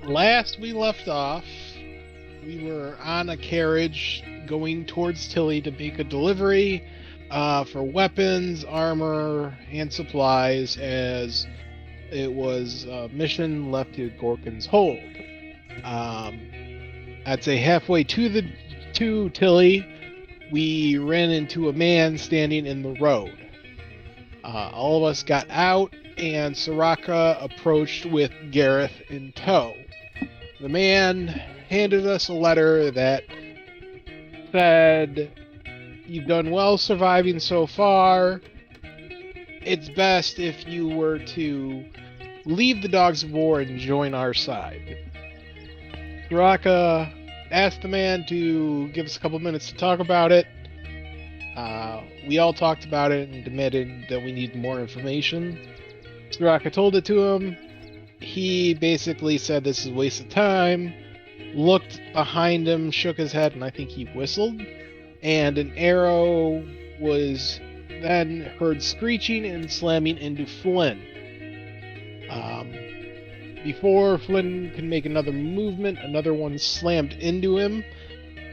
Last we left off, we were on a carriage going towards Tilly to make a delivery for weapons, armor, and supplies, as it was a mission left to Gorkin's hold. Um, I'd say halfway to Tilly, we ran into a man standing in the road. All of us got out, and Soraka approached with Gareth in tow. The man handed us a letter that said, "You've done well surviving so far. It's best if you were to leave the Dogs of War and join our side." Soraka asked the man to give us a couple minutes to talk about it. We all talked about it and demanded that we need more information. Soraka told it to him. He basically said this is a waste of time, looked behind him, shook his head, and I think he whistled. And an arrow was then heard screeching and slamming into Flynn. Before Flynn could make another movement, another one slammed into him,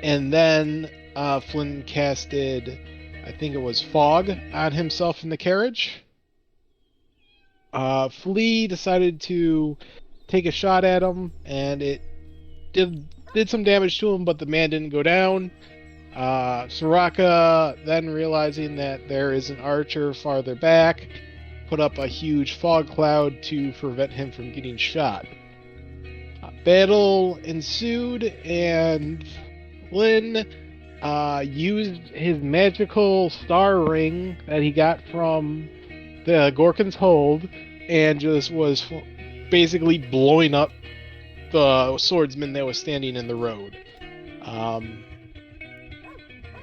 and then Flynn casted, I think it was fog, on himself in the carriage. Flea decided to take a shot at him, and it did some damage to him, but the man didn't go down. Soraka, then realizing that there is an archer farther back, put up a huge fog cloud to prevent him from getting shot. Battle ensued, and Flynn used his magical star ring that he got from the Gorkin's hold and just was basically blowing up the swordsman that was standing in the road.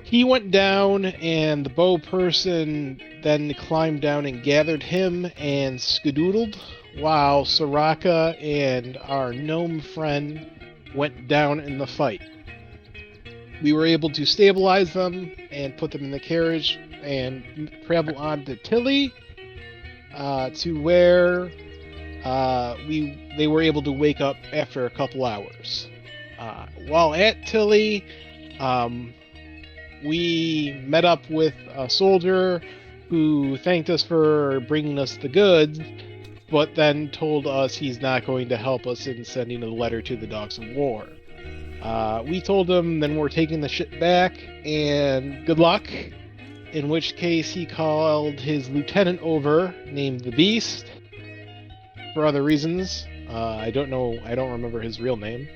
He went down, and the bow person then climbed down and gathered him and skedoodled, while Soraka and our gnome friend went down in the fight. We were able to stabilize them and put them in the carriage and travel on to Tilly, to where they were able to wake up after a couple hours. While at Tilly, we met up with a soldier who thanked us for bringing us the goods, but then told us he's not going to help us in sending a letter to the Dogs of War. We told him then we're taking the ship back and good luck, in which case he called his lieutenant over, named the Beast, for other reasons. I don't remember his real name.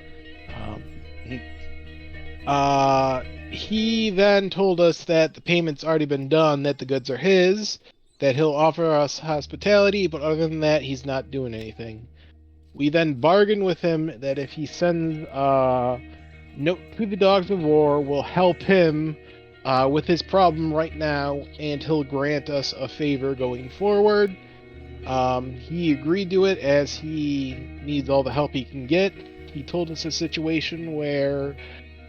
He then told us that the payment's already been done, that the goods are his, that he'll offer us hospitality, but other than that, he's not doing anything. We then bargained with him that if he sends a note to the Dogs of War, we'll help him with his problem right now, and he'll grant us a favor going forward. He agreed to it as he needs all the help he can get. He told us a situation where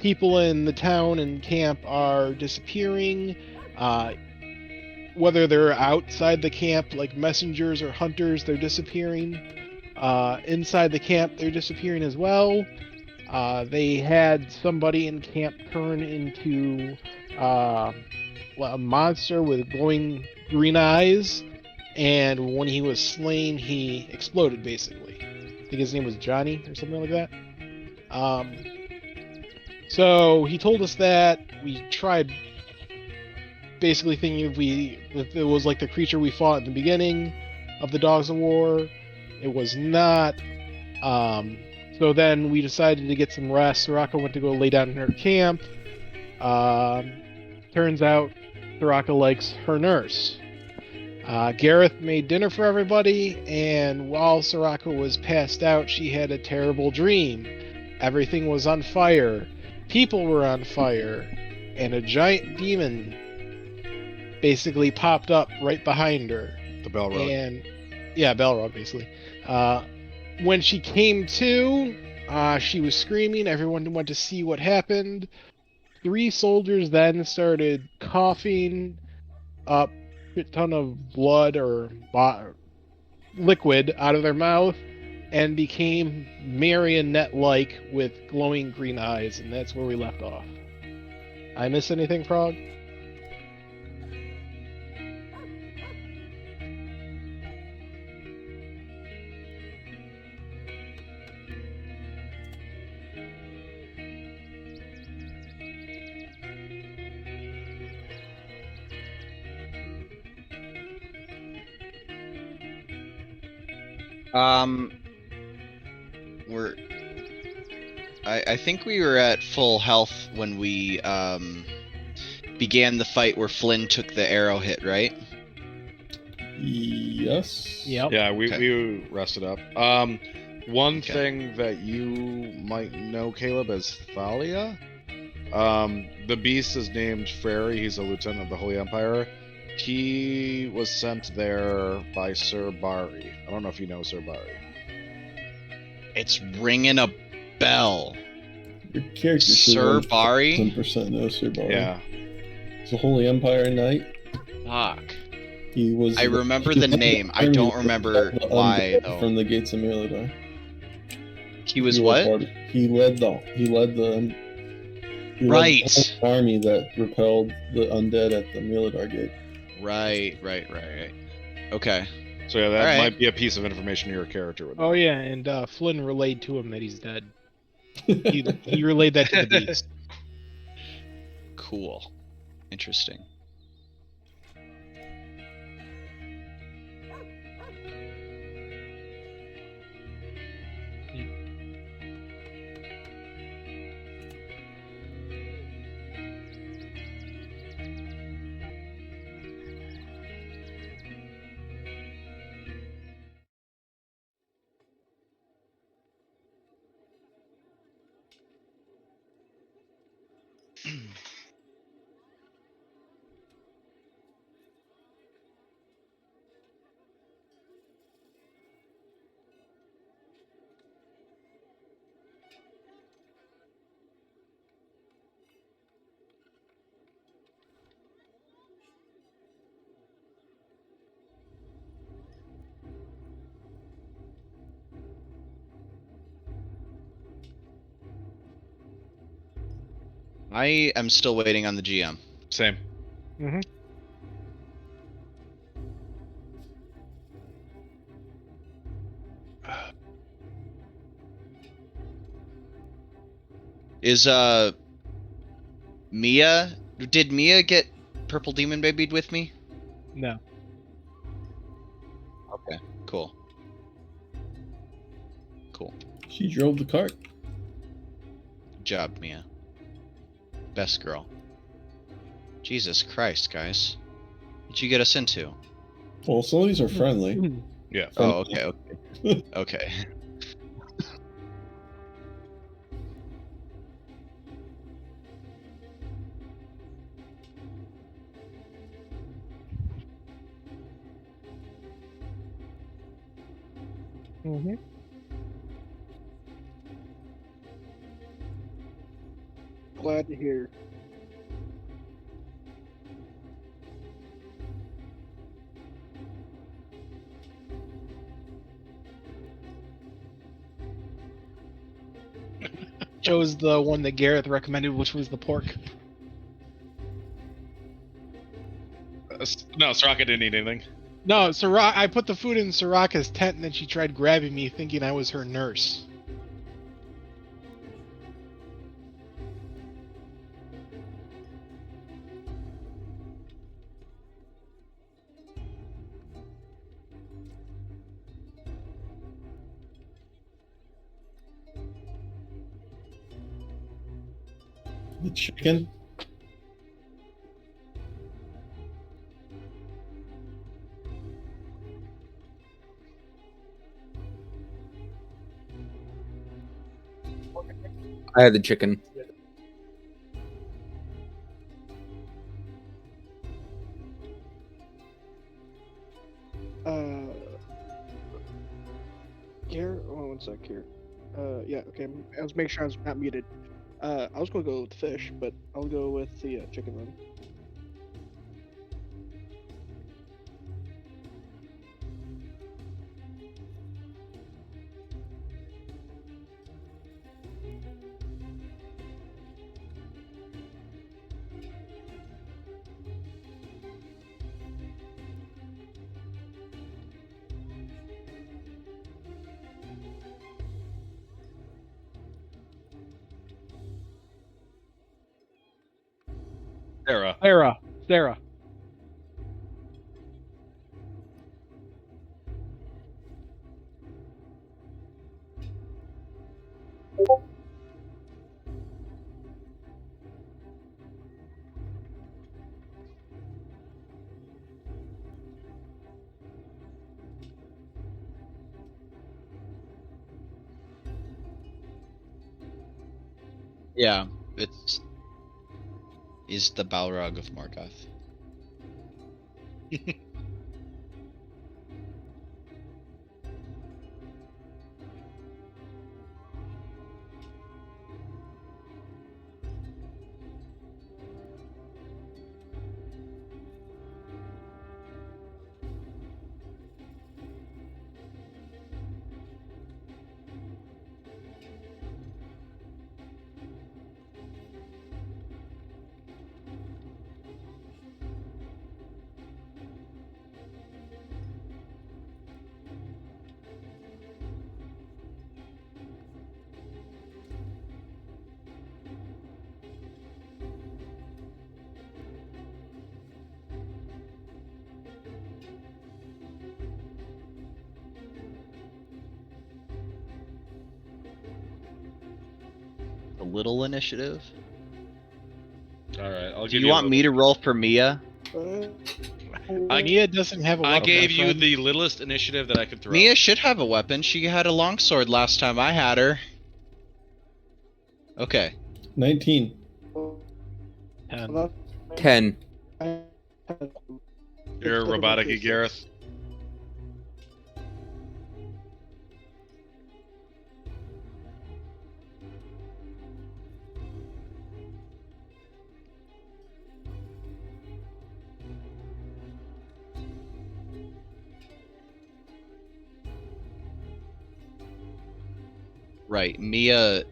people in the town and camp are disappearing, whether they're outside the camp, like messengers or hunters, they're disappearing. Inside the camp, they're disappearing as well. They had somebody in camp turn into a monster with glowing green eyes, and when he was slain, he exploded, basically. I think his name was Johnny or something like that. So he told us that. We tried basically thinking if it was like the creature we fought at the beginning of the Dogs of War. It was not. So then we decided to get some rest. Soraka went to go lay down in her camp. Turns out Soraka likes her nurse. Gareth made dinner for everybody, and while Soraka was passed out, she had a terrible dream. Everything was on fire. People were on fire, and a giant demon basically popped up right behind her. The Balrog. And yeah, Balrog, basically. When she came to, she was screaming. Everyone went to see what happened. 3 soldiers then started coughing up a ton of blood or liquid out of their mouth. and became marionette-like with glowing green eyes, and that's where we left off. I miss anything, Frog? I think we were at full health when we began the fight where Flynn took the arrow hit, right? Yes. Yep. Yeah, we Okay. rested up. One thing that you might know, Caleb, is Thalia. The beast is named Frary. He's a lieutenant of the Holy Empire. He was sent there by Sir Bari. I don't know if you know Sir Bari. It's ringing a bell. Your character Sir Bari? 100% know Sir Bari. Yeah. He's a Holy Empire knight. Fuck. He was. I remember the name. I don't remember why though. From the gates of Mirador. He was what? He led the Right. army that repelled the undead at the Mirador gate. Right. Okay. So yeah, that might be a piece of information your character would know. Oh yeah, and Flynn relayed to him that he's dead. He relayed that to the beast. Cool. Interesting. I am still waiting on the GM. Same. Mm-hmm. Is Mia? Did Mia get Purple Demon babied with me? No. Okay. Cool. She drove the cart. Good job, Mia. Best girl. Jesus Christ, guys. What'd you get us into? Well, some of these are friendly. Yeah. Oh, okay. Okay. Mm-hmm. Glad to hear. Chose the one that Gareth recommended, which was the pork. No, Soraka didn't eat anything. No, I put the food in Soraka's tent, and then she tried grabbing me, thinking I was her nurse. The chicken. I had the chicken. Here, one sec here. Yeah, okay. I was making sure I was not muted. I was gonna go with fish, but I'll go with the chicken then. Sarah. Sarah. Yeah, is the Balrog of Morgoth. A little initiative. All right, I'll Do give you want me to roll for Mia? Mia doesn't have a I weapon. gave my you friend. the littlest initiative that I could throw. Mia should have a weapon. She had a longsword last time I had her. Okay. 19. 10. You're robotic Gareth. Right. Mia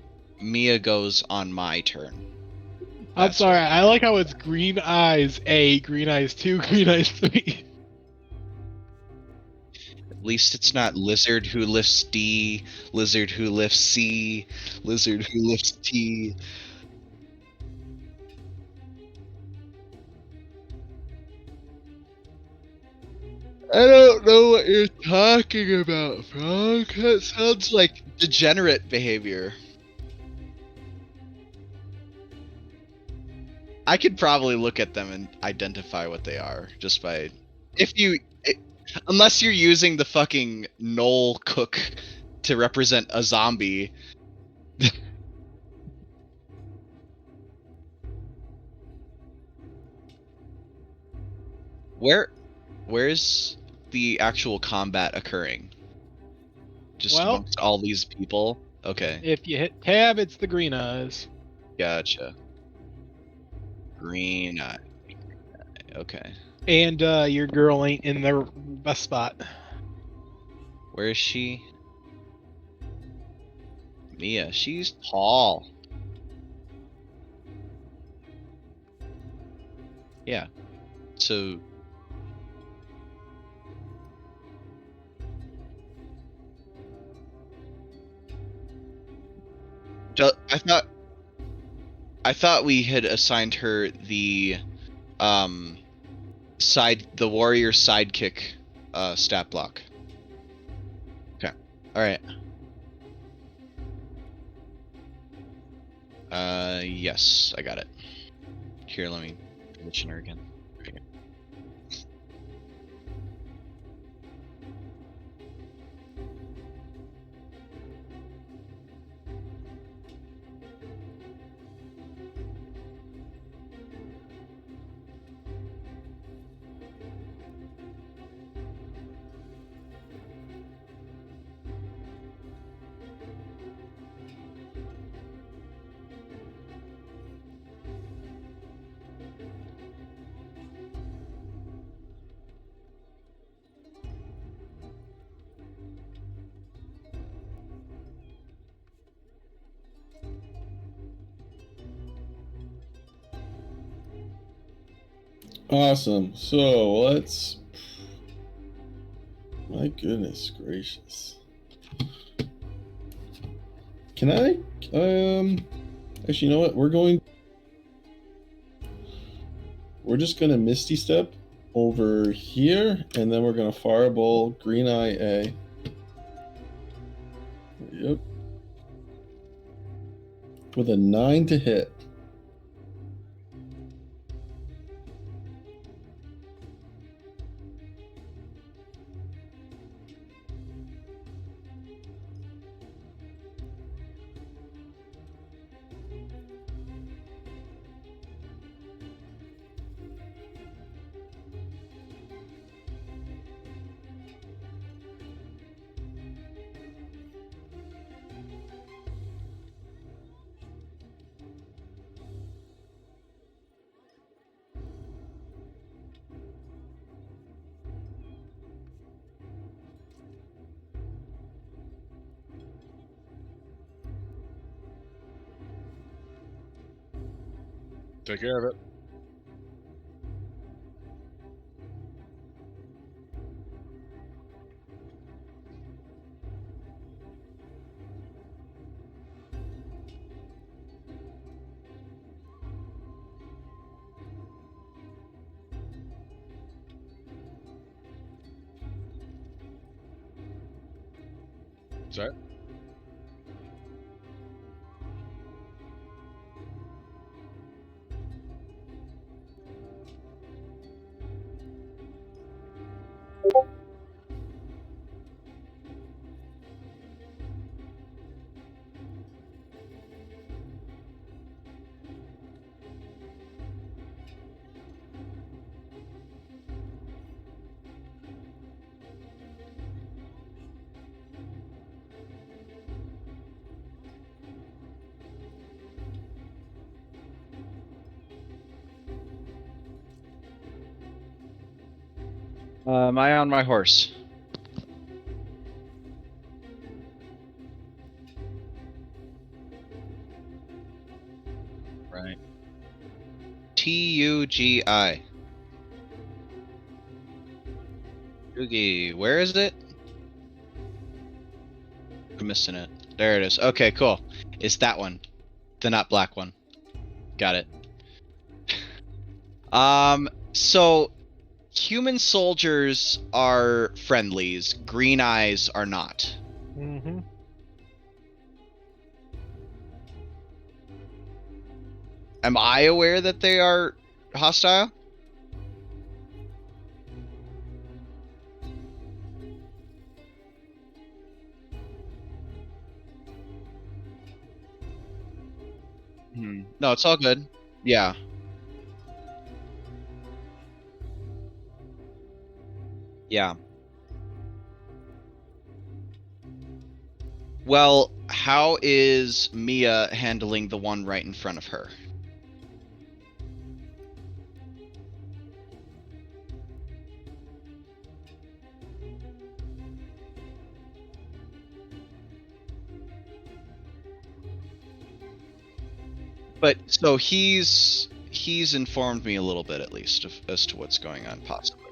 goes on my turn. I'm That's sorry. right. I like how it's green eyes A, green eyes 2, green eyes 3. At least it's not lizard who lifts D, lizard who lifts C, lizard who lifts T. I don't know what you're talking about, Frog. That sounds like degenerate behavior. I could probably look at them and identify what they are just by unless you're using the fucking Knoll Cook to represent a zombie. Where's the actual combat occurring? Just Well- amongst all these people? Okay, If you hit tab, it's the green eyes. gotcha. Green eye. Okay. And your girl ain't in the best spot. Where is she? Mia, she's tall. Yeah. So I thought we had assigned her the the warrior sidekick stat block. Okay. Alright. Yes, I got it. Here, let me mention her again. There you go. Awesome. So let's. My goodness gracious. Can I? Actually, you know what? We're going. we're just gonna Misty Step over here, and then we're gonna Fireball Green Eye A. Yep. With a 9 to hit. Take care of it. Sorry. Am I on my horse? Right. Tugi. Tugi, where is it? I'm missing it. There it is. Okay, cool. It's that one. The not black one. Got it. So human soldiers are friendlies. Green eyes are not. Mm-hmm. Am I aware that they are hostile? No, it's all good. Yeah. Yeah. Well, how is Mia handling the one right in front of her? But so he's informed me a little bit at least as to what's going on possibly.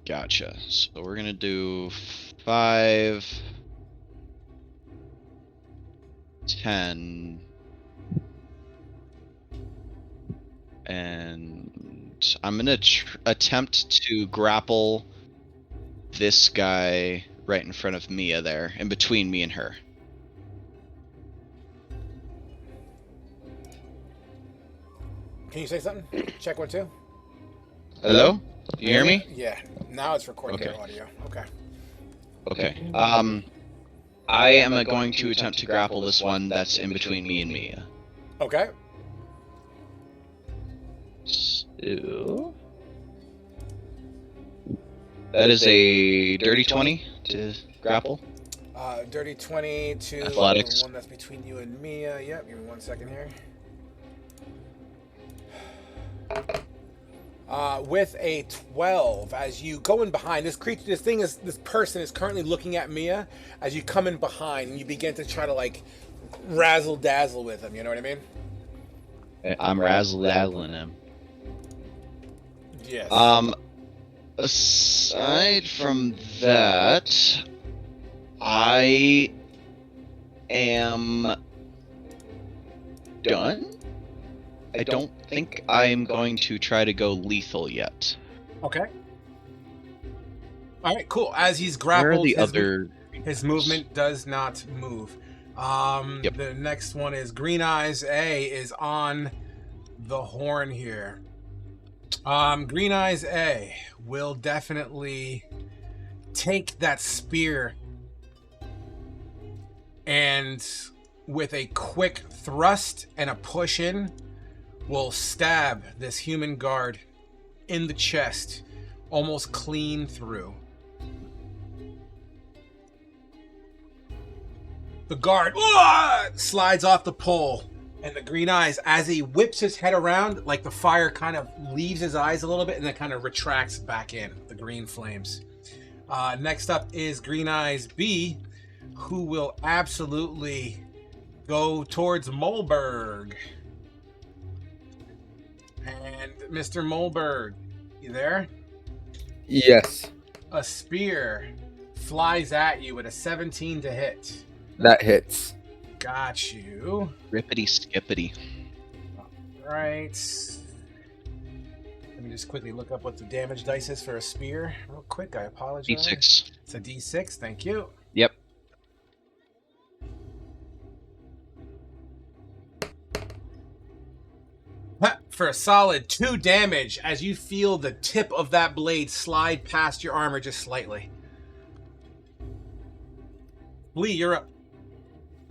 Gotcha. So we're gonna do 5, 10, and I'm gonna attempt to grapple this guy right in front of Mia there, in between me and her. Can you say something? Check 1, 2. Hello? You hear me? Yeah. Now it's recording Okay. your audio. Okay. Okay. I am going to attempt to grapple this one that's in between me and Mia. Okay. So... that is a dirty 20 to grapple. Dirty 20 to Athletics. the one that's between you and Mia. Yep. Give me 1 second here. With a 12, as you go in behind, this person is currently looking at Mia as you come in behind and you begin to try to like razzle dazzle with him. You know what I mean? I'm razzle dazzling him. Yes. Aside from that, I am done. I don't think I'm going to try to go lethal yet. Okay. All right, cool. As he's Where are grappled, the other? his movement does not move. Yep. The next one is Green Eyes A is on the horn here. Green Eyes A will definitely take that spear and with a quick thrust and a push in will stab this human guard in the chest, almost clean through. The guard slides off the pole, and the Green Eyes, as he whips his head around, like the fire kind of leaves his eyes a little bit and then kind of retracts back in, the green flames. Next up is Green Eyes B, who will absolutely go towards Molberg. And Mr. Molberg, you there? Yes, A spear flies at you with a 17 to hit. that hits. Got you. Rippity skippity. Right. Let me just quickly look up what the damage dice is for a spear real quick. I apologize. D6. It's a D6. Thank you. Yep. For a solid 2 damage as you feel the tip of that blade slide past your armor just slightly. Lee, you're up.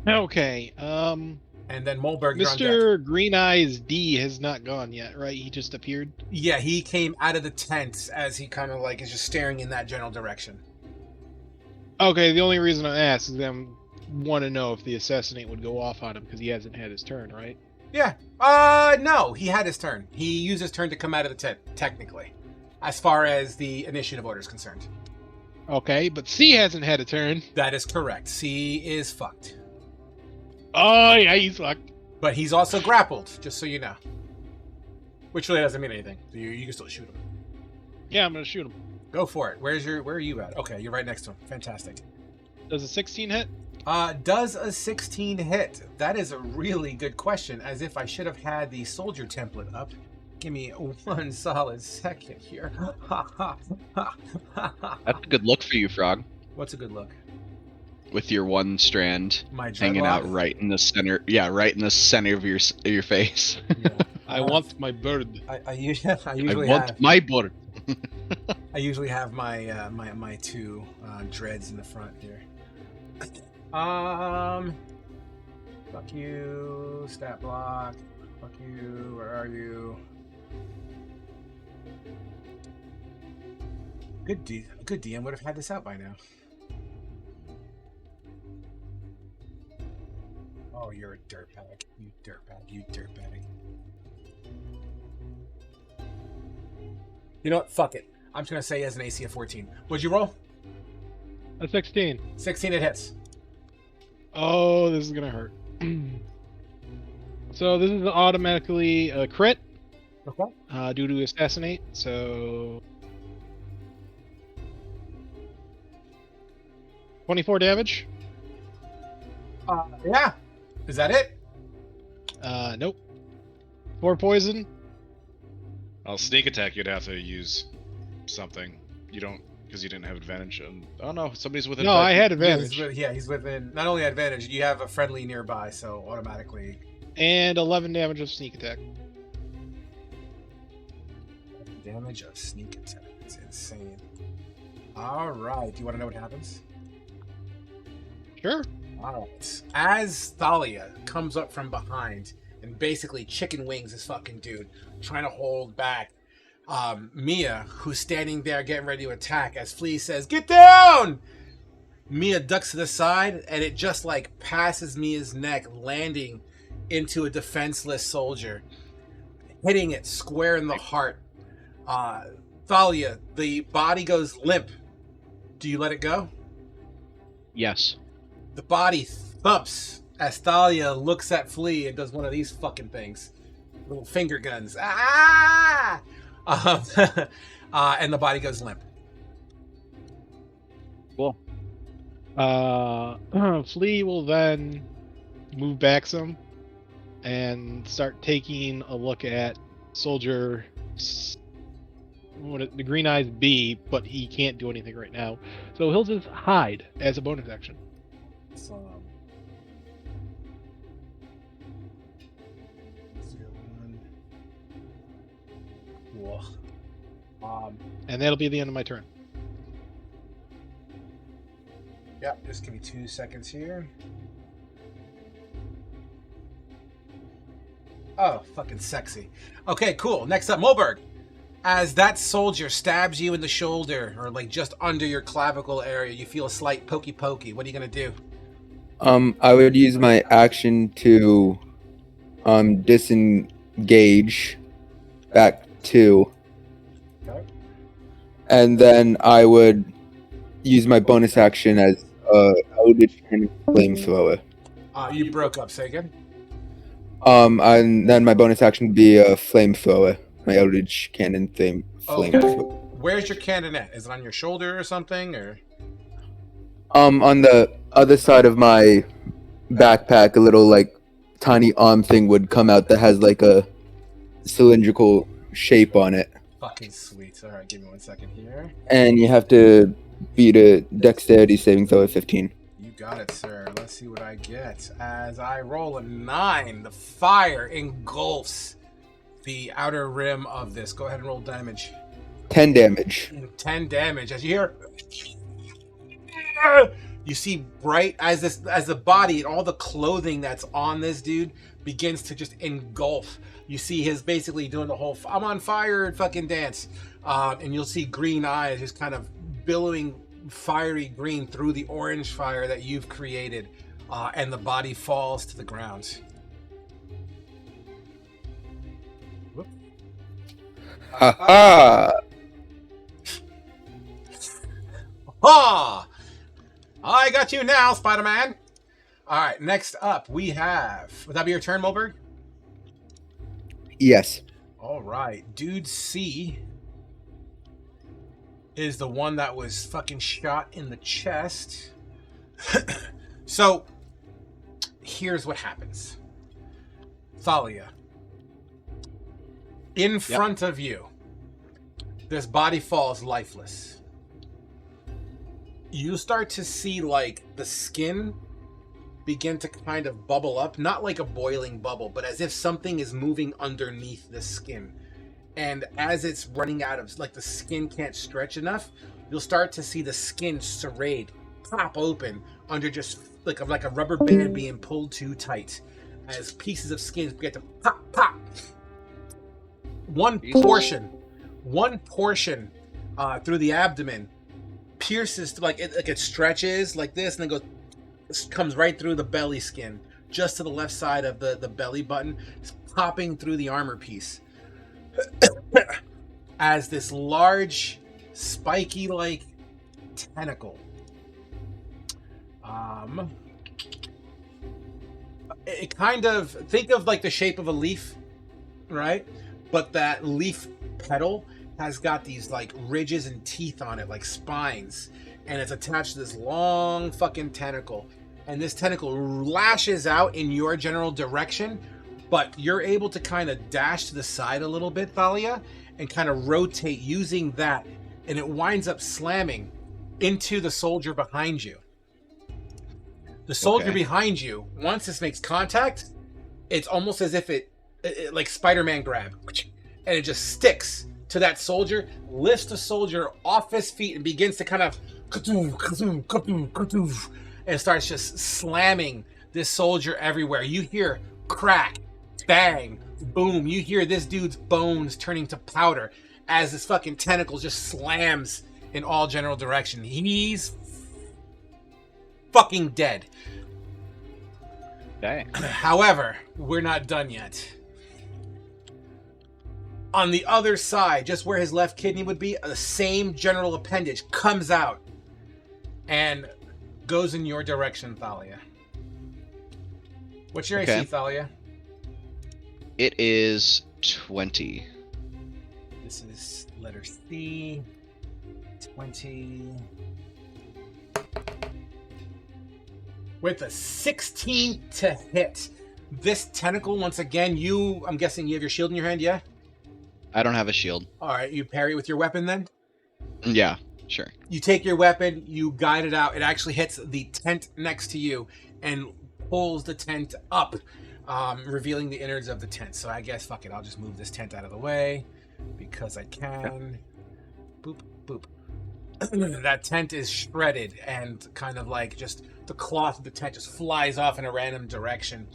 Okay. And then Molberg, you're on deck. Mr. Green Eyes D has not gone yet, right? He just appeared. Yeah, he came out of the tent as he kind of like is just staring in that general direction. Okay, the only reason I asked is I want to know if the assassinate would go off on him because he hasn't had his turn, right? Yeah. No, he had his turn. He used his turn to come out of the tent, technically, as far as the initiative order is concerned. Okay, but C hasn't had a turn. That is correct. C is fucked. Oh, yeah, he's fucked. But he's also grappled, just so you know. Which really doesn't mean anything. You can still shoot him. Yeah, I'm going to shoot him. Go for it. Where are you at? Okay, you're right next to him. Fantastic. Does a 16 hit? Does a 16 hit? That is a really good question, as if I should have had the soldier template up. Give me one solid second here. That's a good look for you, Frog. What's a good look? With your one strand My hanging out dreadlock? right in the center. Yeah, right in the center of your face. Yeah. I want my bird. I usually I want have my bird. I usually have my my two dreads in the front here. Fuck you, stat block. Fuck you. Where are you? Good DM would have had this out by now. Oh, you're a dirtbag. You dirtbag. You dirtbag. You know what? Fuck it. I'm just gonna say he has an AC of 14. What'd you roll? A 16. 16, it hits. Oh, this is going to hurt. So this is automatically a crit Okay. due to assassinate. So 24 damage. Yeah. Is that it? Nope. 4 poison. I'll sneak attack. You'd have to use something. You don't, because you didn't have advantage. And oh no, somebody's within. No, I had He's advantage. he's within. Not only advantage, you have a friendly nearby, so automatically. And 11 damage of sneak attack. Damage of sneak attack. It's insane. All right. Do you want to know what happens? Sure. All right. As Thalia comes up from behind and basically chicken wings this fucking dude, trying to hold back Mia, who's standing there getting ready to attack, as Flea says, "Get down!" Mia ducks to the side, and it just like passes Mia's neck, landing into a defenseless soldier, hitting it square in the heart. Thalia, the body goes limp. Do you let it go? Yes. The body thumps as Thalia looks at Flea and does one of these fucking things. Little finger guns. Ah! And the body goes limp. Cool. Flea will then move back some and start taking a look at Soldier. The Green Eyes B, but he can't do anything right now, so he'll just hide as a bonus action. Cool. And that'll be the end of my turn. Yeah, just give me 2 seconds here. Oh, fucking sexy. Okay, cool. Next up, Moberg. As that soldier stabs you in the shoulder, or like just under your clavicle area, you feel a slight pokey. What are you gonna do? I would use my action to disengage back 2. Okay. And then I would use my bonus action as Eldritch Cannon flamethrower. You broke up. Say again. And then my bonus action would be a flamethrower. My Eldritch Cannon flamethrower. Where's your cannon at? Is it on your shoulder or something, or? On the other side of my backpack, a little like tiny arm thing would come out that has like a cylindrical shape on it. Fucking sweet. All right, give me 1 second here. And you have to beat a dexterity saving throw of 15. You got it, sir. Let's see what I get. As I roll a 9, the fire engulfs the outer rim of this. Go ahead and roll damage. 10 damage. 10 damage. As you hear, you see bright as the body and all the clothing that's on this dude begins to just engulf. You see his basically doing the whole "I'm on fire" fucking dance, and you'll see green eyes just kind of billowing fiery green through the orange fire that you've created, and the body falls to the ground. Whoop. Ha ha! Ha! I got you now, Spider-Man. All right, next up we have. Would that be your turn, Moberg? Yes. All right, Dude C is the one that was fucking shot in the chest. So, here's what happens. Thalia, in front of you, this body falls lifeless. You start to see, like, the skin begin to kind of bubble up, not like a boiling bubble, but as if something is moving underneath the skin. And as it's running out of, like, the skin can't stretch enough, you'll start to see the skin serrate, pop open under just like a rubber band being pulled too tight, as pieces of skin begin to pop. One portion through the abdomen pierces, like it stretches like this, and then comes right through the belly skin, just to the left side of the belly button, just popping through the armor piece. As this large, spiky like tentacle, it kind of, think of like the shape of a leaf, right? But that leaf petal has got these like ridges and teeth on it, like spines, and it's attached to this long fucking tentacle. And this tentacle lashes out in your general direction, but you're able to kind of dash to the side a little bit, Thalia, and kind of rotate using that, and it winds up slamming into the soldier behind you. The soldier behind you, once this makes contact, it's almost as if it like Spider-Man grab, and it just sticks to that soldier, lifts the soldier off his feet, and begins to kind of and starts just slamming this soldier everywhere. You hear crack, bang, boom. You hear this dude's bones turning to powder as this fucking tentacle just slams in all general direction. He's fucking dead. Dang. However, we're not done yet. On the other side, just where his left kidney would be, the same general appendage comes out and goes in your direction, Thalia. What's your AC, Thalia? It is 20. This is letter C. 20. with a 16 to hit. This tentacle, once again, I'm guessing you have your shield in your hand, yeah? I don't have a shield. All right, you parry with your weapon then? Yeah, sure. You take your weapon, you guide it out. It actually hits the tent next to you and pulls the tent up, revealing the innards of the tent. So I guess, fuck it, I'll just move this tent out of the way because I can. Boop, boop. That tent is shredded and kind of like just the cloth of the tent just flies off in a random direction.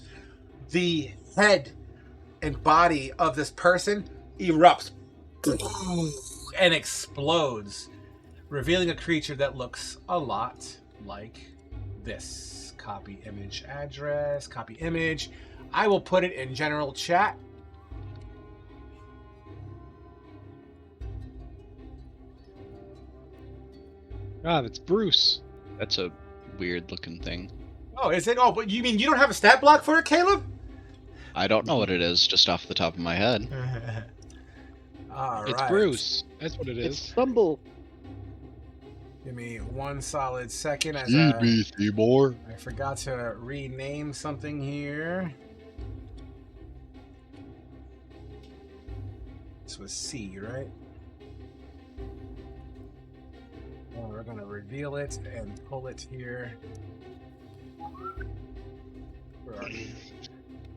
The head and body of this person erupts and explodes, revealing a creature that looks a lot like this. Copy image address, copy image. I will put it in general chat. Ah, that's Bruce. That's a weird looking thing. Oh, is it? Oh, but you mean you don't have a stat block for it, Caleb? I don't know what it is just off the top of my head. All It's right. Bruce. That's what it It's is. Stumble. Give me one solid second as Seymour. I forgot to rename something here. This was C, right? Well, we're gonna reveal it and pull it here. Where are you?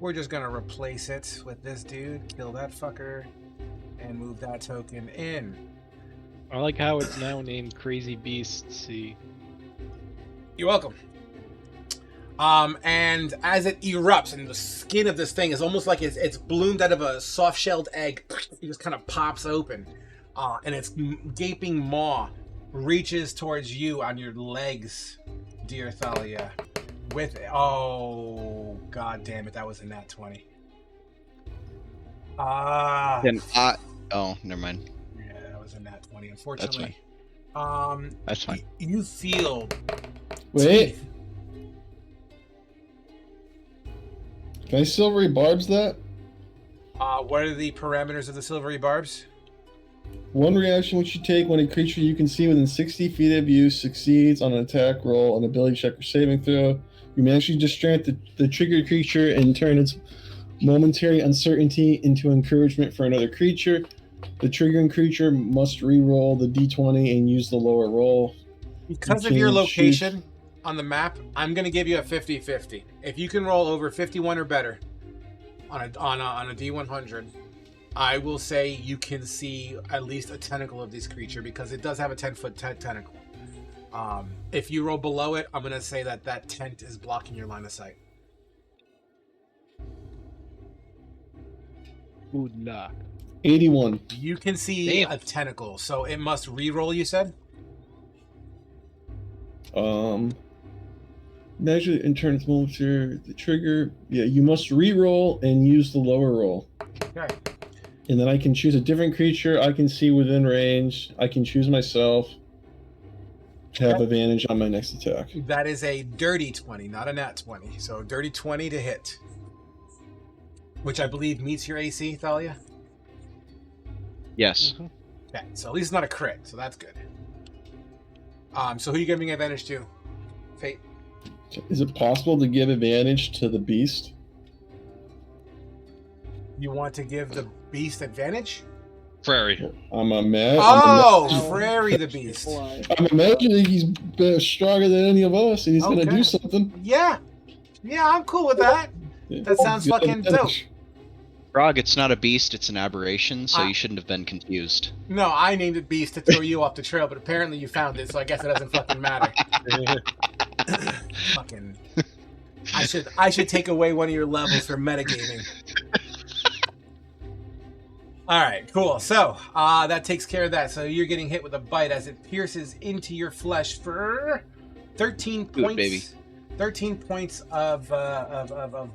We're just gonna replace it with this dude, kill that fucker, and move that token in. I like how it's now named Crazy Beast C. You're welcome. And as it erupts, and the skin of this thing is almost like it's bloomed out of a soft-shelled egg. It just kind of pops open, and its gaping maw reaches towards you on your legs, dear Thalia. Oh, god damn it, that was a nat 20. Oh, never mind. Yeah, that was a nat 20. Unfortunately, That's fine. You feel Wait, teeth. can I silvery barbs that? What are the parameters of the silvery barbs? One reaction which you take when a creature you can see within 60 feet of you succeeds on an attack roll, an ability check, or saving throw. You may actually distract the triggered creature and turn its momentary uncertainty into encouragement for another creature. The triggering creature must re-roll the d20 and use the lower roll. Because You of your can location on the map, I'm going to give you a 50-50. If you can roll over 51 or better on a D100, I will say you can see at least a tentacle of this creature because it does have a 10-foot tentacle. If you roll below it, I'm going to say that tent is blocking your line of sight. Good luck. 81. You can see Damn. a tentacle, so it must re-roll, you said? Measure in turns momentary the trigger. Yeah, you must re-roll and use the lower roll. Okay. And then I can choose a different creature I can see within range. I can choose myself to have advantage on my next attack. That is a dirty 20, not a nat 20. So dirty 20 to hit. Which I believe meets your AC, Thalia? Yes. Okay, so at least it's not a crit, so that's good. So who are you giving advantage to? Fate? Is it possible to give advantage to the beast? You want to give the beast advantage? Prairie. I'm Frary the beast. Fly. I'm imagining he's stronger than any of us, and he's gonna Okay. do something. Yeah, I'm cool with that. That sounds Good fucking dope. advantage. Frog, it's not a beast, it's an aberration, so Ah. you shouldn't have been confused. No, I named it beast to throw you off the trail, but apparently you found it, so I guess it doesn't fucking matter. Fucking. I should take away one of your levels for metagaming. All right, cool. So that takes care of that. So you're getting hit with a bite as it pierces into your flesh for 13 Good, points. baby. 13 points of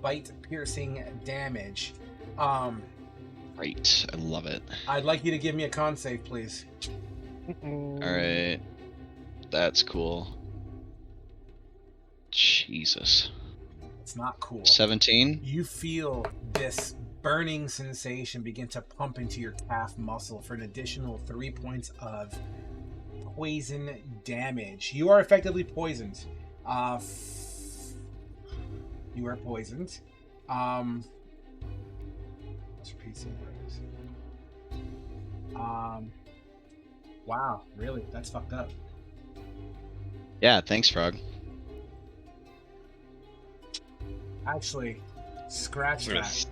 bite piercing damage. Right, I love it. I'd like you to give me a con save, please. Alright. That's cool. Jesus. It's not cool. 17? You feel this burning sensation begin to pump into your calf muscle for an additional 3 points of poison damage. You are effectively poisoned. You are poisoned. Wow, really? That's fucked up. Yeah, thanks, Frog. Actually, scratch I'm gonna that.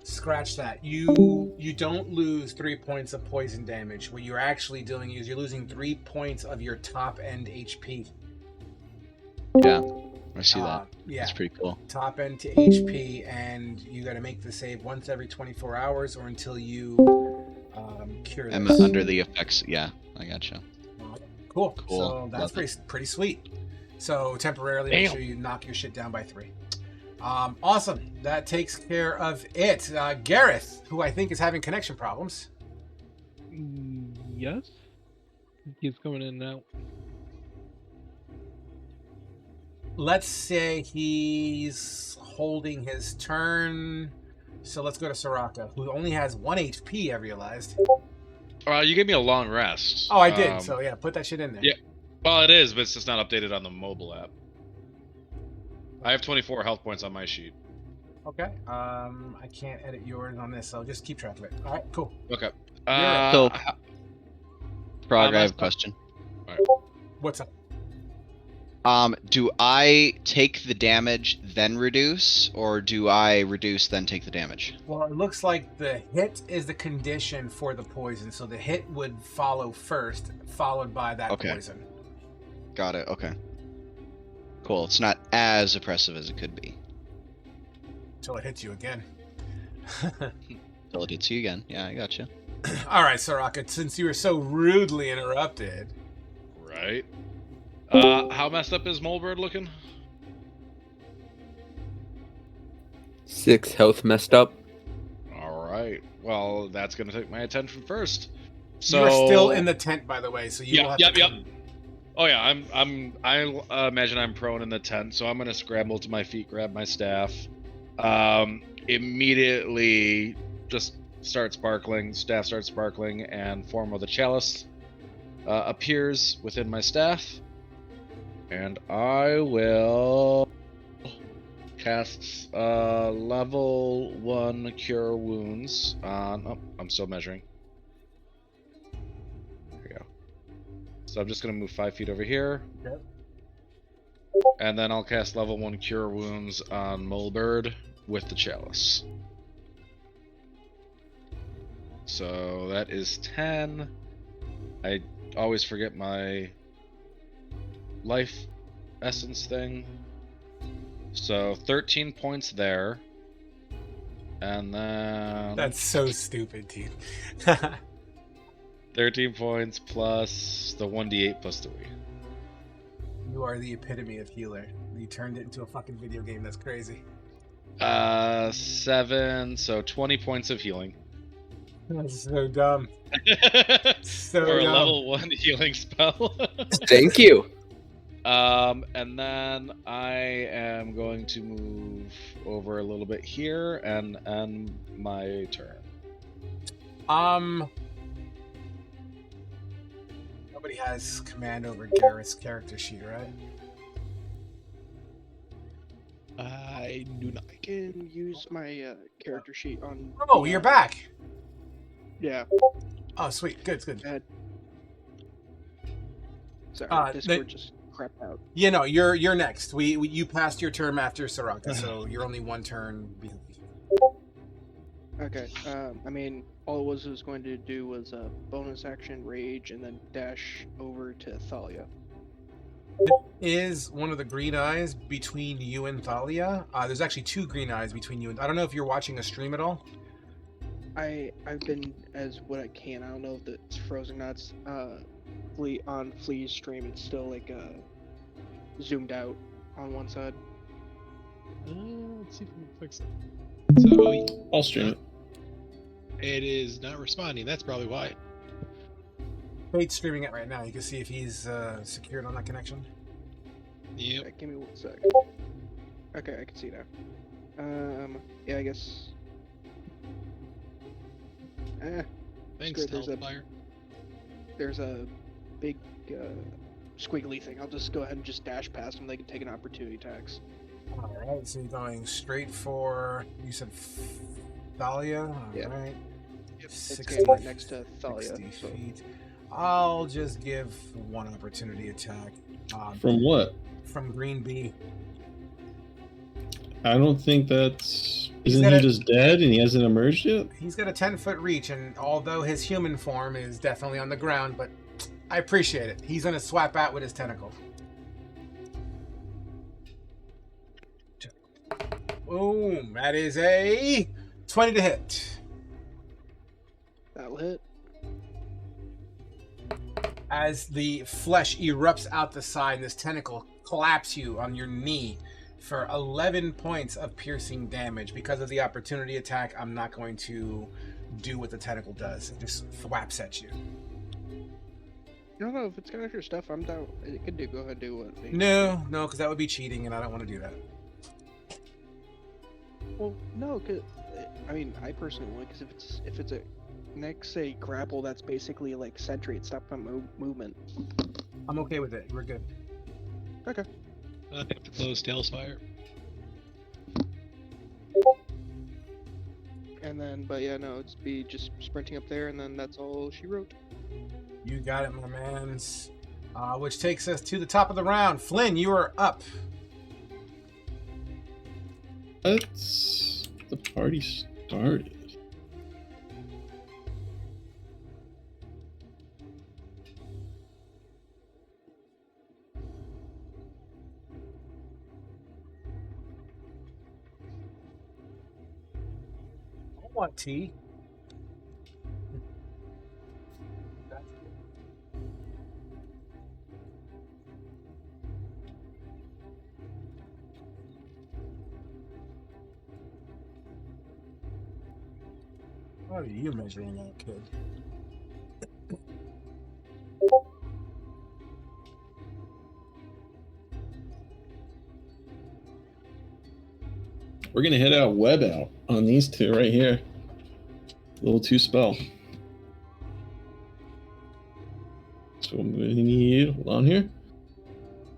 Scratch that. You don't lose 3 points of poison damage. What you're actually doing is you're losing 3 points of your top end HP. Yeah, I see that. Yeah, That's pretty cool. top end to HP, and you got to make the save once every 24 hours or until you cure I'm this. under the effects. Yeah, I gotcha. Cool. Cool. So that's Love pretty sweet. So temporarily make sure you knock your shit down by 3. Awesome. That takes care of it. Gareth, who I think is having connection problems. Yes. He's coming in now. Let's say he's holding his turn. So let's go to Soraka, who only has 1 HP, I realized. You gave me a long rest. Oh, I did. So yeah, put that shit in there. Yeah. Well, it is, but it's just not updated on the mobile app. I have 24 health points on my sheet. Okay. I can't edit yours on this, so just keep track of it. All right, cool. Okay. So, Frog, I have a question. What's up? Do I take the damage then reduce, or do I reduce then take the damage? Well, it looks like the hit is the condition for the poison, so the hit would follow first, followed by that poison. Got it. Okay. Cool. It's not as oppressive as it could be. Until it hits you again. Until it hits you again. Yeah, I gotcha. All right, Soraka, since you were so rudely interrupted. Right. How messed up is Molebird looking? 6 health messed up. All right. Well, that's gonna take my attention first. So You're still in the tent, by the way, so you will have to come. Oh yeah, I imagine I'm prone in the tent, so I'm gonna scramble to my feet, grab my staff, immediately just start sparkling. Staff starts sparkling, and form of the chalice appears within my staff, and I will cast level 1 Cure Wounds on. Oh, I'm still measuring. So I'm just going to move 5 feet over here. Okay. And then I'll cast level 1 Cure Wounds on Molebird with the Chalice. So that is 10. I always forget my life essence thing. So 13 points there. And then... That's so stupid, dude. 13 points plus the 1d8 plus 3. You are the epitome of healer. You turned it into a fucking video game. That's crazy. 7, so 20 points of healing. That's so dumb. So For a dumb. level 1 healing spell. Thank you. And then I am going to move over a little bit here and end my turn. Nobody has command over Garrett's character sheet, right? I do not. I can use my character sheet on. Oh, you're back. Yeah. Oh, sweet. Good. Sorry, Discord just crapped out. Yeah, no, you're next. You passed your turn after Soraka, so you're only 1 turn behind. Okay. I mean, all it was going to do was a bonus action, rage, and then dash over to Thalia. Is one of the green eyes between you and Thalia? There's actually 2 green eyes between you and. I don't know if you're watching a stream at all. I've been as what I can. I don't know if it's frozen nuts. On Flea's stream, it's still like zoomed out on one side. Let's see if we can fix it. So I'll stream it. it is not responding. That's probably why. Fate's streaming it right now. You can see if he's secured on that connection. Yep. Okay, give me 1 sec. Okay, I can see now. Yeah, I guess. Thanks, Screw it, Hellfire. there's a big squiggly thing. I'll just go ahead and just dash past them. They can take an opportunity tax. Alright, so you're going straight for, you said Thalia? Yeah. Alright. It's 60 getting right next to Thalia. 60 So. feet. I'll just give one opportunity attack. From what? From Green Bee. I don't think that's. He's Isn't got he a- just dead and he hasn't emerged yet? He's got a 10-foot reach, and although his human form is definitely on the ground, but I appreciate it. He's gonna swap out with his tentacle. Boom! That is a 20 to hit. That'll hit. As the flesh erupts out the side, this tentacle claps you on your knee for 11 points of piercing damage. Because of the opportunity attack, I'm not going to do what the tentacle does. It just thwaps at you. No, if it's got extra stuff, I'm down. It could go ahead and do what. No, because that would be cheating, and I don't want to do that. Well, no, cause I mean, I personally would, because if it's a next say grapple, that's basically like sentry. It's stopped my movement. I'm okay with it. We're good. Okay. I have to close Tail's fire. And then, but yeah, no, it's be just sprinting up there, and then that's all she wrote. You got it, my mans. Which takes us to the top of the round. Flynn, you are up. That's the party started. I want tea. What are you measuring out, kid? We're gonna head out web out on these two right here. Level 2 spell. So we need, hold on here.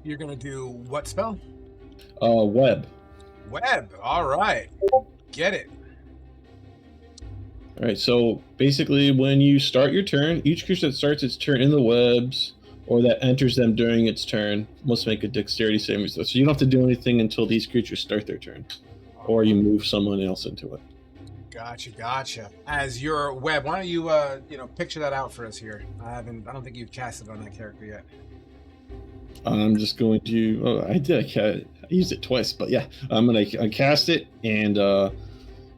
You're gonna do what spell? Web. Web. All right. Get it. All right, so basically when you start your turn, each creature that starts its turn in the webs or that enters them during its turn must make a dexterity saving throw. So you don't have to do anything until these creatures start their turn, or you move someone else into it. Gotcha. As your web, why don't you picture that out for us here? I don't think you've casted on that character yet. I'm just going to. Oh, I did. I used it twice, but yeah, I cast it, and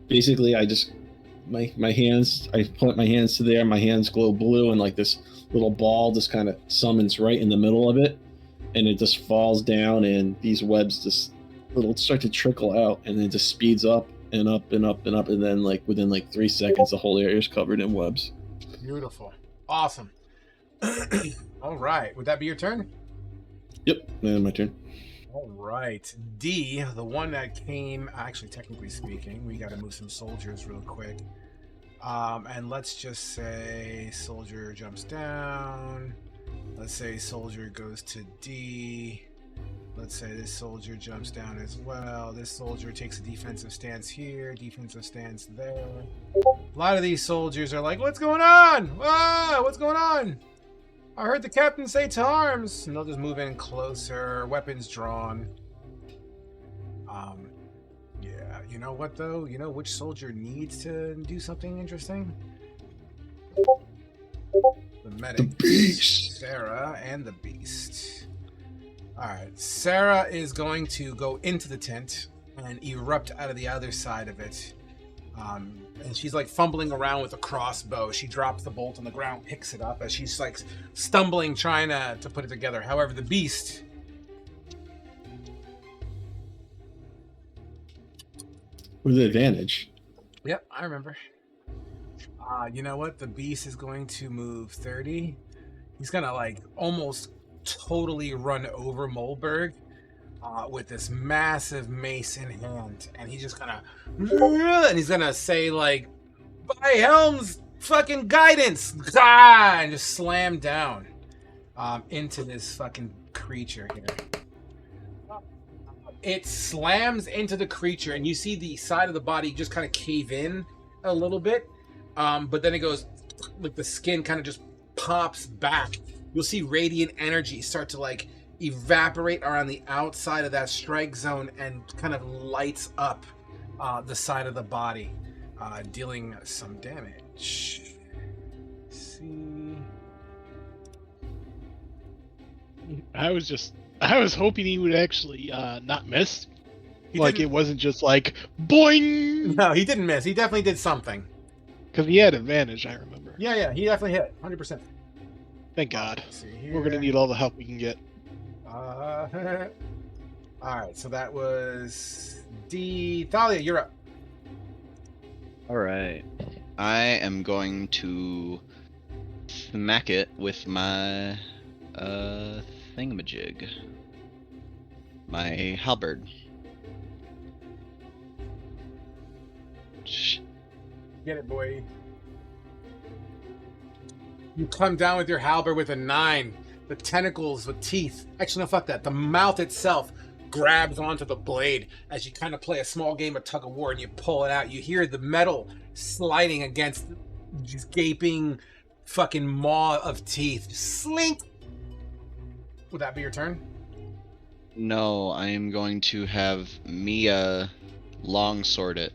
basically I just my hands. I point my hands to there. My hands glow blue, and like this little ball just kind of summons right in the middle of it, and it just falls down, and these webs just start to trickle out, and then it just speeds up and up and up and up, and then like within like 3 seconds, the whole area is covered in webs. Beautiful. Awesome. All right. Would that be your turn? Yep, and my turn. All right. D, the one that came, actually, technically speaking, we got to move some soldiers real quick. And let's just say soldier jumps down. Let's say soldier goes to D. Let's say this soldier jumps down as well. This soldier takes a defensive stance here, defensive stance there. A lot of these soldiers are like, what's going on? Ah, what's going on? I heard the captain say to arms. And they'll just move in closer, weapons drawn. Yeah, you know what though? You know which soldier needs to do something interesting? The medic. The beast. Sarah and the beast. Alright, Sarah is going to go into the tent and erupt out of the other side of it. And she's like fumbling around with a crossbow. She drops the bolt on the ground, picks it up as she's like stumbling, trying to put it together. However, the beast... With the advantage. Yep, I remember. You know what? The beast is going to move 30. He's going to like almost totally run over Molberg with this massive mace in hand. And he's just gonna... And he's gonna say like, by Helm's fucking guidance! And just slam down into this fucking creature here. It slams into the creature, and you see the side of the body just kind of cave in a little bit. But then it goes, like the skin kind of just pops back. You'll see radiant energy start to like evaporate around the outside of that strike zone and kind of lights up the side of the body, dealing some damage. Let's see. I was hoping he would actually not miss. Like didn't- it wasn't just like boing. No, he didn't miss. He definitely did something. Because he had advantage, I remember. Yeah, he definitely hit 100%. Thank God. Let's see We're gonna here. need all the help we can get. All right, so that was D. Thalia, you're up. All right. I am going to smack it with my thingamajig. My halberd. Get it, boy. You come down with your halberd with a 9. The tentacles with teeth. Actually, no, fuck that. The mouth itself grabs onto the blade as you kind of play a small game of tug of war and you pull it out. You hear the metal sliding against this gaping fucking maw of teeth. Slink! Would that be your turn? No, I am going to have Mia longsword it.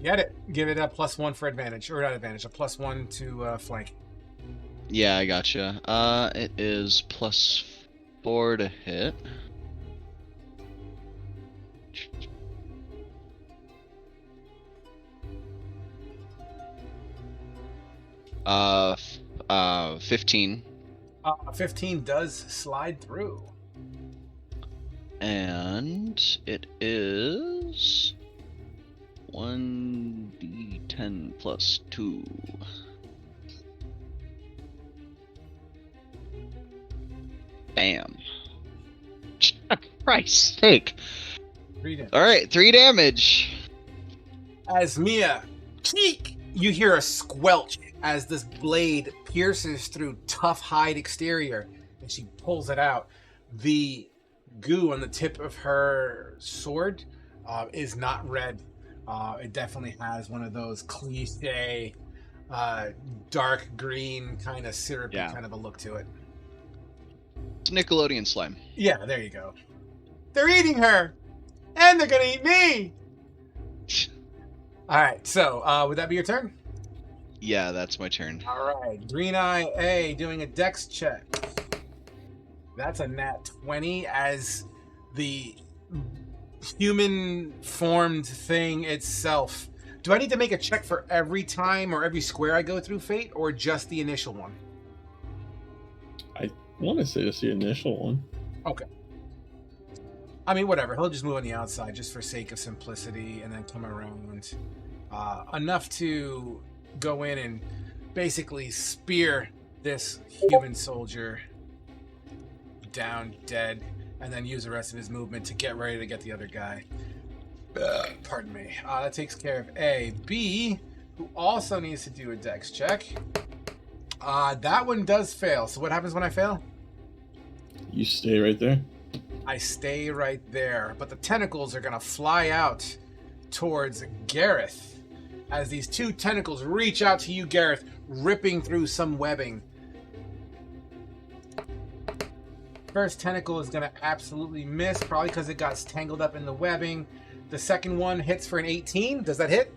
Get it. Give it a +1 for advantage. Or not advantage, a +1 to flank. Yeah, I gotcha. It is +4 to hit. Uh, 15. 15 does slide through. And it is 1d10 plus 2. Bam. Christ's sake. 3 damage. Alright, 3 damage. As Mia, cheek, you hear a squelch as this blade pierces through tough hide exterior, and she pulls it out. The goo on the tip of her sword is not red. It definitely has one of those cliche dark green kind of syrupy kind of a look to it. It's Nickelodeon slime. Yeah, there you go. They're eating her, and they're gonna eat me. All right, so would that be your turn? Yeah, that's my turn. All right, Green Eye A doing a dex check. That's a nat 20 as the human formed thing itself. Do I need to make a check for every time or every square I go through Fate, or just the initial one? I want to say it's the initial one. Okay. I mean, whatever. He'll just move on the outside just for sake of simplicity and then come around. Enough to go in and basically spear this human soldier down dead, and then use the rest of his movement to get ready to get the other guy. Pardon me. That takes care of A. B, who also needs to do a dex check. That one does fail. So what happens when I fail? You stay right there. I stay right there. But the tentacles are going to fly out towards Gareth as these two tentacles reach out to you, Gareth, ripping through some webbing. First tentacle is going to absolutely miss, probably because it got tangled up in the webbing. The second one hits for an 18. Does that hit?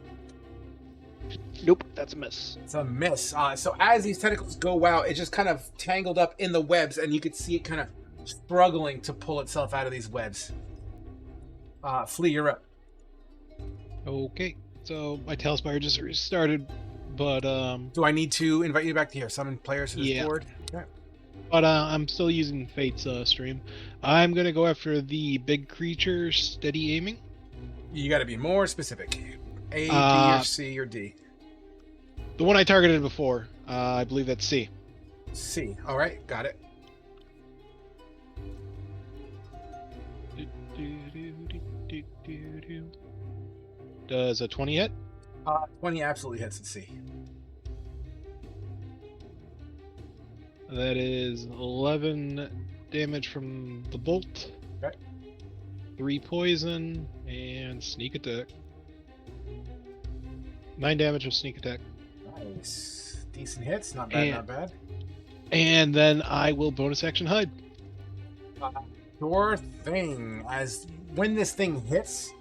Nope, that's a miss. It's a miss. So as these tentacles go out, it just kind of tangled up in the webs, and you could see it kind of struggling to pull itself out of these webs. Flea, you're up. Okay, so my Tailspire just restarted, but Do I need to invite you back to here? Summon players to this Yeah. board? Okay. I'm still using Fate's stream. I'm gonna go after the big creature, steady aiming. You got to be more specific. A, B, or C, or D? The one I targeted before. I believe that's C. C. All right, got it. Does a 20 hit? 20 absolutely hits at C. That is 11 damage from the bolt. Okay. 3 poison, and sneak attack. 9 damage with sneak attack. Nice. Decent hits. Not bad, And- not bad. And then I will bonus action hide. Sure thing. As when this thing hits,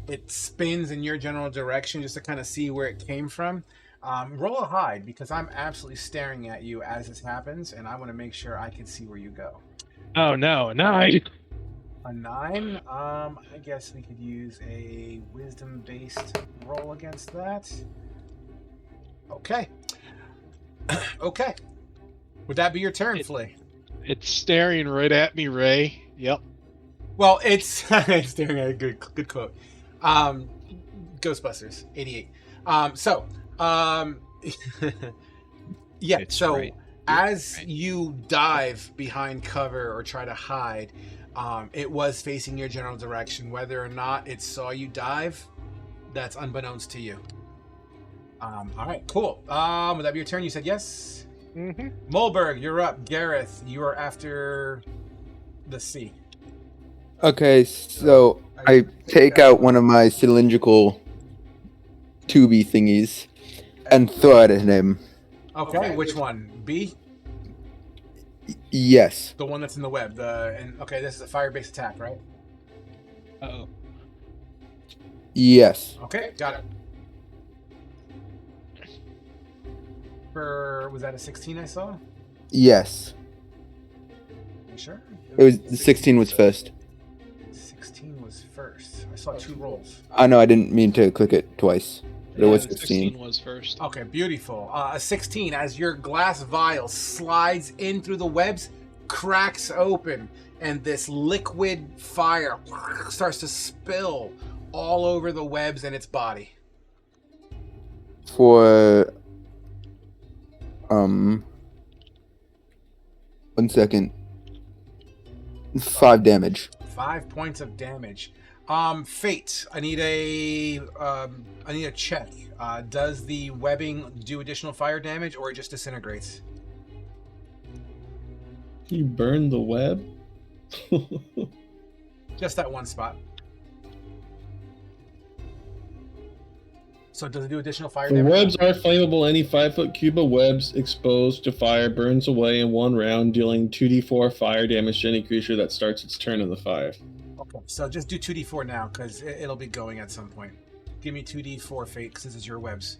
it spins in your general direction just to kind of see where it came from. Roll a hide because I'm absolutely staring at you as this happens, and I want to make sure I can see where you go. Oh no, 9! A 9. I guess we could use a wisdom-based roll against that. Okay. Okay. Would that be your turn, Flea? It's staring right at me, Ray. Yep. Well, it's staring at a good quote. Ghostbusters, 88. Yeah. It's so right. as Right. you dive behind cover or try to hide, it was facing your general direction. Whether or not it saw you dive, that's unbeknownst to you. All right, cool. Would that be your turn? You said yes. Mm-hmm. Mulberg, you're up. Gareth, you are after the sea. Okay, so I take out one of my cylindrical tubey thingies and throw it at him. Okay, which one? B? Yes. The one that's in the web. Okay, this is a fire-based attack, right? Uh-oh. Yes. Okay, got it. Was that a 16 I saw? Yes. You sure? It was the 16 was first. 16 was first. I saw 2 rolls. I know I didn't mean to click it twice. But it Yeah, was the 16. was first. Okay, beautiful. A 16 as your glass vial slides in through the webs, cracks open, and this liquid fire starts to spill all over the webs and its body. For 1 second. 5 damage. 5 points of damage. Fate. I need a check. Does the webbing do additional fire damage, or it just disintegrates? You burned the web? Just that one spot. So does it do additional fire The damage? webs are flammable. Any 5-foot cube of webs exposed to fire burns away in 1 round, dealing 2d4 fire damage to any creature that starts its turn in the fire. Okay, so just do 2d4 now, because it'll be going at some point. Give me 2d4, Fate, because this is your webs.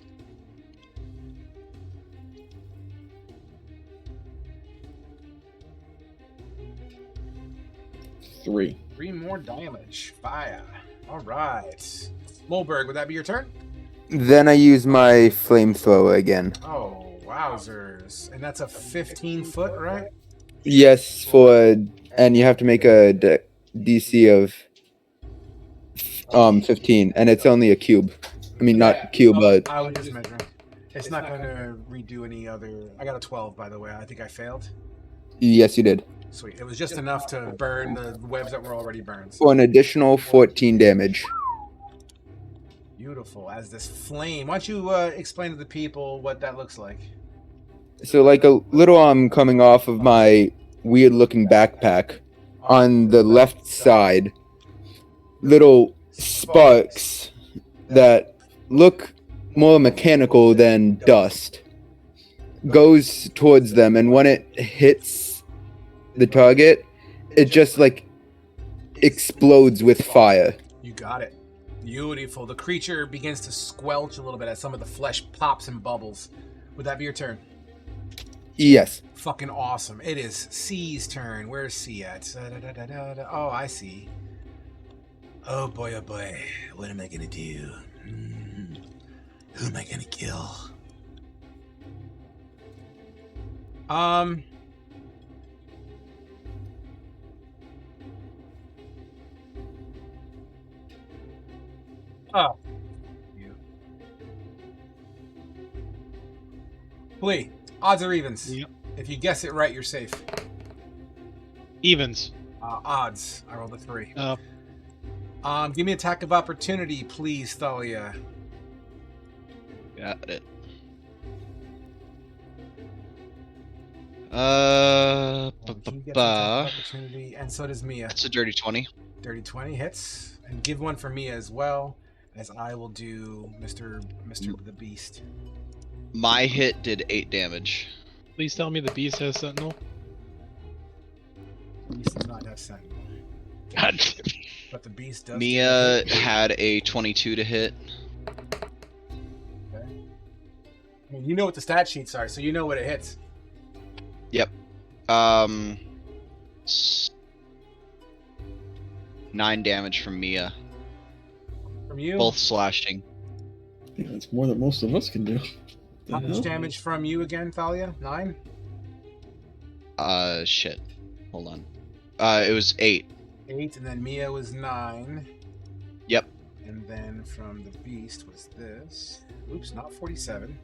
Three. 3 more damage. Fire. All right. Mulberg, would that be your turn? Then I use my flamethrower again. Oh, wowzers. And that's a 15-foot, right? Yes, and you have to make a DC of 15, and it's only a cube. I mean, not cube, but I was just measuring. It's not going to redo any other... I got a 12, by the way. I think I failed. yes, you did. Sweet. It was just enough to burn the webs that were already burned. For an additional 14 damage. Beautiful. As this flame... Why don't you explain to the people what that looks like? So, like a little arm coming off of my weird-looking backpack on the left side, little sparks that look more mechanical than dust goes towards them, and when it hits the target, it just like explodes with fire. You got it. Beautiful. The creature begins to squelch a little bit as some of the flesh pops and bubbles. Would that be your turn? Yes. Fucking awesome. It is C's turn. Where's C at? Oh, I see. Oh boy, oh boy. What am I gonna do? Who am I gonna kill? Oh. You. Flea. Odds or evens? Yep. If you guess it right, you're safe. Evens. Odds. I rolled a 3. Oh. Give me attack of opportunity, please, Thalia. Got it. He gets attack of opportunity, and so does Mia. That's a dirty 20. Dirty 20 hits. And give one for me as well, as I will do Mr. the Beast. My hit did 8 damage. Please tell me the beast has sentinel. Beast does not have Sentinel. God. But the Beast does. Mia had a 22 to hit. Okay. I mean, you know what the stat sheets are, so you know what it hits. Yep. 9 damage from Mia. From you? Both slashing. Yeah, that's more than most of us can do. How The much hell? damage from you again, Thalia? 9? Shit. Hold on. It was 8. 8, and then Mia was 9. Yep. And then from the Beast was this. Oops, not 47.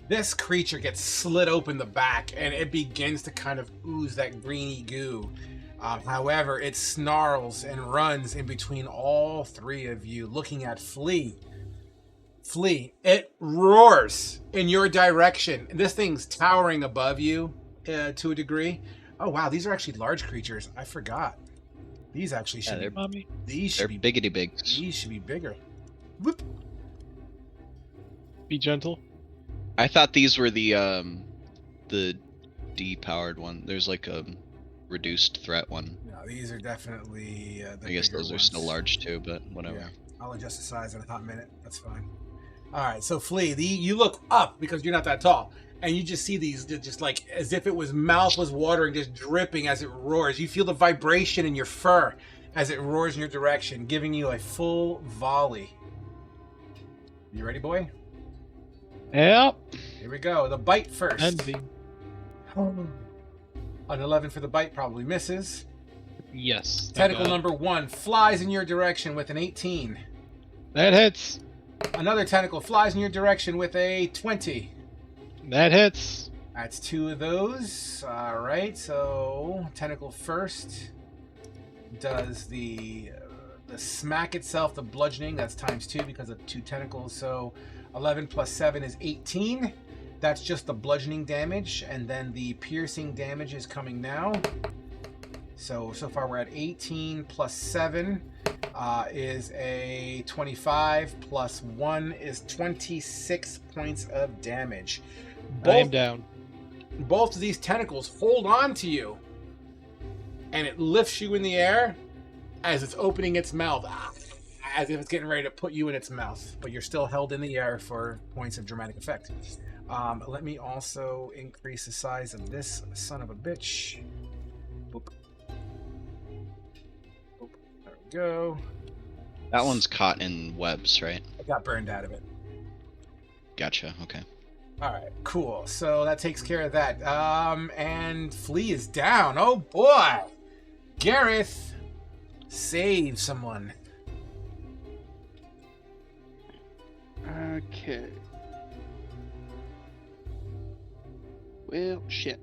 This creature gets slit open the back, and it begins to kind of ooze that greeny goo. However, it snarls and runs in between all three of you, looking at Flea. Flea, it roars in your direction. This thing's towering above you to a degree. Oh, wow, these are actually large creatures. I forgot. These actually should they're, be... These should they're be biggity bigs. These should be bigger. Whoop. Be gentle. I thought these were the depowered one. There's like a reduced threat one. No, these are definitely the I guess bigger those are ones. still large too, but whatever. Yeah, I'll adjust the size in a hot minute. That's fine. All right, so Flea, you look up because you're not that tall, and you just see these just like as if it was mouth was watering, just dripping as it roars. You feel the vibration in your fur as it roars in your direction, giving you a full volley. You ready, boy? Yep. Here we go. The bite first. Envy. An 11 for the bite probably misses. Yes. Tentacle number 1 flies in your direction with an 18. That hits. Another tentacle flies in your direction with a 20. That hits. That's 2 of those. All right, so tentacle first does the smack itself, the bludgeoning. That's times 2 because of 2 tentacles. So 11 plus 7 is 18. That's just the bludgeoning damage, and then the piercing damage is coming now. So far we're at 18 plus 7 is a 25 plus 1 is 26 points of damage. I am down. Both of these tentacles hold on to you, and it lifts you in the air as it's opening its mouth, as if it's getting ready to put you in its mouth, but you're still held in the air for points of dramatic effect. Let me also increase the size of this son of a bitch. Boop. Boop. There we go. That one's caught in webs, right? I got burned out of it. Gotcha. Okay. All right, cool. So that takes care of that. And Flea is down. Oh boy, Gareth, save someone. Okay. Well, shit.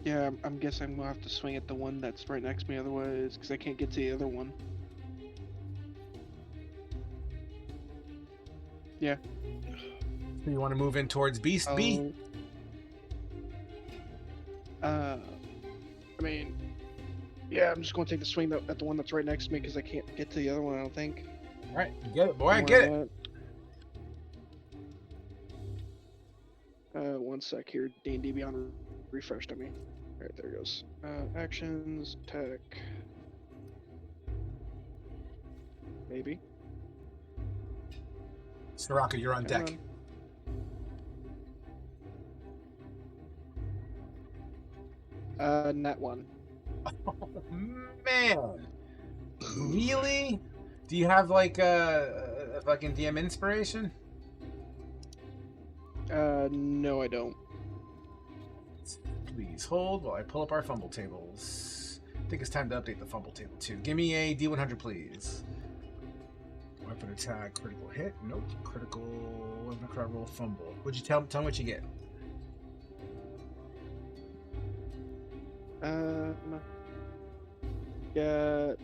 Yeah, I'm guessing I'm gonna have to swing at the one that's right next to me otherwise, because I can't get to the other one. Yeah. So you want to move in towards Beast B? I mean, yeah, I'm just gonna take the swing at the one that's right next to me because I can't get to the other one, I don't think. All right, you get it, boy. I get it. One sec here. D&D Beyond refreshed on me. All right, there it goes. Actions, attack. Maybe. Soraka, you're on Come deck. Nat 1. Oh, man. Really? Do you have like a fucking DM inspiration? No, I don't. Please hold while I pull up our fumble tables. I think it's time to update the fumble table too. Give me a D100, please. Weapon attack, critical hit. Nope. Critical weapon attack roll, fumble. Would you tell me what you get? Got.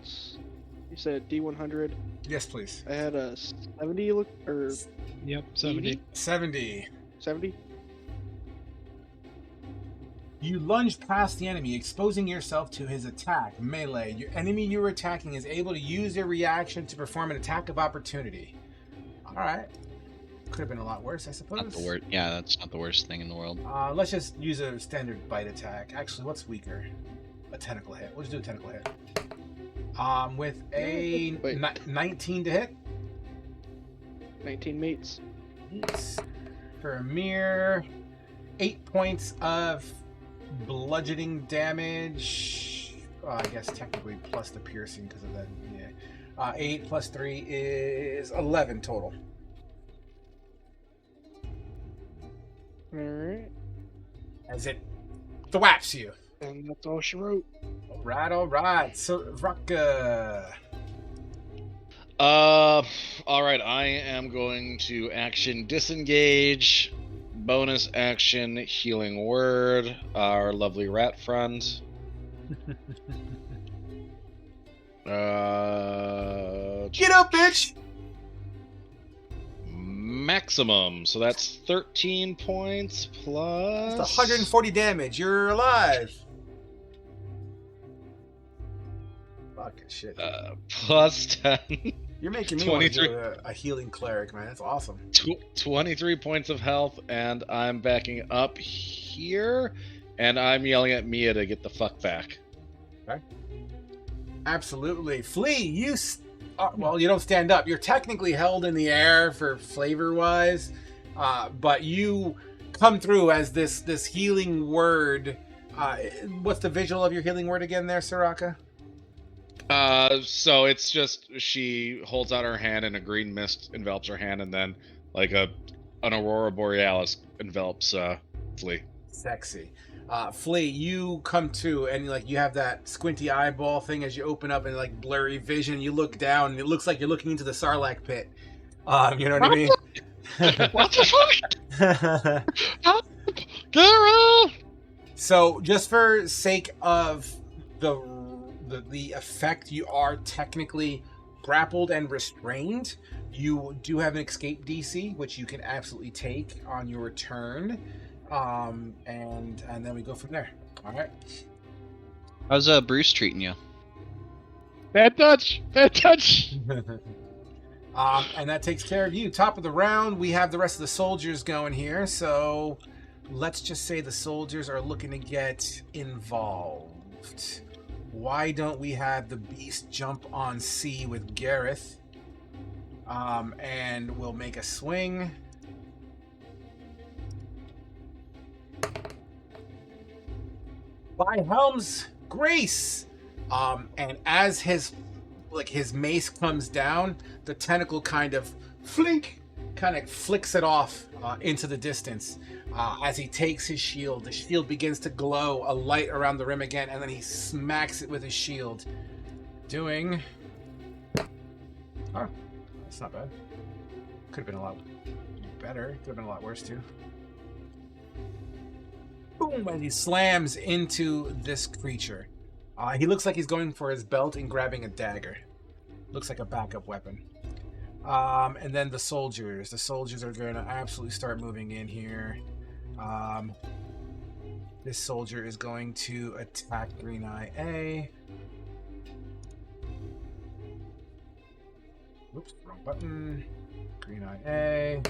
You said D100. Yes, please. I had a 70 look or. Yep, 70. 70. 70. You lunge past the enemy, exposing yourself to his attack. Melee. Your enemy you are attacking is able to use their reaction to perform an attack of opportunity. Alright. Could have been a lot worse, I suppose. Not the worst. Yeah, that's not the worst thing in the world. Let's just use a standard bite attack. Actually, what's weaker? A tentacle hit. We'll just do a tentacle hit. With a 19 to hit. 19 mates. For a mere 8 points of bludgeoning damage. I guess technically plus the piercing because of that. Yeah. 8 plus 3 is 11 total. Alright. As it thwaps you. And that's all she wrote. Alright. So, Raka. Alright, I am going to action disengage, bonus action healing word, our lovely rat friend. Get up, bitch! Maximum, so that's 13 points plus... That's 140 damage. You're alive. Fucking shit. Plus 10. You're making me want to 23. do a healing cleric, man. That's awesome. 23 points of health, and I'm backing up here, and I'm yelling at Mia to get the fuck back. Okay. Absolutely. Flea, you... well, you don't stand up. You're technically held in the air for flavor-wise, but you come through as this healing word. What's the visual of your healing word again there, Soraka? So it's just she holds out her hand and a green mist envelops her hand, and then like an aurora borealis envelops Flea. Sexy. Flea, you come to and like you have that squinty eyeball thing as you open up and like blurry vision. You look down and it looks like you're looking into the Sarlacc pit. You know what I mean? What the fuck? Gara! So just for sake of the effect, you are technically grappled and restrained. You do have an escape DC, which you can absolutely take on your turn. And then we go from there. All right. How's Bruce treating you? Bad touch! Bad touch! And that takes care of you. Top of the round, we have the rest of the soldiers going here. So let's just say the soldiers are looking to get involved. Why don't we have the beast jump on C with Gareth? And we'll make a swing. By Helm's grace. And as his mace comes down, the tentacle kind of flicks it off into the distance. As he takes his shield, the shield begins to glow, a light around the rim again, and then he smacks it with his shield. Doing... Oh, that's not bad. Could have been a lot better. Could have been a lot worse, too. Boom! As he slams into this creature. He looks like he's going for his belt and grabbing a dagger. Looks like a backup weapon. And then the soldiers. The soldiers are going to absolutely start moving in here. This soldier is going to attack Green Eye A. Oops, wrong button. Green Eye A.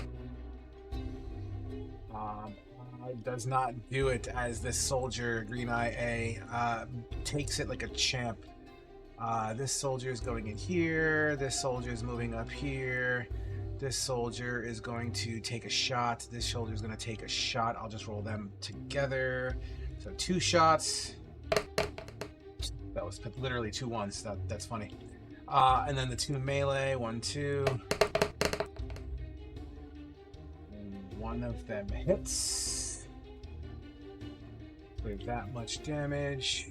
Does not do it as this soldier, Green Eye A, takes it like a champ. This soldier is going in here. This soldier is moving up here. This soldier is going to take a shot. This soldier is going to take a shot. I'll just roll them together. So 2 shots. That was literally 2 ones. That's funny. And then the 2 melee. 1, 2. And one of them hits. With that much damage.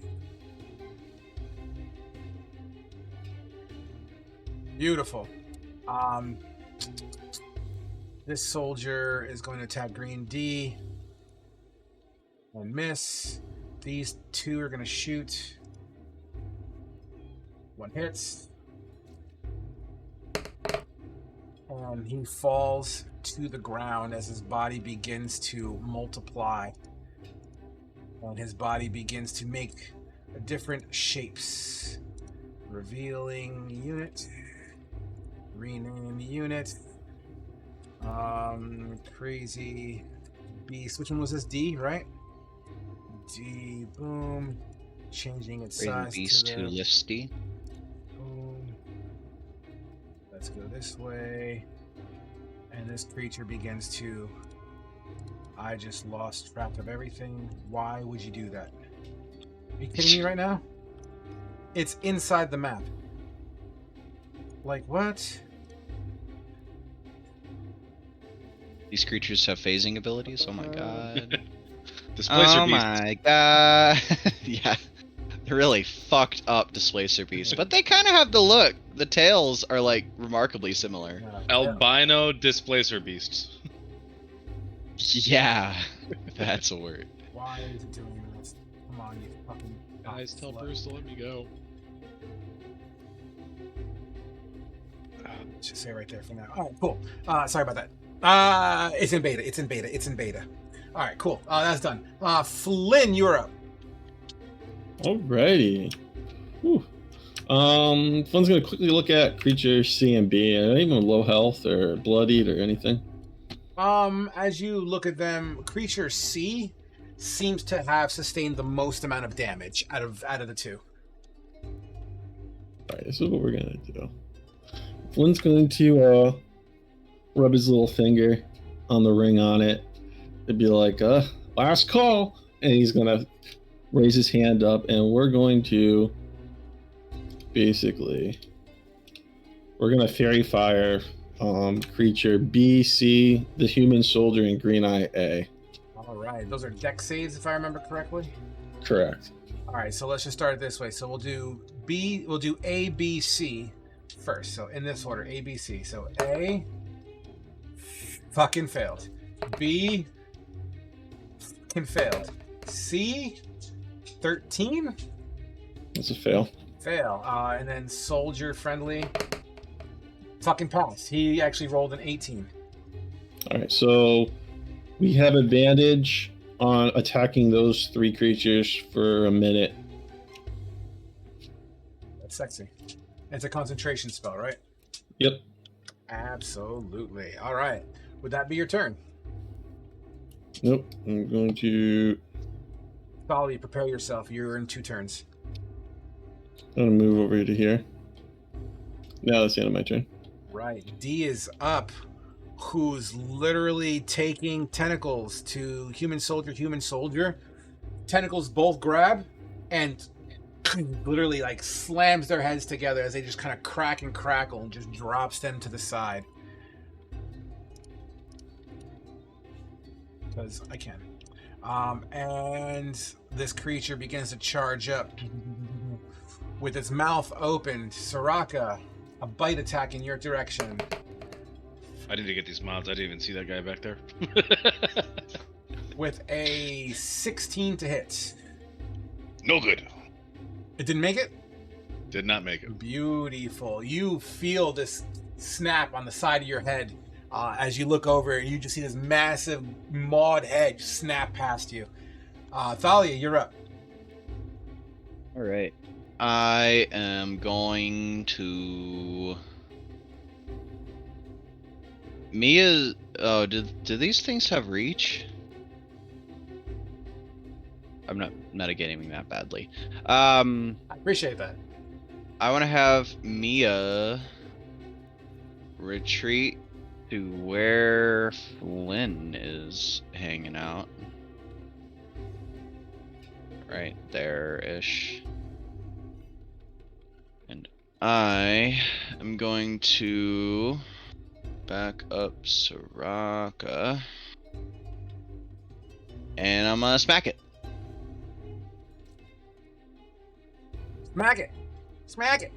Beautiful. This soldier is going to attack Green D and miss. These 2 are going to shoot. 1 hits. and he falls to the ground as his body begins to multiply. And his body begins to make different shapes. Revealing unit. Rename unit. Crazy beast. Which one was this? D, right? D, boom. Changing its Raven size Beast to to the... Listy. Boom. Let's go this way. And this creature begins to... I just lost track of everything. Why would you do that? Are you kidding me right now? It's inside the map. Like, what? These creatures have phasing abilities? Oh my god. Displacer Oh beast. my god. Yeah. They're really fucked up Displacer beasts. But they kind of have the look. The tails are like remarkably similar. Albino displacer beasts. Yeah. That's a word. Why is it doing this? Come on, you fucking... Guys, tell slut. Bruce to let me go. Just say right there for now. All right, cool. Sorry about that. It's in beta. It's in beta. It's in beta. All right, cool. That's done. Flynn, you're up. Alrighty. Whew. Flynn's gonna quickly look at creature C and B. Are they even low health or bloodied or anything? As you look at them, creature C seems to have sustained the most amount of damage out of the two. Alright, this is what we're gonna do. Flynn's going to rub his little finger on the ring on it. It'd be like, last call. And he's gonna raise his hand up, and we're going to basically, we're gonna fairy fire creature B, C, the human soldier, and green eye A. All right, those are dex saves, if I remember correctly. Correct. All right, so let's just start it this way. So we'll do A, B, C first. So in this order, A, B, C. So A, fucking failed. B, fucking failed. C, 13. That's a fail. Fail. And then soldier friendly, fucking passed. He actually rolled an 18. All right, so we have advantage on attacking those three creatures for a minute. That's sexy. It's a concentration spell, right? Yep. Absolutely. All right. Would that be your turn? Nope. I'm going to. Folly, prepare yourself. You're in 2 turns. I'm gonna move over to here. Now that's the end of my turn. Right. D is up, who's literally taking tentacles to human soldier. Tentacles both grab and literally like slams their heads together as they just kind of crack and crackle and just drops them to the side. Because I can. And this creature begins to charge up with its mouth opened. Soraka, a bite attack in your direction. I need to get these mods. I didn't even see that guy back there. With a 16 to hit. No good. It didn't make it? Did not make it. Beautiful. You feel this snap on the side of your head as you look over and you just see this massive mawed head snap past you. Thalia, you're up. Alright. I am going to... Mia... Oh, do these things have reach? I'm not metagaming that badly. I appreciate that. I want to have Mia retreat to where Flynn is hanging out. Right there-ish. And I am going to back up Soraka. And I'm gonna smack it. Smack it. Smack it.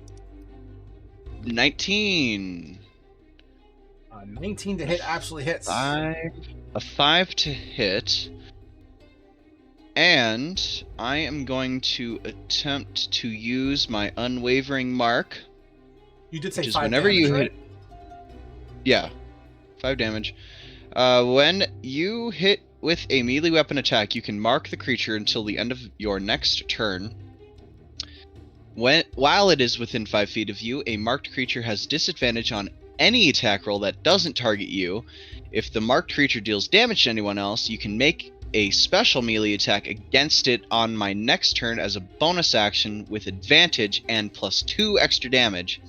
19. 19 to hit absolutely hits. A 5 to hit. And I am going to attempt to use my unwavering mark. You did say Which is 5 whenever damage, you right? hit. Yeah, 5 damage. When you hit with a melee weapon attack, you can mark the creature until the end of your next turn. While it is within 5 feet of you, a marked creature has disadvantage on any attack roll that doesn't target you. If the marked creature deals damage to anyone else, you can make a special melee attack against it on my next turn as a bonus action with advantage and plus 2 extra damage.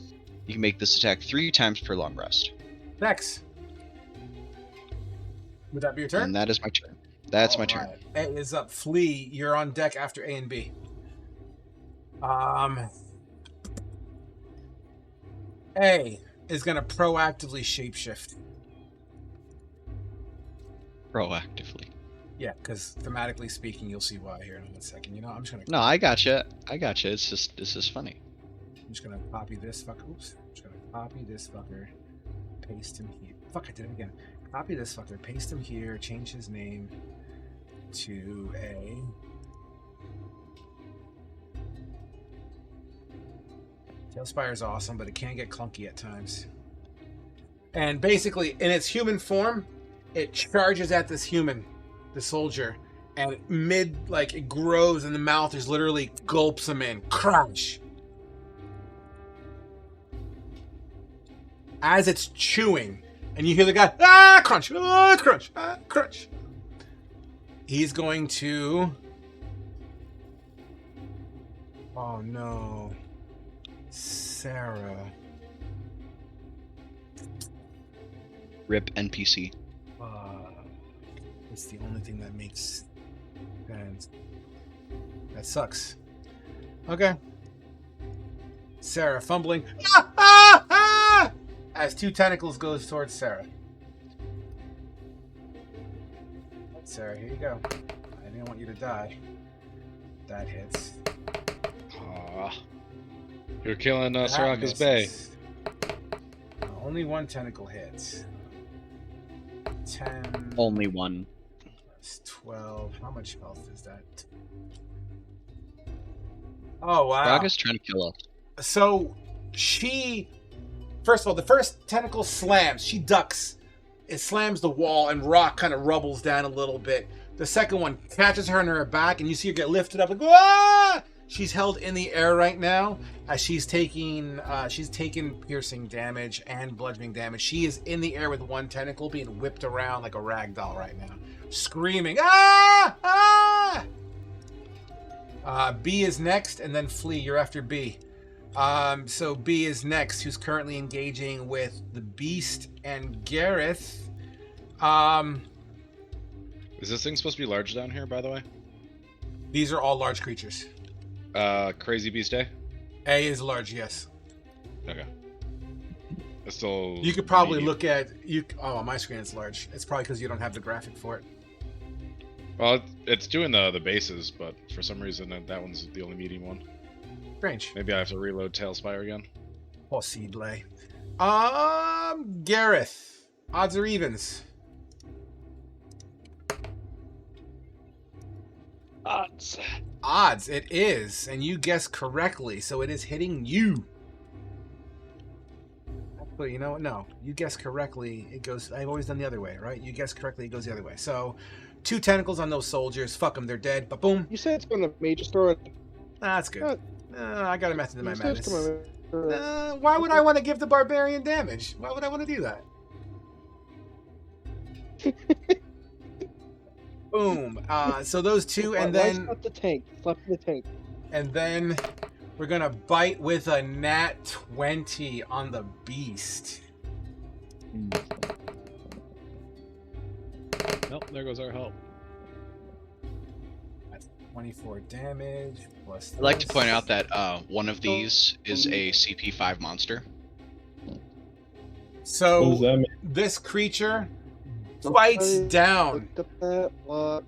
You can make this attack 3 times per long rest. Next. Would that be your turn? And that is my turn. That's my turn. A is up. Flea, you're on deck after A and B. A is going to proactively shapeshift. Proactively. Yeah, because thematically speaking, you'll see why here in 1 second. You know, I'm just going to... No, I gotcha. It's just funny. I'm just going to copy this fucker. Oops. I'm just going to copy this fucker. Paste him here. Fuck, I did it again. Copy this fucker. Paste him here. Change his name to A. Tailspire is awesome, but it can get clunky at times. And basically, in its human form, it charges at this human, the soldier, and it grows in the mouth, just literally gulps him in. Crunch! As it's chewing, and you hear the guy, crunch, crunch, crunch. He's going to... Oh, no. Sarah. Rip NPC. It's the only thing that makes sense. That sucks. Okay. Sarah fumbling. As 2 tentacles goes towards Sarah. Sarah, here you go. I didn't want you to die. That hits. You're killing Soraka's Bay. Only 1 tentacle hits. 10. Only 1. That's 12. How much health is that? Oh, wow. Soraka's trying to kill us. So, she... First of all, the first tentacle slams. She ducks. It slams the wall, and rock kind of rubbles down a little bit. The second one catches her in her back, and you see her get lifted up. Like, ah! She's held in the air right now as she's taking piercing damage and bludgeoning damage. She is in the air with 1 tentacle being whipped around like a rag doll right now, screaming, ah! Ah! B is next, and then Flea. You're after B. So B is next, who's currently engaging with the Beast and Gareth. Is this thing supposed to be large down here, by the way? These are all large creatures. Crazy Beast A? A is large, yes. Okay. It's still... You could probably medium. look at... Oh, on my screen it's large. It's probably because you don't have the graphic for it. Well, it's doing the bases, but for some reason that one's the only medium one. Strange. Maybe I have to reload Tailspire again. Possibly. Gareth. Odds or evens? Odds. It is, and you guessed correctly, so it is hitting you. But you know what? No, you guessed correctly. It goes. I've always done the other way, right? You guessed correctly. It goes the other way. So, 2 tentacles on those soldiers. Fuck them. They're dead. But boom. You said it's going to major store. That's good. I got a method in my You said madness. it's gonna- Why would I want to give the barbarian damage? Why would I want to do that? Boom. So those 2, and Why then slap the tank? Slap the tank. and then we're gonna bite with a nat 20 on the beast. Nope, there goes our help. That's 24 damage plus. I'd like to this. point out that one of these is a CP5 monster. What does So that mean? this creature bites down. Look at that block.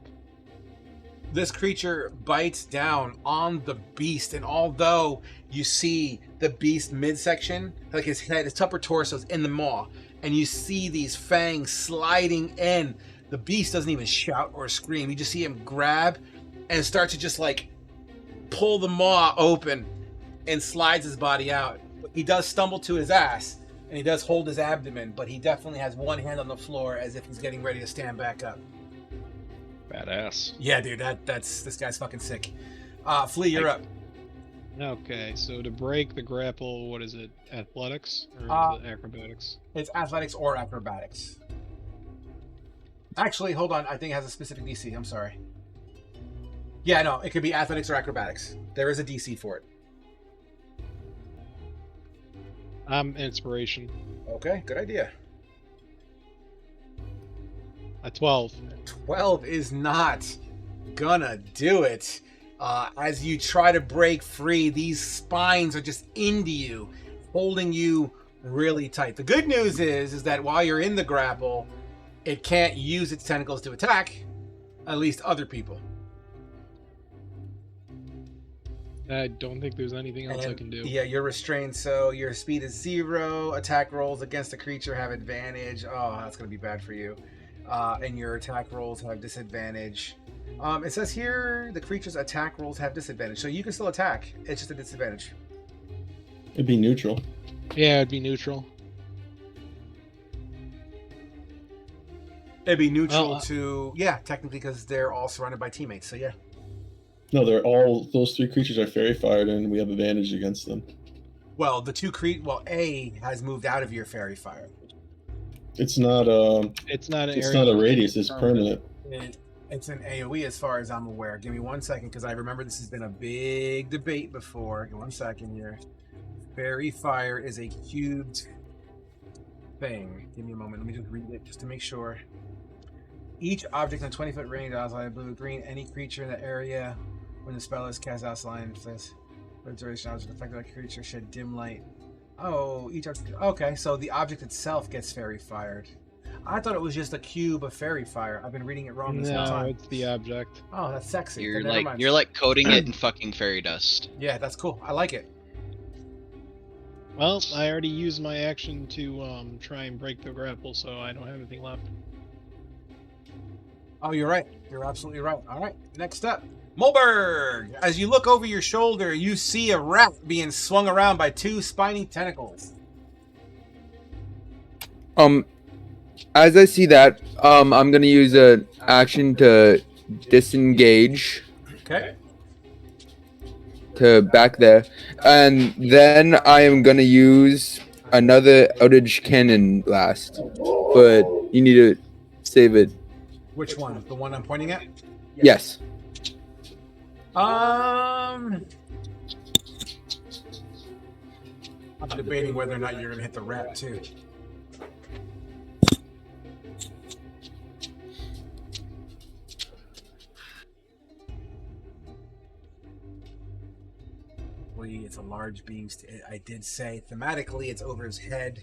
This creature bites down on the beast, and although you see the beast midsection, like his head, his upper torso is in the maw, and you see these fangs sliding in, the beast doesn't even shout or scream. You just see him grab and start to just like pull the maw open and slides his body out. He does stumble to his ass, and he does hold his abdomen, but he definitely has one hand on the floor as if he's getting ready to stand back up. Badass. Yeah, dude, that's this guy's fucking sick. Flea, you're up. Okay, so to break the grapple, what is it? Athletics or is it acrobatics? It's athletics or acrobatics. Actually, hold on. I think it has a specific DC. I'm sorry. Yeah, no, it could be athletics or acrobatics. There is a DC for it. Inspiration. Okay, good idea. A 12. 12 is not gonna do it. As you try to break free, these spines are just into you, holding you really tight. The good news is that while you're in the grapple, it can't use its tentacles to attack, at least other people. I don't think there's anything else I can do. Yeah, you're restrained, so your speed is 0. Attack rolls against a creature have advantage. Oh, that's going to be bad for you. And your attack rolls have disadvantage. It says here the creature's attack rolls have disadvantage, so you can still attack. It's just a disadvantage. It'd be neutral. Yeah, it'd be neutral. It'd be neutral to... Yeah, technically, because they're all surrounded by teammates, so yeah. No, those 3 creatures are fairy fired, and we have advantage against them. Well, the 2 A has moved out of your fairy fire. It's not It's not an it's area. not a radius. It's permanent. It's an AoE as far as I'm aware. Give me 1 second, because I remember this has been a big debate before. Give me 1 second here. Fairy fire is a cubed thing. Give me a moment. Let me just read it just to make sure. Each object in a 20-foot range, outside blue, green, any creature in the area when the spell is cast outside this. For the duration, object affected by creature shed dim light. Oh, each object. Okay, so the object itself gets fairy fired. I thought it was just a cube of fairy fire. I've been reading it wrong this whole No, time. it's the object. Oh, that's sexy. You're Then never like mind. you're like coating it in fucking fairy dust. Yeah, that's cool. I like it. Well, I already used my action to try and break the grapple, so I don't have anything left. Oh, you're right. You're absolutely right. All right, next up. Mulberg! As you look over your shoulder, you see a rat being swung around by 2 spiny tentacles. As I see that, I'm gonna use an action to disengage Okay. to back there, and then I am gonna use another Eldritch Cannon blast, but you need to save it. Which one? The one I'm pointing at? Yes. I'm debating whether or not you're gonna hit the rat too. It's a large beast. I did say thematically it's over his head.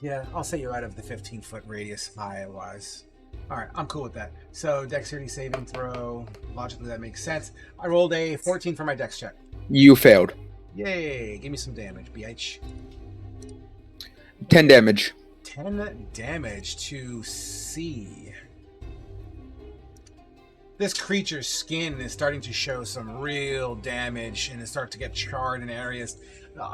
Yeah, I'll say you're out of the 15-foot radius high-wise. Alright, I'm cool with that. So, dexterity saving throw. Logically, that makes sense. I rolled a 14 for my dex check. You failed. Yay! Give me some damage, BH. 10 damage. 10 damage to C. This creature's skin is starting to show some real damage and it starts to get charred in areas.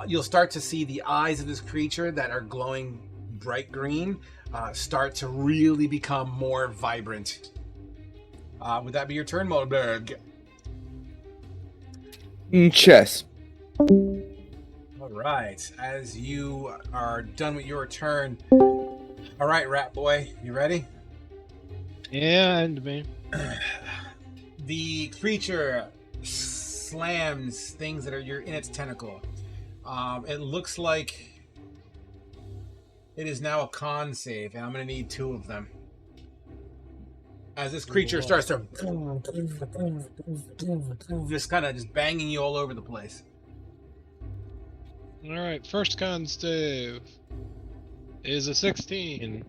You'll start to see the eyes of this creature that are glowing bright green start to really become more vibrant. Would that be your turn, Molberg? Chess. All right. As you are done with your turn. All right, Rat Boy, you ready? Yeah, and me. The creature slams things that are in its tentacle. It looks like it is now a con save, and I'm going to need 2 of them. As this creature starts to just kind of just banging you all over the place. All right, first con save is a 16.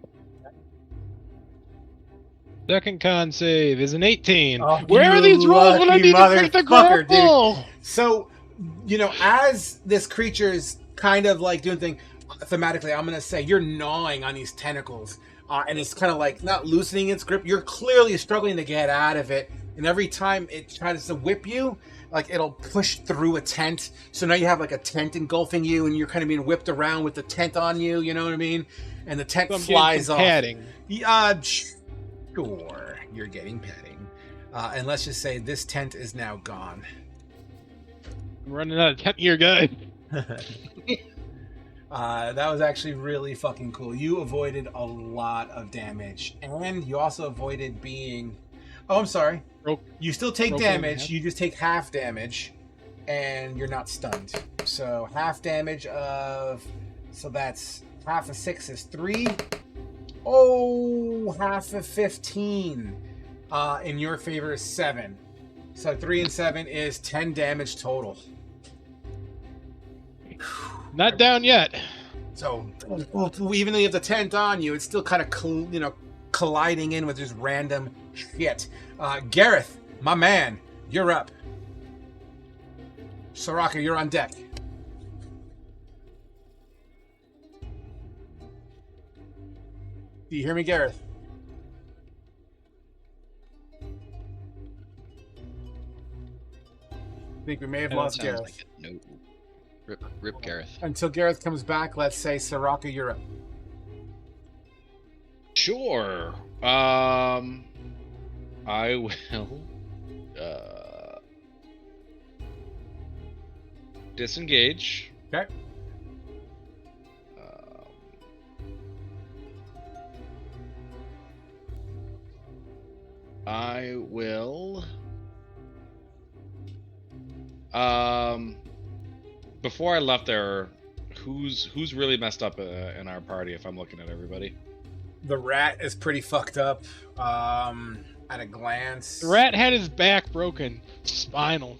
Second con save is an 18. Oh, Where are these rolls when I lucky need to break the motherfucker, grapple? So, as this creature's kind of like doing thing, thematically, I'm going to say you're gnawing on these tentacles. And it's kind of like not loosening its grip. You're clearly struggling to get out of it. and every time it tries to whip you, like it'll push through a tent. So now you have like a tent engulfing you, and you're kind of being whipped around with the tent on you. You know what I mean? And the tent So I'm flies getting some off. padding. Sure, you're getting padding. And let's just say this tent is now gone. I'm running out of tent here, guys. That was actually really fucking cool. You avoided a lot of damage, and you also avoided being. Oh, I'm sorry. You still take Broken in damage. half. You just take half damage, and you're not stunned. So half damage of. So that's half of 6 is 3. Oh, half of 15. In your favor is 7. So 3 and 7 is 10 damage total. Not down yet. So, even though you have the tent on you, it's still kind of, colliding in with just random shit. Gareth, my man, you're up. Soraka, you're on deck. Do you hear me, Gareth? I think we may have That lost sounds Gareth. like it. No. Rip Gareth. Until Gareth comes back, let's say Soraka, you're up. Sure. I will. Disengage. Okay. I will. Before I left there, who's really messed up in our party? If I'm looking at everybody, The rat is pretty fucked up. At a glance. The rat had his back broken. Spinal.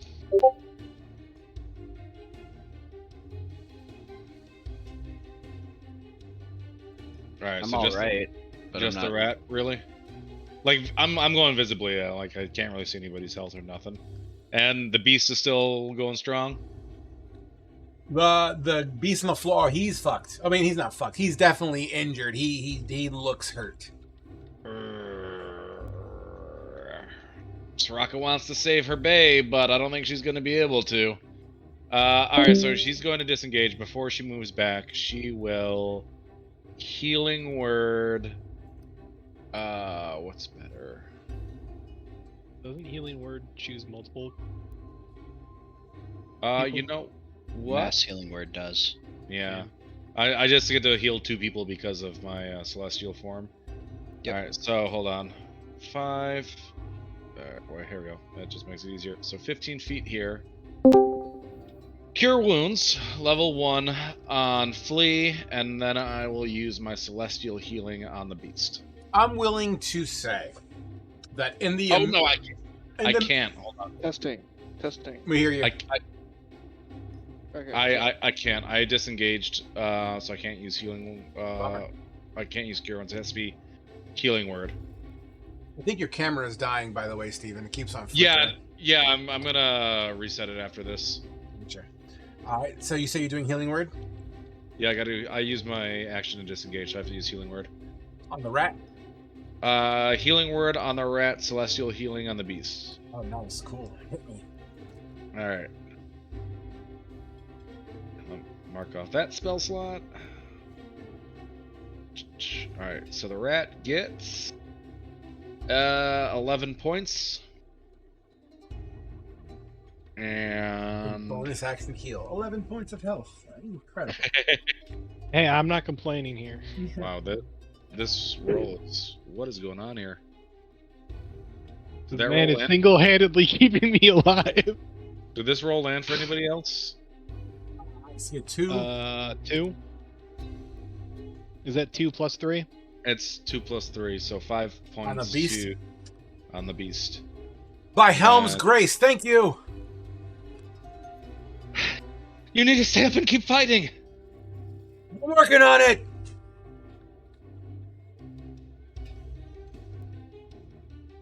all right. I'm so all just right. But just I'm the not, rat, really. Like I'm going visibly. Like I can't really see anybody's health or nothing. And the beast is still going strong. The beast on the floor, he's fucked. I mean, he's not fucked. He's definitely injured. He looks hurt. Soraka wants to save her babe, but I don't think she's going to be able to. Alright, so she's going to disengage. Before she moves back, she will... Healing Word... what's better? Doesn't Healing Word choose multiple? You know what? Mass Healing Word does. Yeah. I just get to heal 2 people because of my celestial form. Yep. Alright, so hold on. 5... Well, here we go. That just makes it easier. So 15 feet here. Cure Wounds, level 1 on Flea, and then I will use my Celestial Healing on the Beast. I'm willing to say that in the... Oh, no, I can't. I can't. Hold on. Testing. We hear you. Okay. I can't. I disengaged, so I can't use Healing... I can't use Cure Wounds. It has to be Healing Word. I think your camera is dying, by the way, Steven. It keeps on flickering. Yeah, I'm gonna reset it after this. Sure. Alright, so you say you're doing Healing Word? Yeah, I use my action to disengage, so I have to use Healing Word. On the rat? Healing Word on the rat, Celestial Healing on the beast. Oh, nice. Cool. Hit me. Alright. Mark off that spell slot. Alright, so the rat gets 11 points. And Bonus action heal. 11 points of health. Incredible. Hey, I'm not complaining here. wow, this roll is... What is going on here? Did that Man roll is land? single-handedly keeping me alive. Did this roll land for anybody else? I see a 2. 2. Is that 2 plus 3? It's 2 plus 3, so 5 points On the beast? on the beast. By Helm's grace, thank you! You need to stay up and keep fighting! I'm working on it!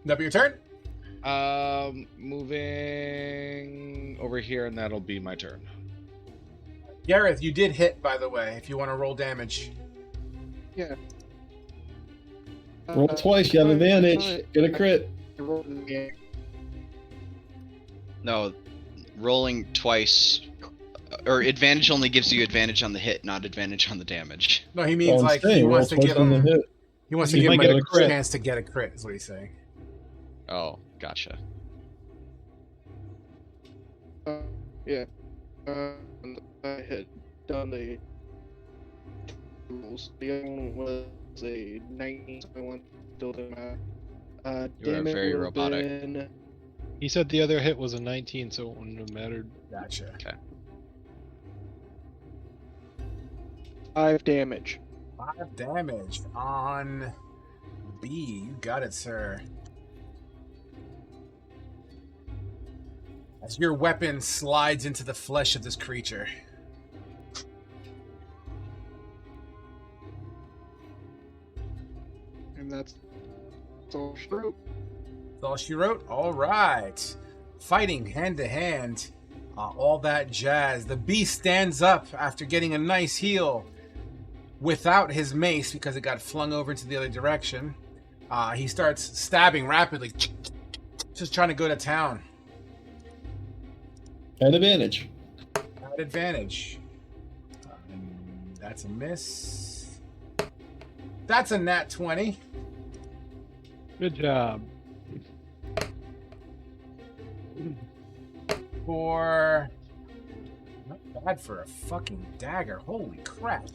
That be your turn? Moving over here, and that'll be my turn. Gareth, you did hit, by the way, if you want to roll damage. Yeah. Roll twice, you have advantage. Get a crit. I rolled in the game. No, rolling twice, or advantage only gives you advantage on the hit, not advantage on the damage. No, he means I'm like he saying, roll wants to twice give on the him. hit. He wants So to you give him might a get a crit. chance to get a crit. Is what he's saying. Oh, gotcha. Yeah. I had done the rules. The other one was a 19, so I want to build them out. You are Damn it, very would've robotic. been He said the other hit was a 19, so it wouldn't have mattered. Gotcha. 5 damage. 5 damage on B. You got it, sir. As your weapon slides into the flesh of this creature. And that's all she wrote. That's all she wrote? All right. Fighting hand to hand. All that jazz. The beast stands up after getting a nice heal without his mace because it got flung over into the other direction. He starts stabbing rapidly, just trying to go to town. At advantage. At advantage. That's a miss. That's a nat 20. Good job. For... Not bad for a fucking dagger. Holy crap.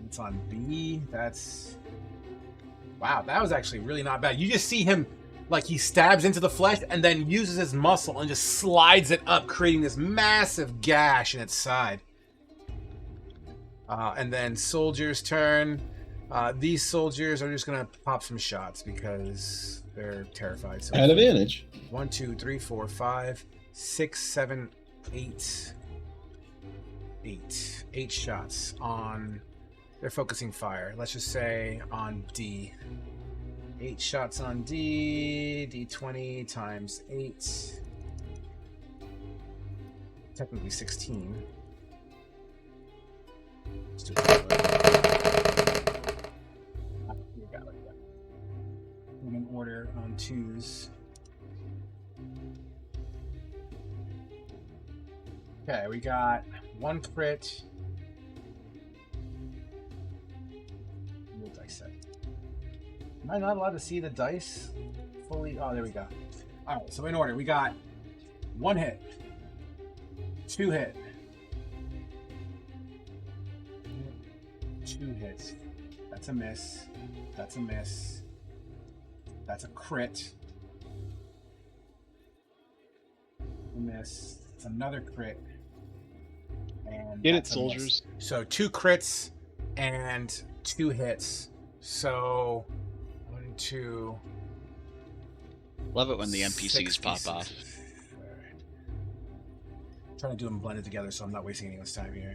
It's on B. That's... Wow, that was actually really not bad. You just see him, like, he stabs into the flesh and then uses his muscle and just slides it up, creating this massive gash in its side. And then soldier's turn. These soldiers are just going to pop some shots because they're terrified. So At advantage. 1, 2, 3, 4, 5, 6, 7, 8. 8 shots on... They're focusing fire. Let's just say on D. 8 shots on D. D20 times 8. Technically 16. Let's do in order on 2s. Okay, we got 1 crit. Set. Am I not allowed to see the dice fully? Oh, there we go. Alright, so in order, we got 1 hit, 2 hit, 2 hits. That's a miss. That's a miss. That's a crit. A miss. It's another crit. And Get it, that's a miss. soldiers. So 2 crits and 2 hits. So 1, 2. Love it when the NPCs pop off. Trying to do them blended together so I'm not wasting anyone's time here.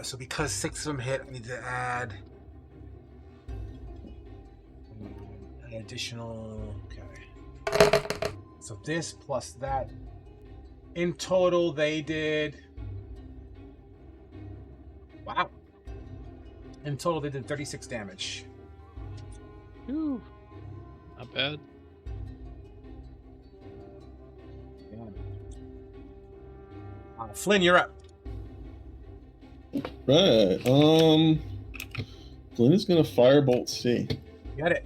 So because 6 of them hit, I need to add an additional. Okay. So this plus that. In total, they did. Wow. In total, they did 36 damage. Whew. Not bad. Flynn, you're up. Right. Flynn is gonna firebolt C. Got it.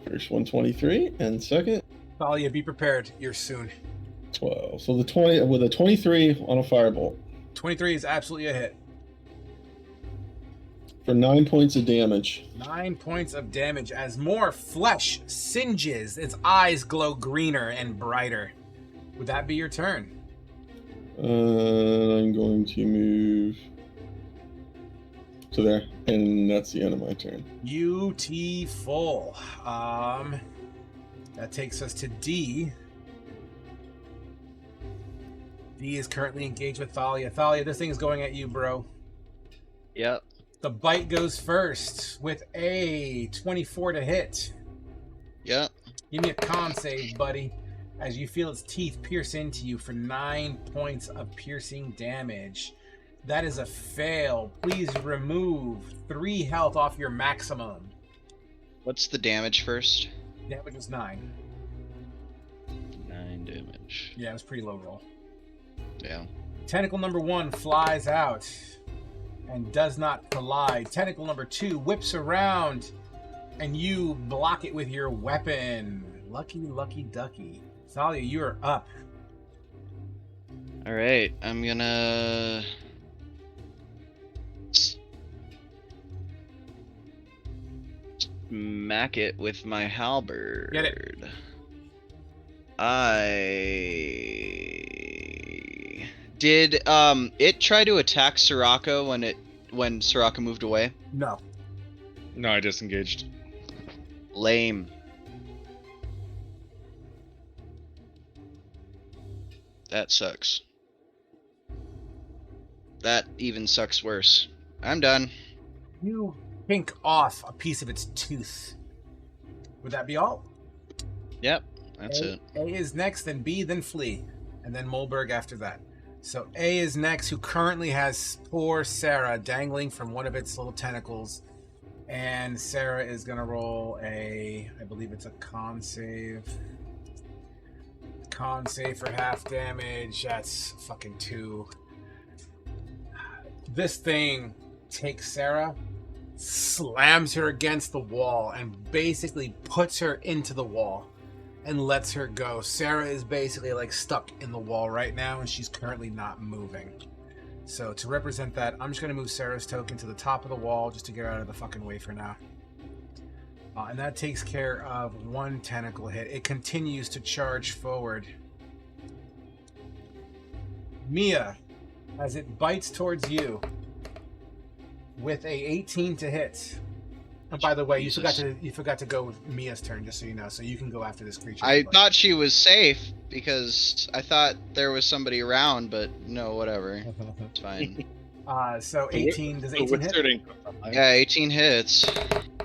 First 123 and second Thalia, be prepared. You're soon. 12. So the 20 with a 23 on a firebolt 23 is absolutely a hit. for 9 points of damage. 9 points of damage as more flesh singes. Its eyes glow greener and brighter. Would that be your turn? I'm going to move to there, and that's the end of my turn. Beautiful. That takes us to D. D is currently engaged with Thalia. Thalia, this thing is going at you, bro. Yep. The bite goes first with a 24 to hit. Yep. Give me a con save, buddy, as you feel its teeth pierce into you for 9 points of piercing damage. That is a fail. Please remove 3 health off your maximum. What's the damage first? Damage is 9. 9 damage. Yeah, it was pretty low roll. Yeah. Tentacle number 1 flies out and does not collide. Tentacle number 2 whips around and you block it with your weapon. Lucky ducky. Thalia, you are up. Alright, I'm gonna... smack it with my halberd. Get it. Did it try to attack Soraka when Soraka moved away? No. No, I disengaged. Lame. That sucks. That even sucks worse. I'm done. You pink off a piece of its tooth. Would that be all? Yep, that's it. A is next, then B, then Flea, and then Molberg after that. So A is next, who currently has poor Sarah dangling from one of its little tentacles. And Sarah is going to roll I believe it's a con save. Con save for half damage. That's fucking 2. This thing takes Sarah, slams her against the wall, and basically puts her into the wall and lets her go. Sarah is basically like stuck in the wall right now, and she's currently not moving. So to represent that, I'm just going to move Sarah's token to the top of the wall just to get her out of the fucking way for now. And that takes care of 1 tentacle hit. It continues to charge forward. Mia, as it bites towards you with a 18 to hit. And by the way, you forgot to go with Mia's turn, just so you know. So you can go after this creature. I thought she was safe because I thought there was somebody around, but no, whatever. It's fine. So 18, does 18 hit? Yeah, 18 hits.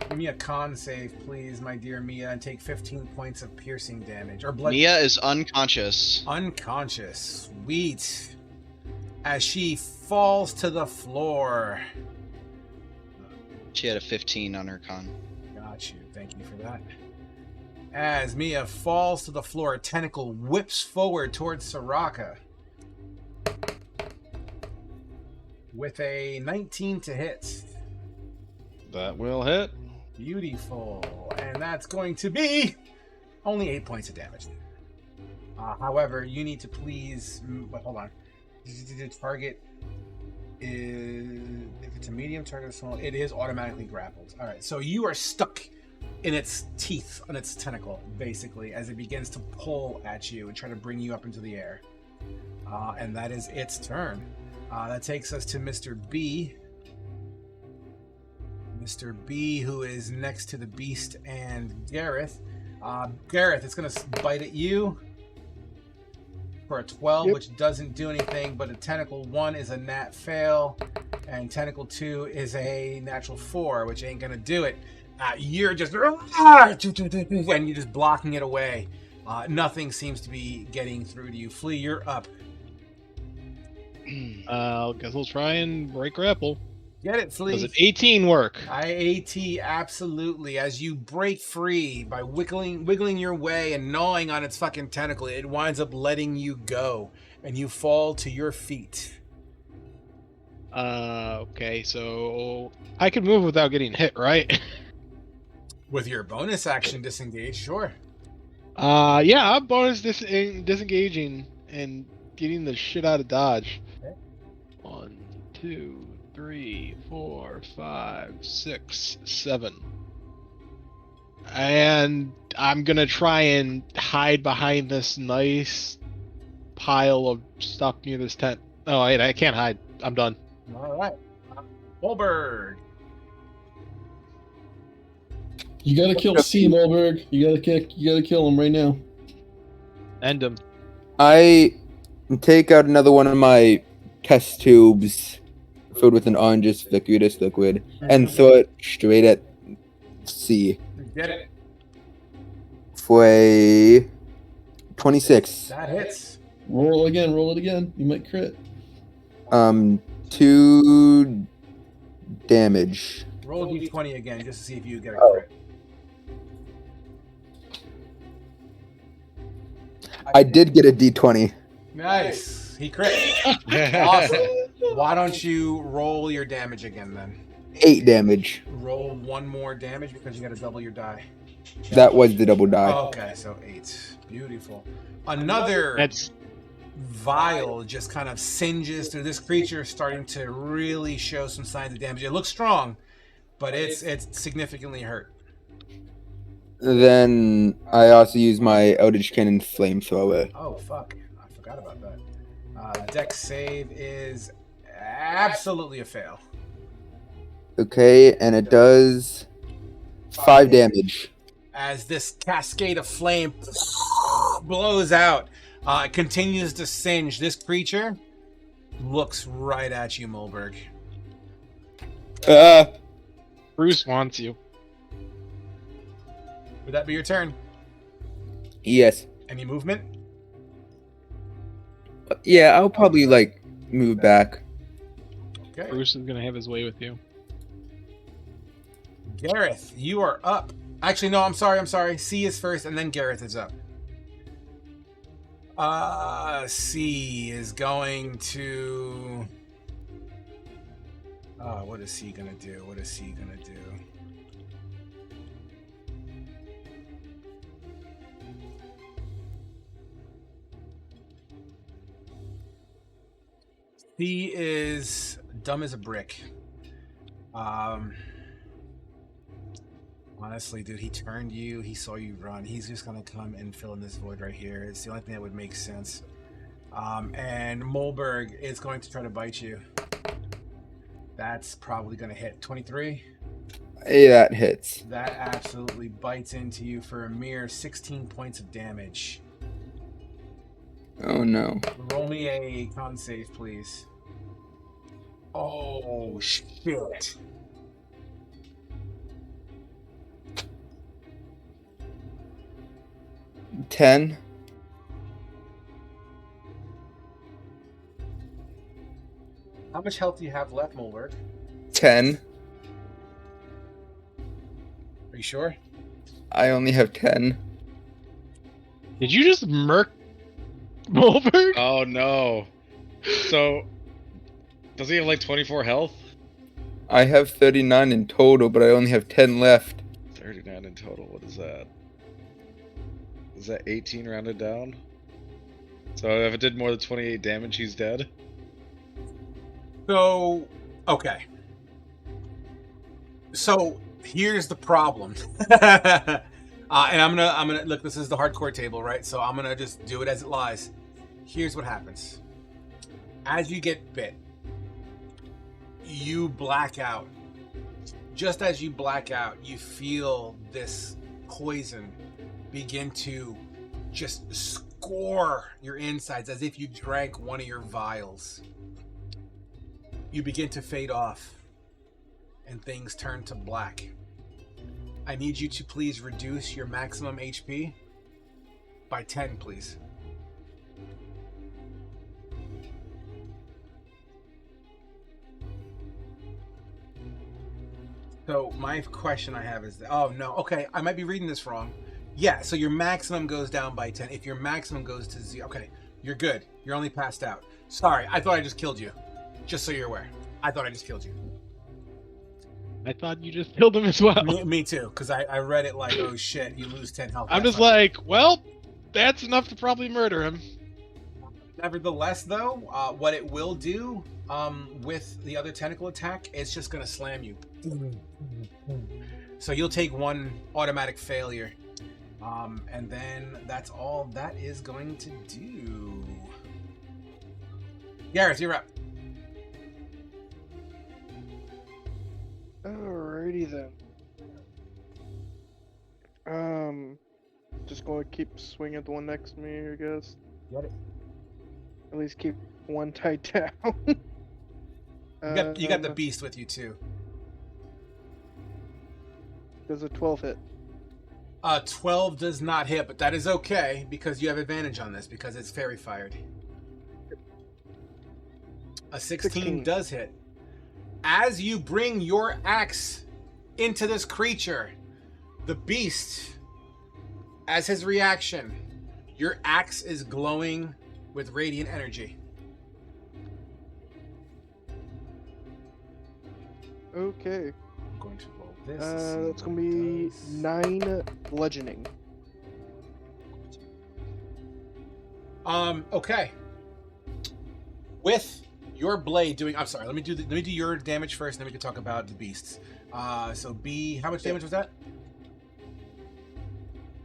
Give me a con save, please, my dear Mia, and take 15 points of piercing damage. Or blood. Mia is unconscious. Unconscious. Sweet. As she falls to the floor. She had a 15 on her con. Got you. Thank you for that. As Mia falls to the floor, a tentacle whips forward towards Soraka. With a 19 to hit. That will hit. Beautiful. And that's going to be only 8 points of damage. However, you need to please... But hold on. The target is... If it's a medium target or small, it is automatically grappled. Alright, so you are stuck in its teeth, on its tentacle, basically, as it begins to pull at you and try to bring you up into the air. And that is its turn. That takes us to Mr. B. Mr. B, who is next to the Beast and Gareth. Gareth, it's going to bite at you for a 12, which doesn't do anything, but a Tentacle 1 is a nat fail, and Tentacle 2 is a natural 4, which ain't going to do it. You're just... and you're just blocking it away. Nothing seems to be getting through to you. Flea, you're up. I guess we'll try and break grapple. Get it, Flea. Does an 18 work? IAT, absolutely. As you break free by wiggling your way and gnawing on its fucking tentacle, it winds up letting you go, and you fall to your feet. Okay, so I can move without getting hit, right? With your bonus action disengage, sure. Yeah, I'm bonus disengaging and getting the shit out of dodge. Okay. 1, 2, 3, 4, 5, 6, 7. And I'm gonna try and hide behind this nice pile of stuff near this tent. Oh, wait, I can't hide. I'm done. All right. Holberg. You gotta kill C. Molberg. You gotta kill him right now. End him. I take out another one of my test tubes filled with an orange viscous liquid and throw it straight at C Get it. for a 26. That hits. Roll it again. You might crit. 2 damage. Roll a d20 again just to see if you get a Oh. crit. I did get a d20. Nice. He crit. Awesome. Why don't you roll your damage again then? 8 damage. Roll 1 more damage because you got to double your die. That was the double die. Okay, so 8. Beautiful. Another That's vial just kind of singes through this creature, starting to really show some signs of damage. It looks strong, but it's significantly hurt. Then I also use my Eldritch Cannon flamethrower. Oh fuck! I forgot about that. Dex save is absolutely a fail. Okay, and it does 5 damage. As this cascade of flame blows out, it continues to singe. This creature looks right at you, Mulberg. Bruce wants you. Would that be your turn? Yes. Any movement? Yeah, I'll probably like move back. Okay. Bruce is gonna have his way with you. Gareth, you are up. Actually, no, I'm sorry. C is first, and then Gareth is up. C is going to... what is C gonna do? C is dumb as a brick. Honestly, dude, he turned you. He saw you run. He's just gonna come and fill in this void right here. It's the only thing that would make sense. And Mulberg is going to try to bite you. That's probably gonna hit. 23. Hey, that hits. That absolutely bites into you for a mere 16 points of damage. Oh no. Roll me a con save, please. Oh shit. $10. How much health do you have left, Mulberg? 10. Are you sure? I only have 10. Did you just murk Mulberg? Oh no. So, does he have like 24 health? I have 39 in total, but I only have 10 left. 39 in total. What is that? Is that 18 rounded down? So if it did more than 28 damage, he's dead. So, okay. So here's the problem, and I'm gonna look. This is the hardcore table, right? So I'm gonna just do it as it lies. Here's what happens: as you get bit, you black out. Just as you black out, you feel this poison begin to just score your insides as if you drank one of your vials. You begin to fade off, and things turn to black. I need you to please reduce your maximum HP by 10, please. So my question I have is, oh no, okay, I might be reading this wrong. Yeah, so your maximum goes down by 10. If your maximum goes to 0, okay, you're good. You're only passed out. Sorry, I thought I just killed you. Just so you're aware. I thought I just killed you. I thought you just killed him as well. Me too, because I read it like, oh shit, you lose 10 health. I'm That's just not- like, well, that's enough to probably murder him. Nevertheless, though, what it will do with the other tentacle attack, it's just going to slam you. So you'll take 1 automatic failure. And then that's all that is going to do. Gareth, you're up. Alrighty then. Just going to keep swinging at the one next to me, I guess. Get it. At least keep one tied down. You got the beast with you too. Does a 12 hit? 12 does not hit, but that is okay because you have advantage on this because it's fairy fired. A 16 16. does hit. As you bring your axe into this creature, the beast, as his reaction, your axe is glowing with radiant energy. Okay. I'm going to roll this. to see That's what gonna it be does. 9 bludgeoning. Okay. With your blade doing, I'm sorry. Let me do your damage first, and then we can talk about the beasts. So B, how much damage was that?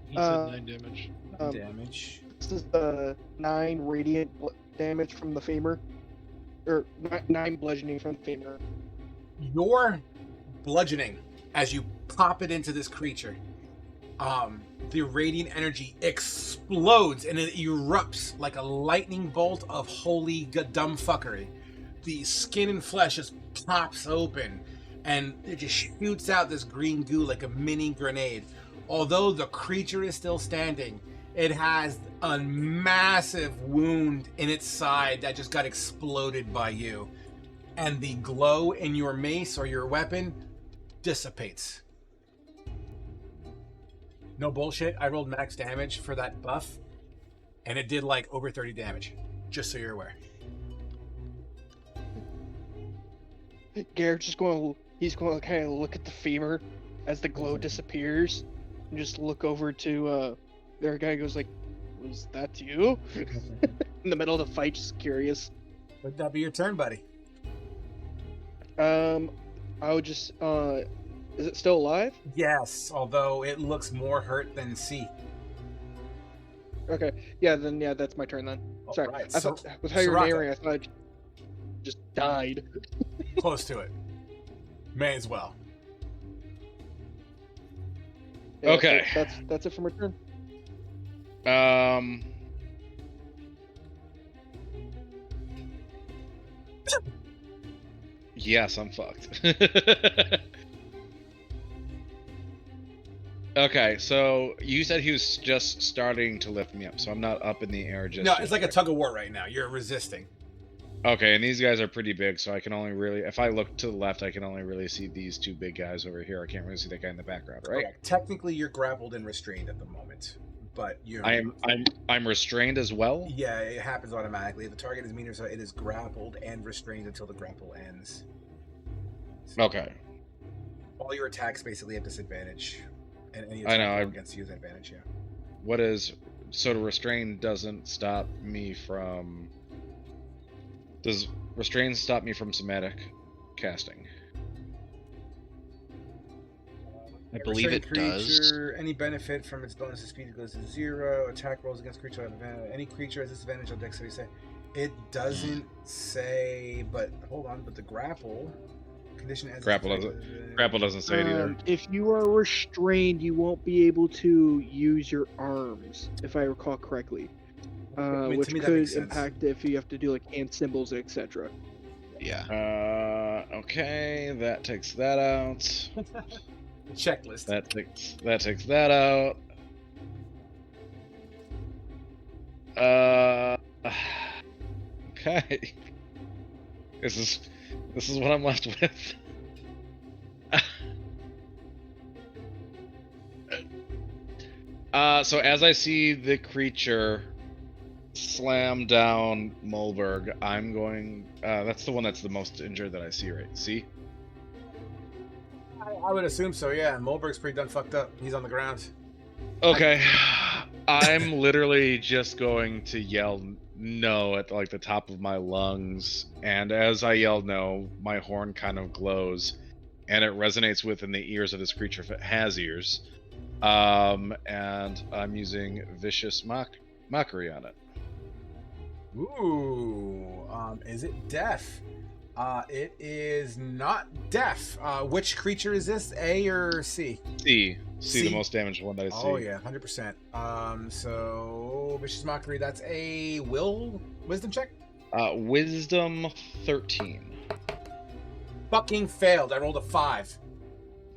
He said 9 damage. Damage. This is 9 radiant damage from the femur, or 9 bludgeoning from the femur. Your bludgeoning as you pop it into this creature. The radiant energy explodes and it erupts like a lightning bolt of holy dumb fuckery. The skin and flesh just pops open and it just shoots out this green goo like a mini grenade. Although the creature is still standing, it has a massive wound in its side that just got exploded by you. And the glow in your mace or your weapon dissipates. No bullshit, I rolled max damage for that buff, and it did like over 30 damage, just so you're aware. Garrett's just he's going to kind of look at the femur as the glow disappears, and just look over to, their guy goes like, was that you? In the middle of the fight, just curious. Would that be your turn, buddy? I would just, is it still alive? Yes, although it looks more hurt than C. Okay, yeah, that's my turn then. Sorry, Alright, I thought, with how you're Saraka. narrating, I thought it just died. Close to it. May as well. Yeah, Okay. so that's it for my turn. Yes, I'm fucked. Okay, so you said he was just starting to lift me up, so I'm not up in the air just No, yet. it's like a tug of war right now. You're resisting. Okay, and these guys are pretty big, so I can only really, if I look to the left, I can only really see these two big guys over here. I can't really see that guy in the background, right? Correct. Technically, you're grappled and restrained at the moment, but you're. I'm restrained as well. Yeah, it happens automatically. If the target is meter, so it is grappled and restrained until the grapple ends. So Okay. all your attacks basically have disadvantage, and any I attack know, roll I- against you is advantage. Yeah. What is so to restrain doesn't stop me from? Does restrain stop me from somatic casting? I believe it does. Any benefit from its bonus to speed goes to 0. Attack rolls against creature have advantage. Any creature has disadvantage on dexterity save. It doesn't say, but hold on. But the grapple condition as Grapple doesn't say it either. If you are restrained, you won't be able to use your arms, if I recall correctly. mean, to Which me, that could makes sense. impact if you have to do like hand symbols, etc. Yeah. Okay, that takes that out. The checklist. That takes that out. Okay. This is what I'm left with. So as I see the creature slam down Mulberg, I'm going. That's the one that's the most injured that I see, right? See? I would assume so. Yeah, Mulberg's pretty done fucked up. He's on the ground. Okay. I'm literally just going to yell no at like the top of my lungs, and as I yell no, my horn kind of glows, and it resonates within the ears of this creature if it has ears. And I'm using vicious mockery on it. Ooh. Is it deaf? It is not deaf. Which creature is this? A or C? C, C. the most damaged one that I see. Oh yeah, 100%. So vicious mockery. That's a wisdom check. Wisdom 13. Fucking failed. I rolled a 5.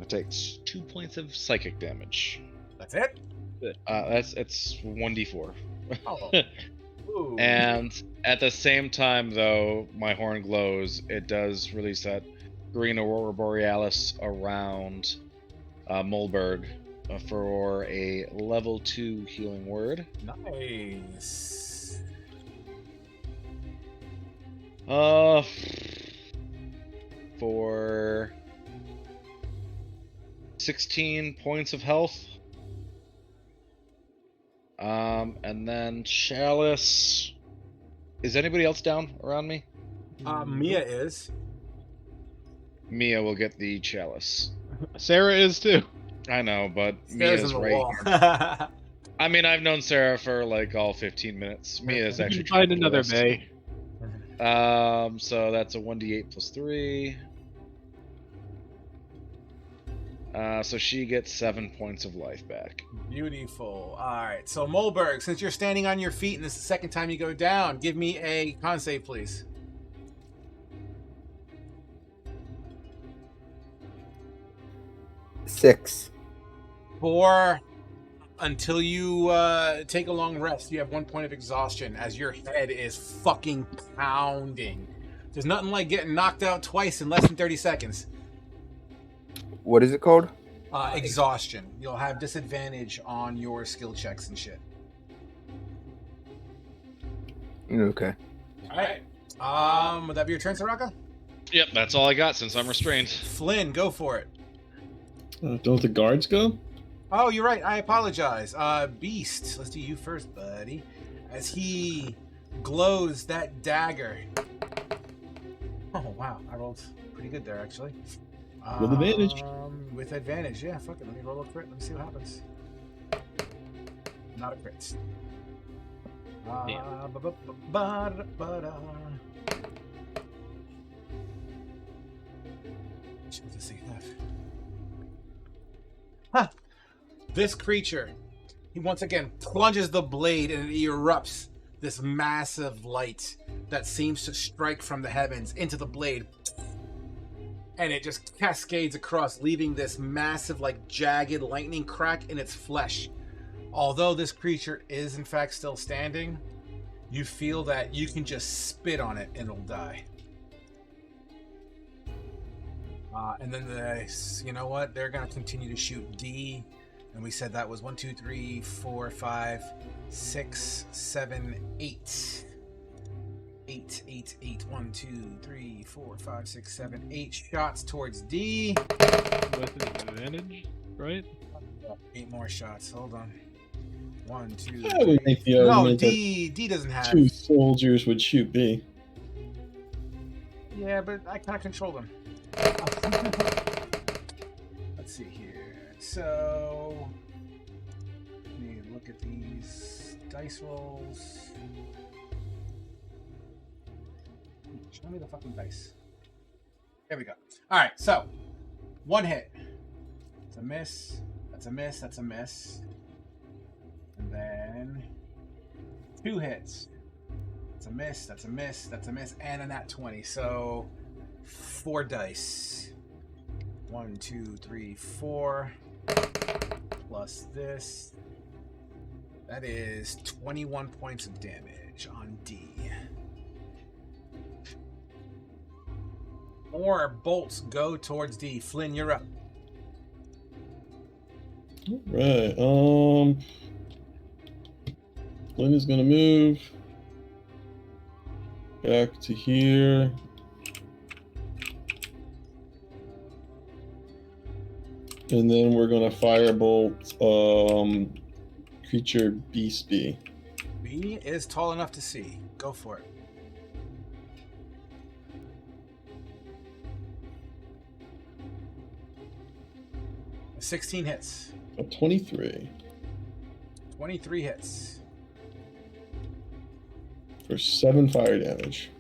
It takes 2 points of psychic damage. That's it. It's 1d4. Oh. Ooh. And at the same time, though, my horn glows. It does release that green aurora borealis around Mulberg for a level 2 healing word. Nice. For 16 points of health. And then Chalice. Is anybody else down around me? Mia is. Mia will get the Chalice. Sarah is too. I know, but Stairs Mia's in the right wall. here. I mean, I've known Sarah for like all 15 minutes. Mia's You actually can find traveled another west. bay. So that's a 1d8 plus 3. So she gets 7 points of life back. Beautiful. All right. So Mulberg, since you're standing on your feet and this is the second time you go down, give me a con save, please. Six. For until you take a long rest, you have 1 point of exhaustion as your head is fucking pounding. There's nothing like getting knocked out twice in less than 30 seconds. What is it called? Exhaustion. You'll have disadvantage on your skill checks and shit. Okay. All right. Would that be your turn, Soraka? Yep, that's all I got since I'm restrained. Flynn, go for it. Don't the guards go? Oh, you're right. I apologize. Beast, let's do you first, buddy. As he glows that dagger. Oh, wow. I rolled pretty good there, actually. With advantage. With advantage, yeah. Fuck it. Let me roll a crit. Let me see what happens. Not a crit. Let's see that. Huh. This creature, he once again plunges the blade and it erupts this massive light that seems to strike from the heavens into the blade. And it just cascades across, leaving this massive, like, jagged lightning crack in its flesh. Although this creature is, in fact, still standing, you feel that you can just spit on it and it'll die. And then you know what? They're going to continue to shoot D. And we said that was 1, 2, 3, 4, 5, 6, 7, 8. 8, 8, 8. 1, 2, 3, 4, 5, 6, 7, 8 shots towards D. With advantage, right? 8 more shots. Hold on. 1, 2. I would make the No, argument that D doesn't have. 2 soldiers would shoot B. Yeah, but I kind of control them. Let's see here. So, let me look at these dice rolls. Show me the fucking dice. There we go. All right, so 1 hit. It's a miss. That's a miss. That's a miss. And then 2 hits. That's a miss. That's a miss. That's a miss. And a nat 20. So 4 dice. 1, 2, 3, 4. Plus this. That is 21 points of damage on D. More bolts go towards D. Flynn, you're up. Right. Flynn is gonna move back to here. And then we're gonna firebolt creature Beast B. B is tall enough to see. Go for it. A 16 hits. A 23 23 hits. for 7 fire damage.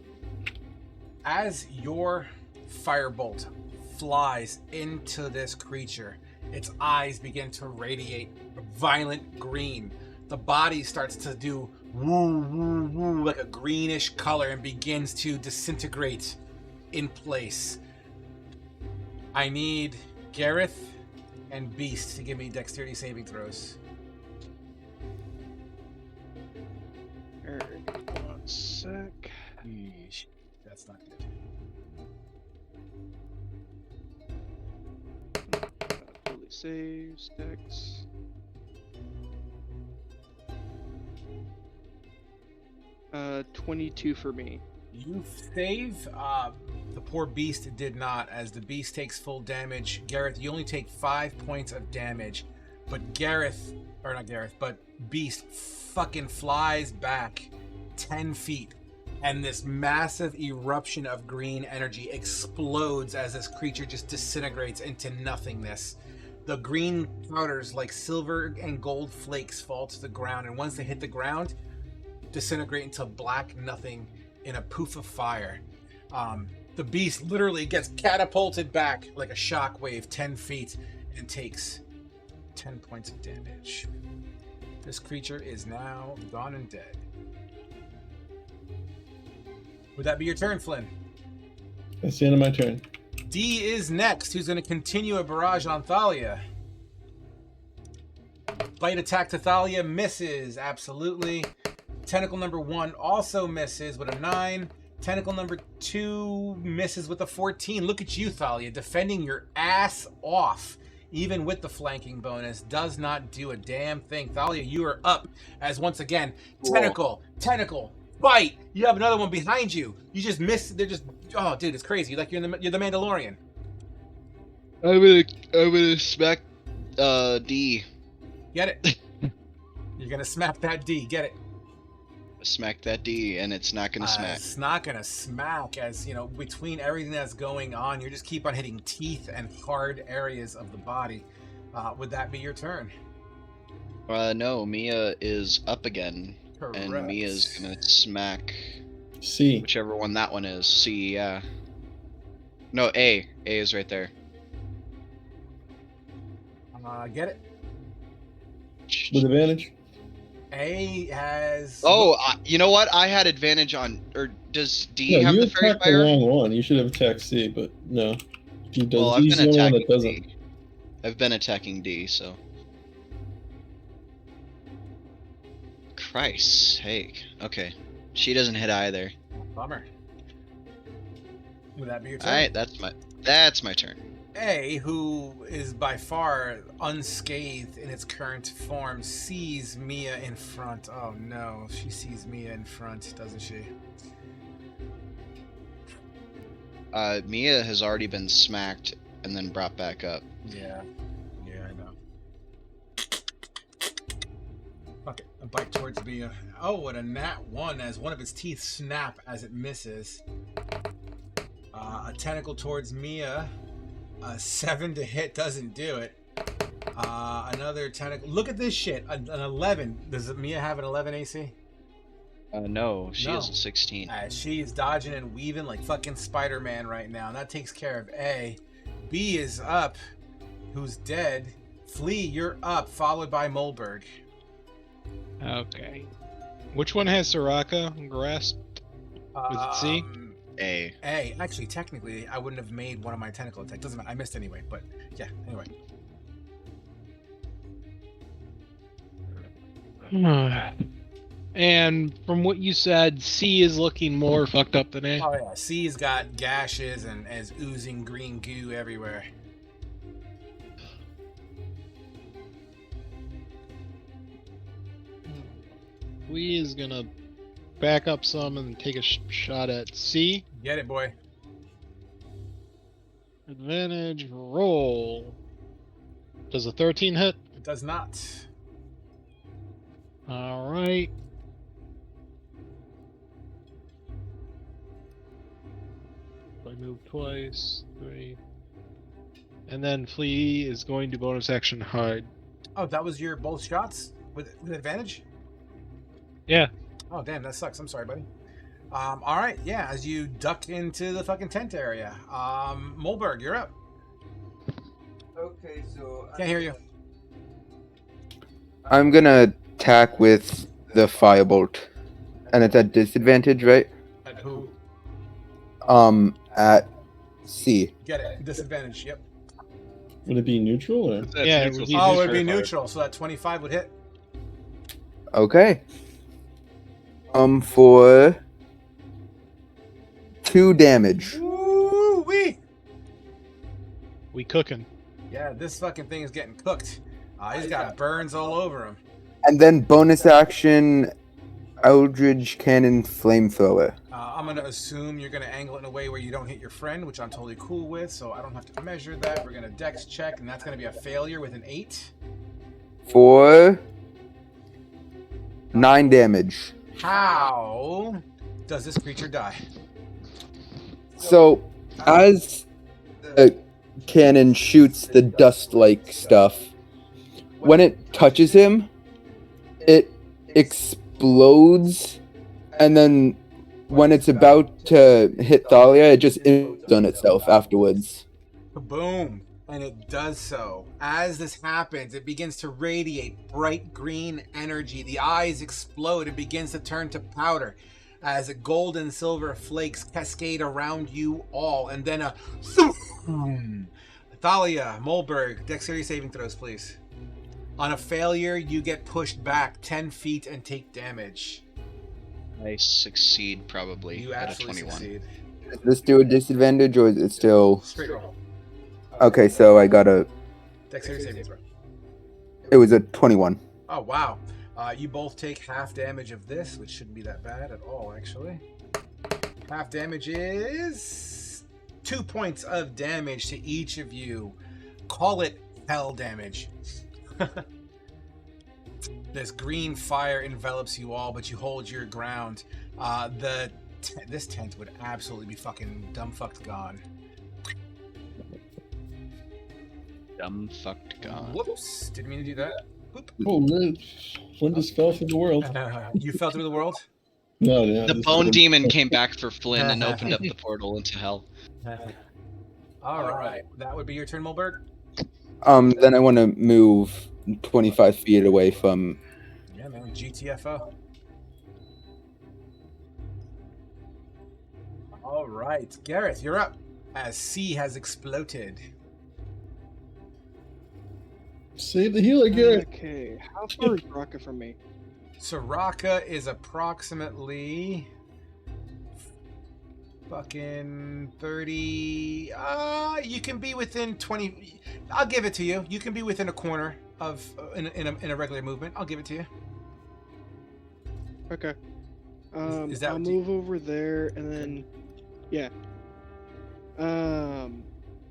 As your firebolt flies into this creature, its eyes begin to radiate violent green. The body starts to do woo, woo, woo, like a greenish color and begins to disintegrate in place. I need Gareth and Beast to give me dexterity saving throws. Alright. sec. Yeesh. That's not good. Ability saves, dex. Uh, 22 for me. You save. The poor beast did not, as the beast takes full damage. Gareth, you only take 5 points of damage, but Beast fucking flies back 10 feet, and this massive eruption of green energy explodes as this creature just disintegrates into nothingness. The green powders, like silver and gold flakes, fall to the ground, and once they hit the ground, disintegrate into black nothing in a poof of fire. The beast literally gets catapulted back like a shockwave 10 feet and takes 10 points of damage. This creature is now gone and dead. Would that be your turn, Flynn? That's the end of my turn. D is next, who's going to continue a barrage on Thalia. Bite attack to Thalia misses, absolutely. Tentacle number 1 also misses with a 9. Tentacle number 2 misses with a 14. Look at you, Thalia, defending your ass off. Even with the flanking bonus, does not do a damn thing. Thalia, you are up as once again, tentacle, bite. You have another one behind you. You just missed. They're just, oh, dude, it's crazy. Like you're the Mandalorian. I'm gonna smack D. Get it? You're gonna smack that D. Get it? Smack that D, and it's not gonna smack. It's not gonna smack, as you know, between everything that's going on, you just keep on hitting teeth and hard areas of the body. Would that be your turn? No, Mia is up again, Correct. and Mia's gonna smack C. whichever one that one is. C, yeah. No, A. A is right there. Get it? With advantage? A has. Oh, you know what? I had advantage on. Or does D No, have you the fairy attacked the fire? wrong one. You should have attacked C, but no. D does. Well, I've D's been the only one attacking that doesn't. D. I've been attacking D, so. Christ's sake. Okay. She doesn't hit either. Bummer. Would that be your turn? Alright, that's my turn. A, who is by far unscathed in its current form, sees Mia in front. Oh no, she sees Mia in front, doesn't she? Mia has already been smacked and then brought back up. Yeah, I know. Fuck it, a bite towards Mia. Oh, and a nat 1 as one of its teeth snap as it misses. A tentacle towards Mia. 7 to hit doesn't do it. Another tentacle. Look at this shit. An 11. Does Mia have an 11 AC? No, she No. has a 16. She's dodging and weaving like fucking Spider-Man right now. And that takes care of A. B is up, who's dead. Flea, you're up, followed by Molberg. Okay. Which one has Soraka grasped? Was it C? A. A. Actually, technically, I wouldn't have made one of my tentacle attacks. Doesn't matter. I missed anyway. But yeah. Anyway. And from what you said, C is looking more fucked up than A. Oh yeah. C's got gashes and is oozing green goo everywhere. We is gonna back up some and take a shot at C. Get it, boy. Advantage roll. Does a 13 hit? It does not. Alright. I move twice, 3. And then Flea is going to bonus action hide. Oh, that was your both shots with advantage? Yeah. Oh, damn, that sucks. I'm sorry, buddy. All right, yeah, as you duck into the fucking tent area. Molberg, you're up. Okay, so Can't hear you. I'm gonna attack with the firebolt, and it's at disadvantage, right? At who? At C. Get it. Disadvantage, yep. Would it be neutral or? That's Yeah, it neutral. would be Oh, it'd be Fire. neutral, so that 25 would hit. Okay. For 2 damage. Woo-wee! We cooking. Yeah, this fucking thing is getting cooked. He's got burns all over him. And then bonus action, Eldridge Cannon Flamethrower. I'm gonna assume you're gonna angle it in a way where you don't hit your friend, which I'm totally cool with, so I don't have to measure that. We're gonna dex check, and that's gonna be a failure with an 8. For 9 damage. How does this creature die? So, as the cannon shoots the dust-like stuff, when it touches him, it explodes, and then when it's about to hit Thalia, it just implodes on itself afterwards. Boom! And it does so. As this happens, it begins to radiate bright green energy. The eyes explode. It begins to turn to powder as gold and silver flakes cascade around you all. And then a... Thalia, Molberg, dexterity saving throws, please. On a failure, you get pushed back 10 feet and take damage. I succeed probably You at a absolutely 21. succeed. Does this do a disadvantage, or is it still... Straight roll. Okay, so I got a... Dexterity saving throw. It was a 21. Oh, wow. You both take half damage of this, which shouldn't be that bad at all, actually. Half damage is 2 points of damage to each of you. Call it hell damage. This green fire envelops you all, but you hold your ground. This tent would absolutely be fucking dumb-fucked gone. Dumb fucked gone. Whoops. Didn't mean to do that. Boop. Oh, man. One just fell through the world. You fell through the world? No, yeah. The bone demon came back for Flynn and opened up the portal into hell. All right. That would be your turn, Mulberg. Then I want to move 25 feet away from... Yeah, man. GTFO. All right. Gareth, you're up. As C has exploded. Save the healer, Garrett. Okay, how far is Raka from me? Soraka is approximately fucking 30. You can be within 20. I'll give it to you. You can be within a corner of in a regular movement. I'll give it to you. Okay. Is that I'll move over there and then, yeah.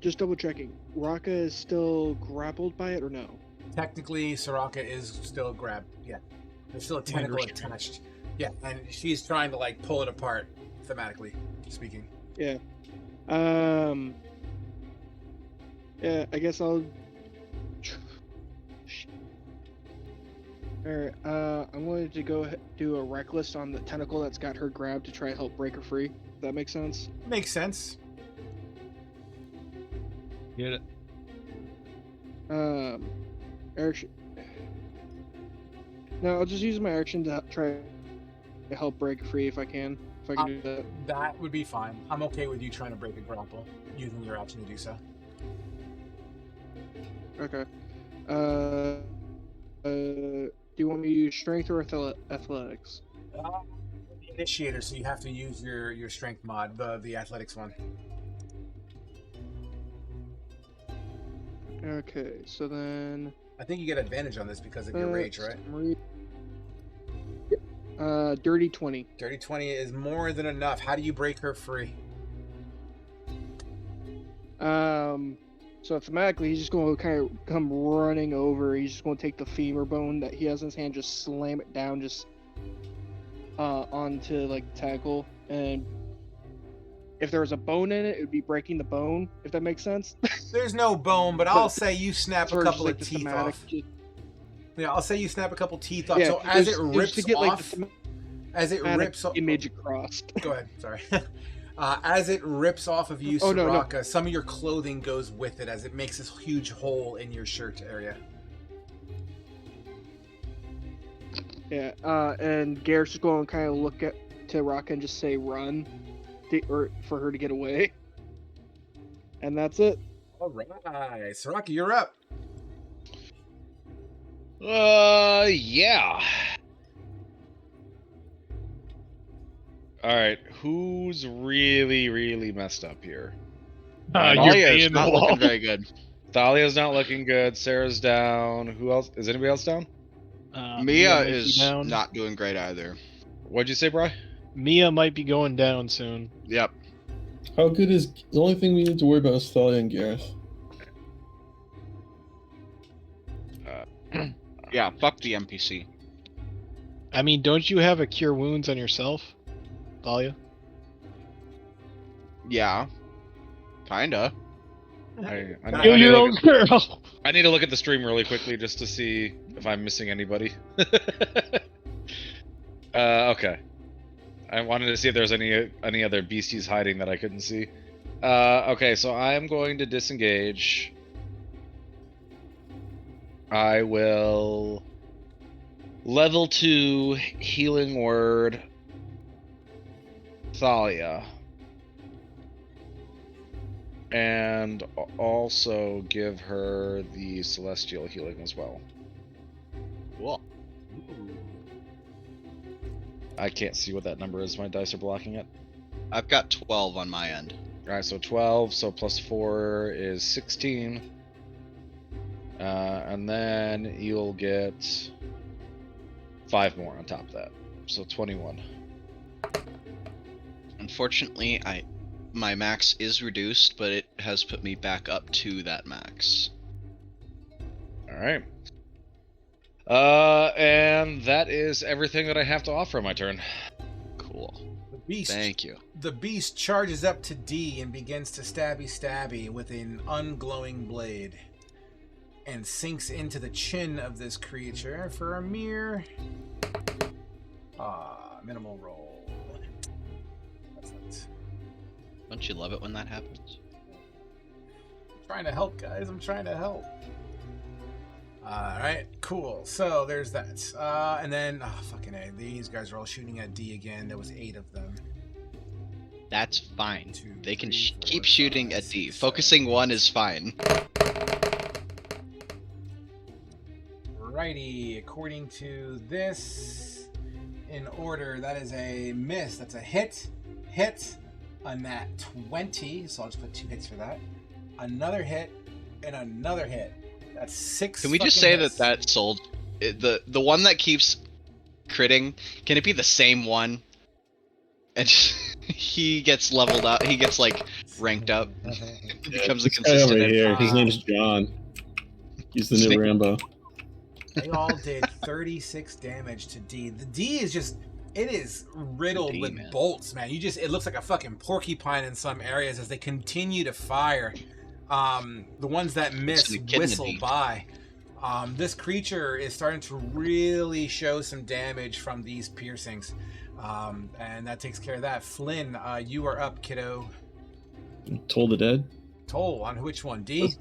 Just double checking. Raka is still grappled by it or no? Technically, Soraka is still grabbed. Yeah, there's still a tentacle attached. Yeah, and she's trying to like pull it apart, thematically speaking. Yeah. Yeah, I guess I'll. Alright, I'm going to go do a reckless on the tentacle that's got her grabbed to try to help break her free. Does that make sense? Makes sense. Get it. Action. No, I'll just use my action to try to help break free if I can. If I can do that. That would be fine. I'm okay with you trying to break a grapple using your action to do so. Okay. Do you want me to use strength or athletics? The initiator, so you have to use your strength mod, the athletics one. Okay, so then. I think you get advantage on this because of your rage, right? Dirty 20. Dirty 20 is more than enough. How do you break her free? So thematically, he's just going to kind of come running over. He's just going to take the femur bone that he has in his hand, just slam it down, just onto like the tackle. And if there was a bone in it, it would be breaking the bone. If that makes sense. There's no bone, but I'll say you snap a couple of teeth off. Yeah, I'll say you snap a couple teeth off. Yeah, so as it rips to get, off, like, as it rips off, image across. Go ahead. Sorry. As it rips off of you, Soraka, some of your clothing goes with it as it makes this huge hole in your shirt area. Yeah, and Garrett's just going to kind of look to Raka and just say run, or for her to get away. And that's it. All right, Soraka, you're up. Yeah. All right, who's really, really messed up here? You're Thalia is paying the not wall. looking very good. Thalia's not looking good. Sarah's down. Who else? Is anybody else down? Mia might be is down. not doing great either. What'd you say, Bri? Mia might be going down soon. Yep. How good is the only thing we need to worry about is Thalia and Gareth? Yeah, fuck the NPC. I mean, don't you have a cure wounds on yourself, Thalia? Yeah. Kinda. I Kill need to your look own girl. I need to look at the stream really quickly just to see if I'm missing anybody. Okay. I wanted to see if there's any other beasties hiding that I couldn't see. Okay, so I'm going to disengage. I will level 2 healing word Thalia. And also give her the celestial healing as well. Cool. I can't see what that number is. My dice are blocking it. I've got 12 on my end. Alright, so 12, so plus 4 is 16. And then you'll get 5 more on top of that. So 21. Unfortunately, my max is reduced, but it has put me back up to that max. Alright. And that is everything that I have to offer on my turn. Cool. The beast. Thank you. The beast charges up to D and begins to stabby with an unglowing blade, and sinks into the chin of this creature for a mere minimal roll. That's it. Don't you love it when that happens? I'm trying to help, guys. I'm trying to help. Alright, cool. So there's that. And then, fucking A. These guys are all shooting at D again. There was 8 of them. That's fine. 2, They can 3, 4, keep shooting 5, at D. 6, Focusing 7. one is fine. Righty, according to this, in order, that is a miss. That's a hit, a nat 20, so I'll just put 2 hits for that. Another hit, and another hit. That's 6. Can we just say that sold the one that keeps critting? Can it be the same one? And he gets leveled up. He gets like ranked up. Becomes a This guy over consistent. here, his name's John. He's the new Rambo. They all did 36 damage to D. The D is just, it is riddled D, with man. bolts, man. It looks like a fucking porcupine in some areas as they continue to fire. The ones that miss It's an echidna whistle D. by. This creature is starting to really show some damage from these piercings. And that takes care of that. Flynn, you are up, kiddo. Toll the Dead? Toll, on which one? D?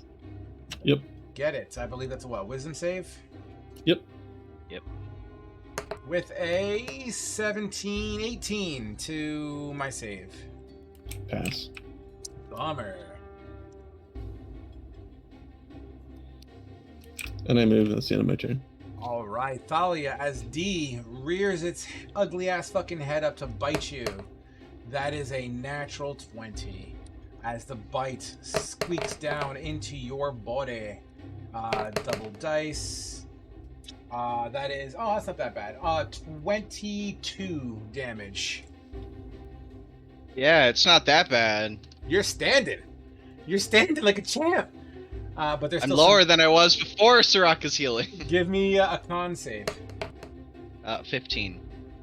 Yep. Get it. I believe that's a what? Wisdom save? Yep. With a 17-18 to my save. Pass. Bummer. And I move, that's the end of my turn. All right, Thalia, as D rears its ugly ass fucking head up to bite you. That is a natural 20. As the bite squeaks down into your body. Double dice. That is, oh, that's not that bad. 22 damage. Yeah, it's not that bad. You're standing. You're standing like a champ. But there's I'm still lower some... than I was before Soraka's healing. Give me a con save. 15.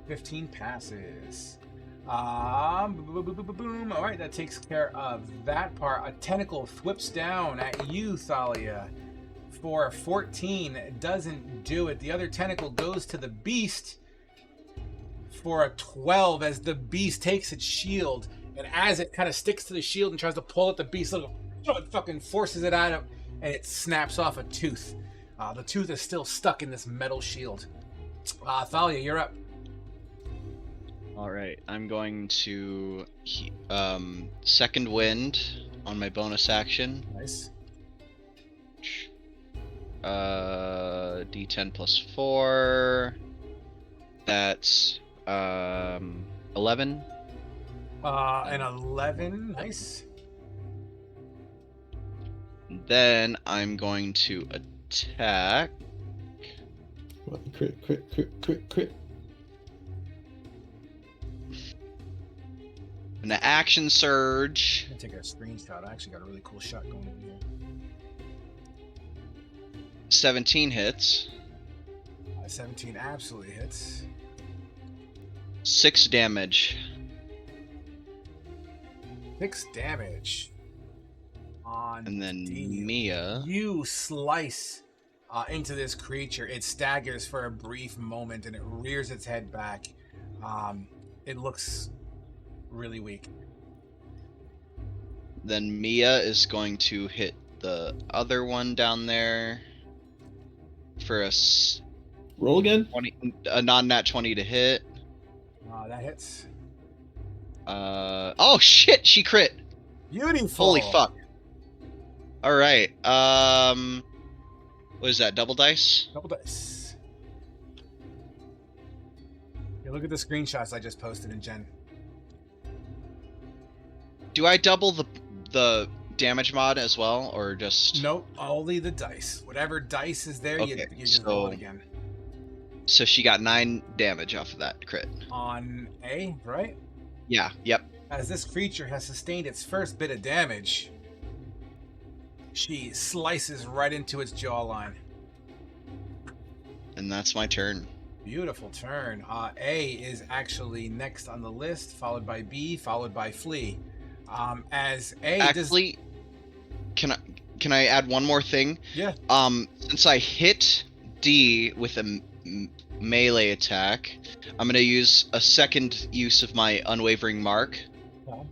15 passes. Boom. All right, that takes care of that part. A tentacle whips down at you, Thalia. For a 14, it doesn't do it. The other tentacle goes to the beast for a 12 as the beast takes its shield. And as it kind of sticks to the shield and tries to pull at the beast, it fucking forces it out of, and it snaps off a tooth. The tooth is still stuck in this metal shield. Thalia, you're up. Alright, I'm going to second wind on my bonus action. Nice. D10 plus 4. That's 11. An 11. Nice. Then I'm going to attack. Crit. An action surge. I'm gonna take a screenshot. I actually got a really cool shot going over here. 17 hits. 17 absolutely hits. 6 damage. 6 damage. On And then Dean. Mia. You slice into this creature. It staggers for a brief moment and it rears its head back. It looks really weak. Then Mia is going to hit the other one down there for a Roll again. a non-nat 20 to hit. That hits. Oh shit, she crit. Beautiful. Holy fuck. All right. What is that? Double dice? Double dice. Yeah, look at the screenshots I just posted in Gen. Do I double the damage mod as well, or just? Nope, only the dice. Whatever dice is there, Okay, you just roll it so- again. So she got 9 damage off of that crit. On A, right? Yeah. Yep. As this creature has sustained its first bit of damage, she slices right into its jawline. And that's my turn. Beautiful turn. A is actually next on the list, followed by B, followed by Flea. As A Actually, can I add one more thing? Yeah. Since I hit D with a melee attack, I'm gonna use a second use of my unwavering mark. Okay.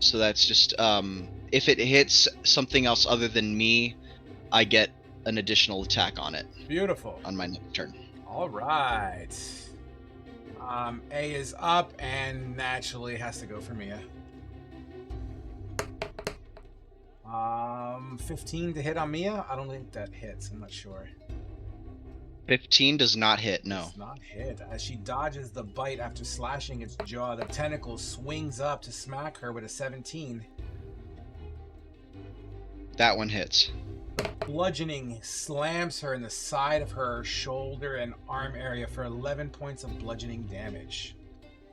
So that's just if it hits something else other than me, I get an additional attack on it Beautiful. on my next turn. All right. A is up and naturally has to go for Mia. 15 to hit on Mia? I don't think that hits. I'm not sure. 15 does not hit. No. Does not hit. As she dodges the bite after slashing its jaw, the tentacle swings up to smack her with a 17. That one hits. Bludgeoning slams her in the side of her shoulder and arm area for 11 points of bludgeoning damage.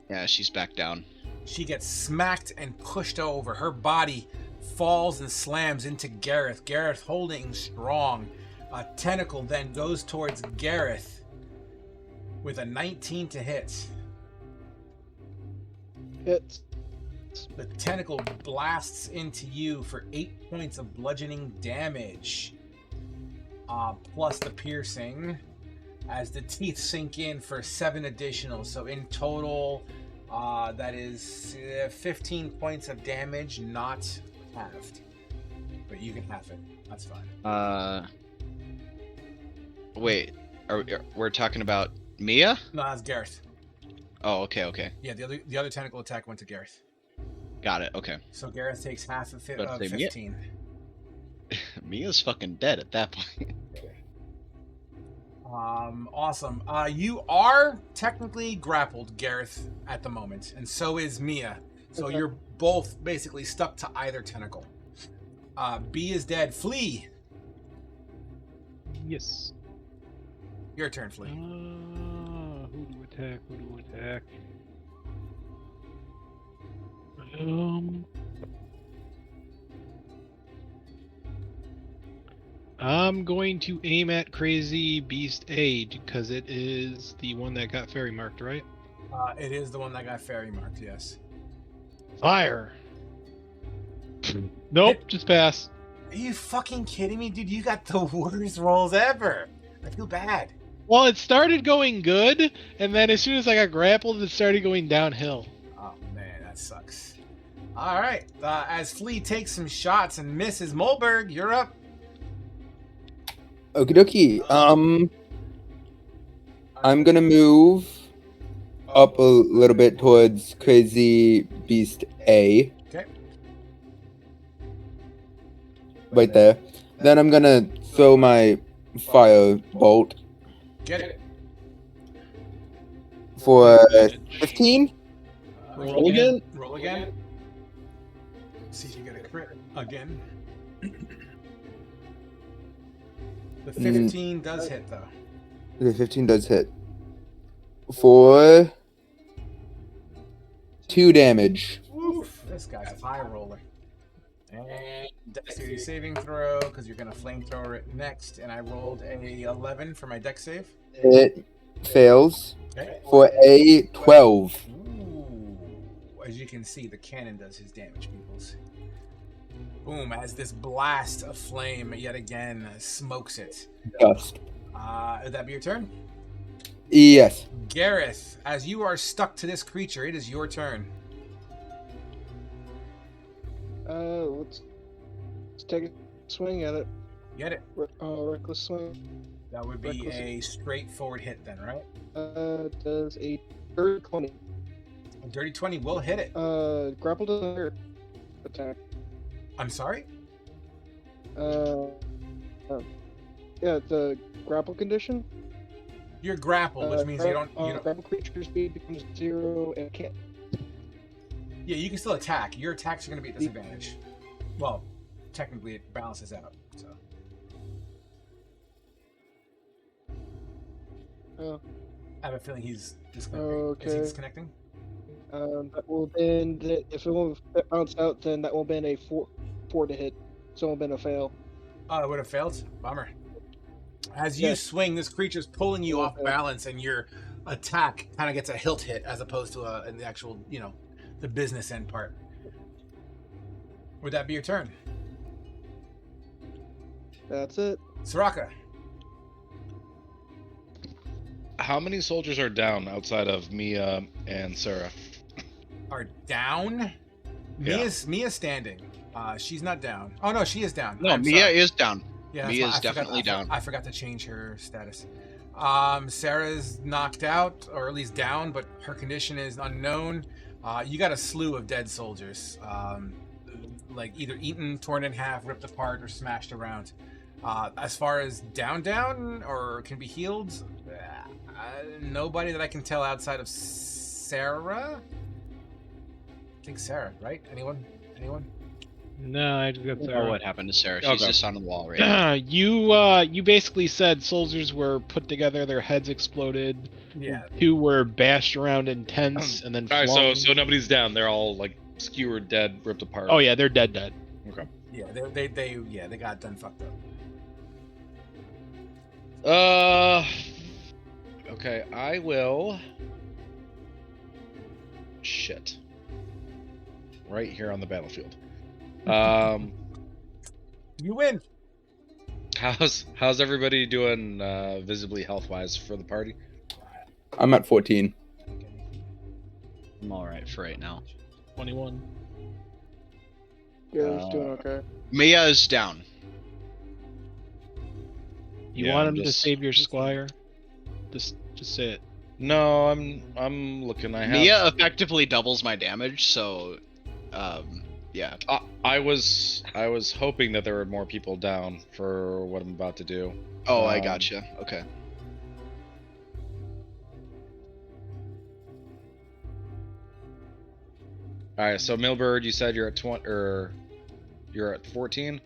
Yeah, she's back down. She gets smacked and pushed over. Her body falls and slams into Gareth. Gareth holding strong. A tentacle then goes towards Gareth with a 19 to hit. Hits. The tentacle blasts into you for 8 points of bludgeoning damage. Plus the piercing. As the teeth sink in for 7 additional. So in total, that is 15 points of damage, not halved. But you can half it. That's fine. Wait, we're talking about Mia? No, that's Gareth. Oh, okay. Yeah, the other tentacle attack went to Gareth. Got it. Okay. So Gareth takes half of But say Mia- 15. Mia's fucking dead at that point. Awesome. You are technically grappled, Gareth, at the moment, and so is Mia. So Okay. you're both basically stuck to either tentacle. B is dead. Flea. Yes. Your turn, Flea. Who to attack? I'm going to aim at Crazy Beast A because it is the one that got fairy marked, right? It is the one that got fairy marked, yes. Fire! Nope, just pass. Are you fucking kidding me, dude? You got the worst rolls ever. I feel bad. Well, it started going good, and then as soon as I got grappled, it started going downhill. Oh man, that sucks. All right, as Flea takes some shots and misses, Molberg, you're up. Okie dokie. I'm gonna move up a little bit towards Crazy Beast A. Okay. Right there. Then I'm gonna throw my fire bolt Get it. for 15. Roll again. Roll again. See if you get a crit again. The 15 does hit though. The 15 does hit. For 2 damage. Oof, this guy's a high roller. And dexterity saving throw, because you're gonna flamethrower it next. And I rolled a 11 for my dex save. It fails Okay. for a 12. Ooh. As you can see, the cannon does his damage, peoples. Boom, as this blast of flame yet again smokes it. Dust. Would that be your turn? Yes. Gareth, as you are stuck to this creature, it is your turn. Let's take a swing at it. Get it. Reckless swing. That would be Reckless. a straightforward hit then, right? Does a dirty 20. A dirty 20 will hit it. Grapple doesn't hurt. Attack. I'm sorry? Yeah, the grapple condition. You're grappled, which means you don't. Grapple creature speed becomes 0 and can't. Yeah, you can still attack. Your attacks are going to be at disadvantage. Well, technically it balances out. So. Oh. I have a feeling he's disconnecting. Okay. Is he disconnecting? That will then, if it won't bounce out, then that will been a 4 to hit. So it will been a fail. Oh, it would have failed? Bummer. As you swing, this creature's pulling you off balance, and your attack kind of gets a hilt hit as opposed to the actual, the business end part. Would that be your turn? That's it. Soraka. How many soldiers are down outside of Mia and Sarah? Are down? Yeah. Mia's standing. She's not down. Oh no, she is down. No, I'm Mia sorry. is down. Yeah, Mia is definitely down. I forgot to change her status. Sarah's knocked out, or at least down, but her condition is unknown. You got a slew of dead soldiers, like either eaten, torn in half, ripped apart, or smashed around. As far as down, or can be healed, nobody that I can tell outside of Sarah. I think Sarah, right? Anyone? No, I just got Oh, Sarah. what happened to Sarah? She's Okay. just on the wall right now. You basically said soldiers were put together, their heads exploded. Yeah. 2 were bashed around in tents and then All right, flung. so nobody's down. They're all like skewered, dead, ripped apart. Oh yeah, they're dead. Okay. Yeah, they got done fucked up. Okay, I will. Shit. Right here on the battlefield. You win. How's everybody doing visibly health-wise for the party? I'm at 14. I'm alright for right now. 21. Yeah, it's doing okay. Mia is down. You Yeah, want I'm him to just- save your squire? Just say it. No, I'm looking. I have. Mia effectively doubles my damage, so yeah. I was hoping that there were more people down for what I'm about to do. Oh, I gotcha. Okay. All right, so Milbird, you said you're at 20, or you're at 14.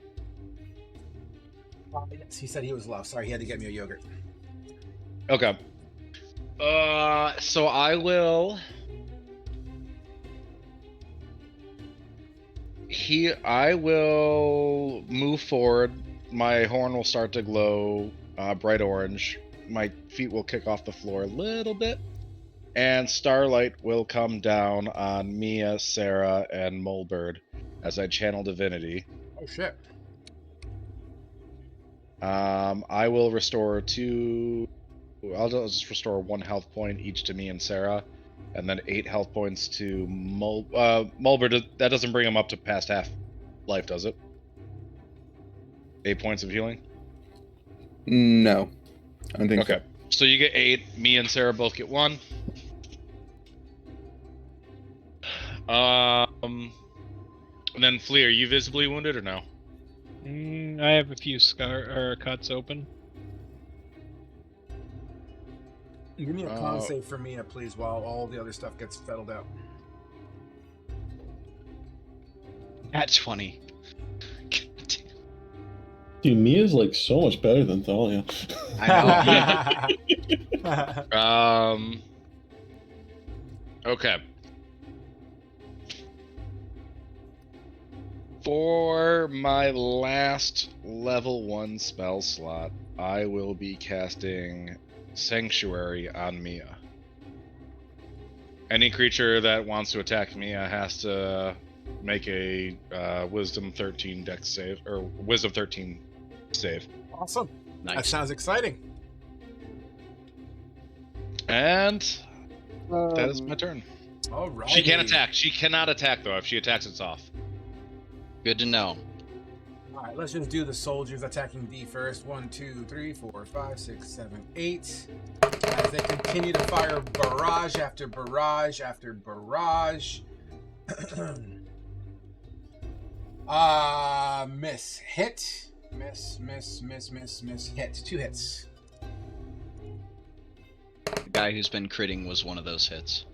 Yes, he said he was low. Sorry, he had to get me a yogurt. Okay. So I will. I will move forward. My horn will start to glow bright orange. My feet will kick off the floor a little bit. And starlight will come down on Mia, Sarah, and Mulbird as I channel divinity. Oh shit. I will restore 2. I'll just restore 1 health point each to me and Sarah, and then 8 health points to Mulbird. That doesn't bring him up to past half life, does it? 8 points of healing? No. I don't think Okay. So you get 8. Me and Sarah both get 1. And then Flea, are you visibly wounded or no? I have a few cuts open. Give me a con save for Mia, please, while all the other stuff gets settled out. At 20. Dude, Mia's like so much better than Thalia. I Okay. For my last level 1 spell slot, I will be casting Sanctuary on Mia. Any creature that wants to attack Mia has to make a Wisdom 13 Dex save, or Wisdom 13 save. Awesome. Nice. That sounds exciting. And that is my turn. All right. She can't attack. She cannot attack, though. If she attacks, it's off. Good to know. All right, let's just do the soldiers attacking D first. 1, 2, 3, 4, 5, 6, 7, 8. As they continue to fire barrage after barrage after barrage. Miss. Hit. Miss. Hit. 2 hits. The guy who's been critting was one of those hits.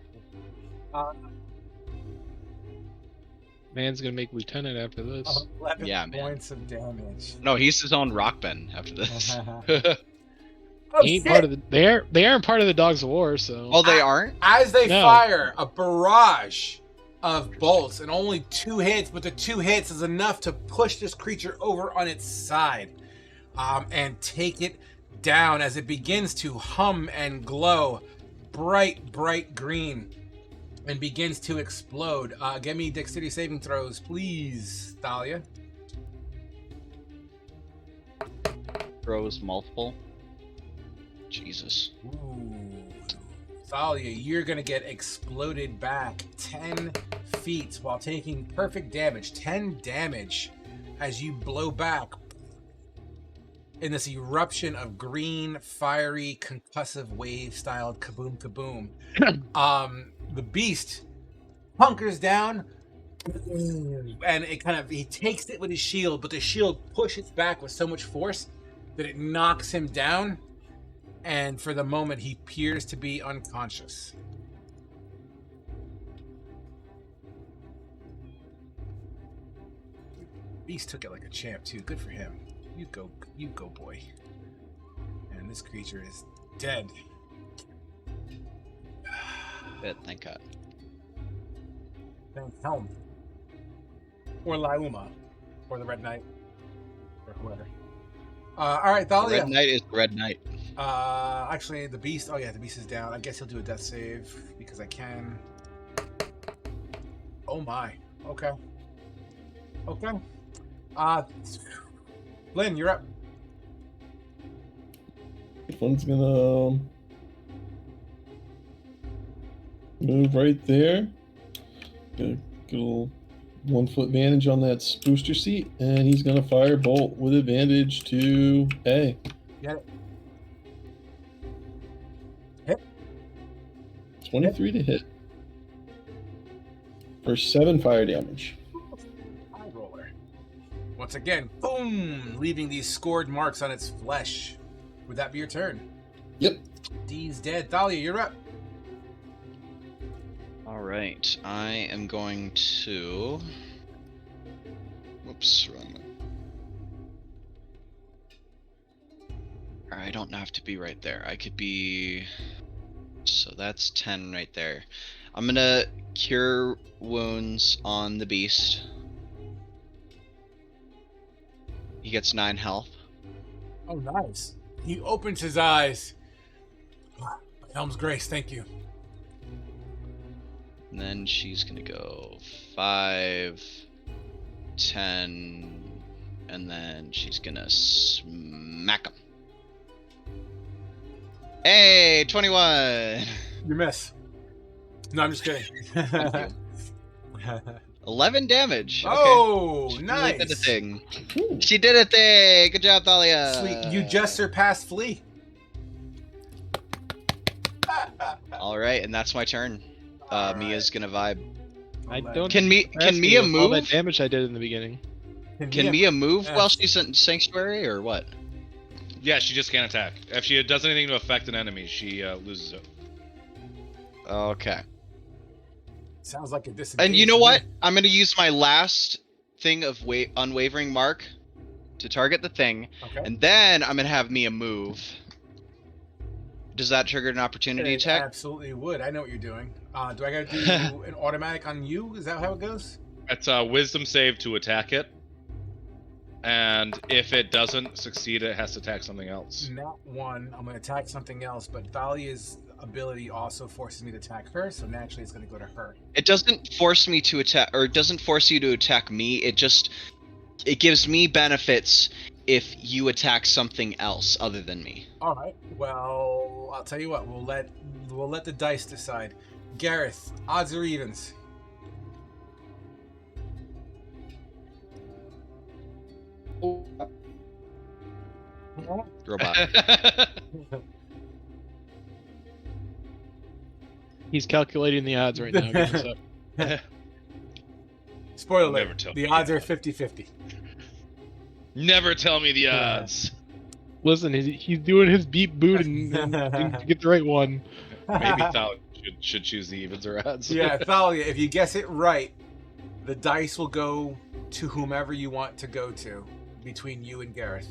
Man's gonna make lieutenant after this. 11 Yeah, man. points of damage. No, he's his own rock ben after this. Oh, He ain't shit. part of the. They aren't part of the Dogs of War, so. Oh, they aren't? As they No. fire a barrage of bolts and only 2 hits, but the 2 hits is enough to push this creature over on its side and take it down as it begins to hum and glow bright green and begins to explode. Give me dexterity saving throws, please, Thalia. Throws multiple. Jesus. Ooh. Thalia, you're going to get exploded back 10 feet while taking perfect damage. 10 damage as you blow back in this eruption of green, fiery, concussive wave-styled kaboom kaboom. The beast hunkers down and he takes it with his shield, but the shield pushes back with so much force that it knocks him down. And for the moment, he appears to be unconscious. Beast took it like a champ, too. Good for him. You go, boy. And this creature is dead. Good, thank God. Thank Helm. Or Lauma. Or the Red Knight. Or whoever. All right, The Thalia. Red Knight is the Red Knight. Actually, the beast. Oh yeah, the beast is down. I guess he'll do a death save because I can. Oh my. Okay. Lynn, you're up. One's gonna move right there. Get a little 1 foot advantage on that booster seat, and he's gonna fire bolt with advantage to A. Get it. 23 to hit for 7 fire damage. High roller. Once again, boom, leaving these scored marks on its flesh. Would that be your turn? Yep. D's dead. Thalia, you're up. Alright, I am going to... Whoops, wrong one. I don't have to be right there. I could be... So that's 10 right there. I'm gonna cure wounds on the beast. He gets 9 health. Oh, nice. He opens his eyes. Helm's Grace, thank you. And then she's gonna go 5, 10, and then she's gonna smack him. Hey, 21! You miss. No, I'm just kidding. 11 damage. Okay. Oh, She nice. did a thing. Ooh. She did a thing. Good job, Thalia. Sweet. You just surpassed Flea. All right, and that's my turn. All Mia's gonna vibe. I don't. Can ask me Mia with all that move? damage I did in the beginning. Can Mia move Yeah. while she's in Sanctuary, or what? Yeah, she just can't attack. If she does anything to affect an enemy, she loses it. Okay. Sounds like a disadvantage. And you know what? I'm gonna use my last thing of unwavering mark to target the thing, Okay. and then I'm gonna have Mia move. Does that trigger an opportunity It attack? absolutely would. I know what you're doing. Do I gotta do an automatic on you? Is that how it goes? It's a wisdom save to attack it. And if it doesn't succeed, it has to attack something else. Not one. I'm gonna attack something else, but Thalia's ability also forces me to attack her, so naturally it's gonna go to her. It doesn't force me to attack, or it doesn't force you to attack me. It gives me benefits if you attack something else other than me. All right. Well, I'll tell you what. We'll let the dice decide. Gareth, odds or evens? Robot. He's calculating the odds right now. Give us up. Spoiler Never alert. tell The me odds the are 50-50. Never tell me the odds. Listen, he's doing his beep boot and to get the right one. Maybe Thalia should choose the evens or odds. Yeah, Thalia, if you guess it right, the dice will go to whomever you want to go to between you and Gareth.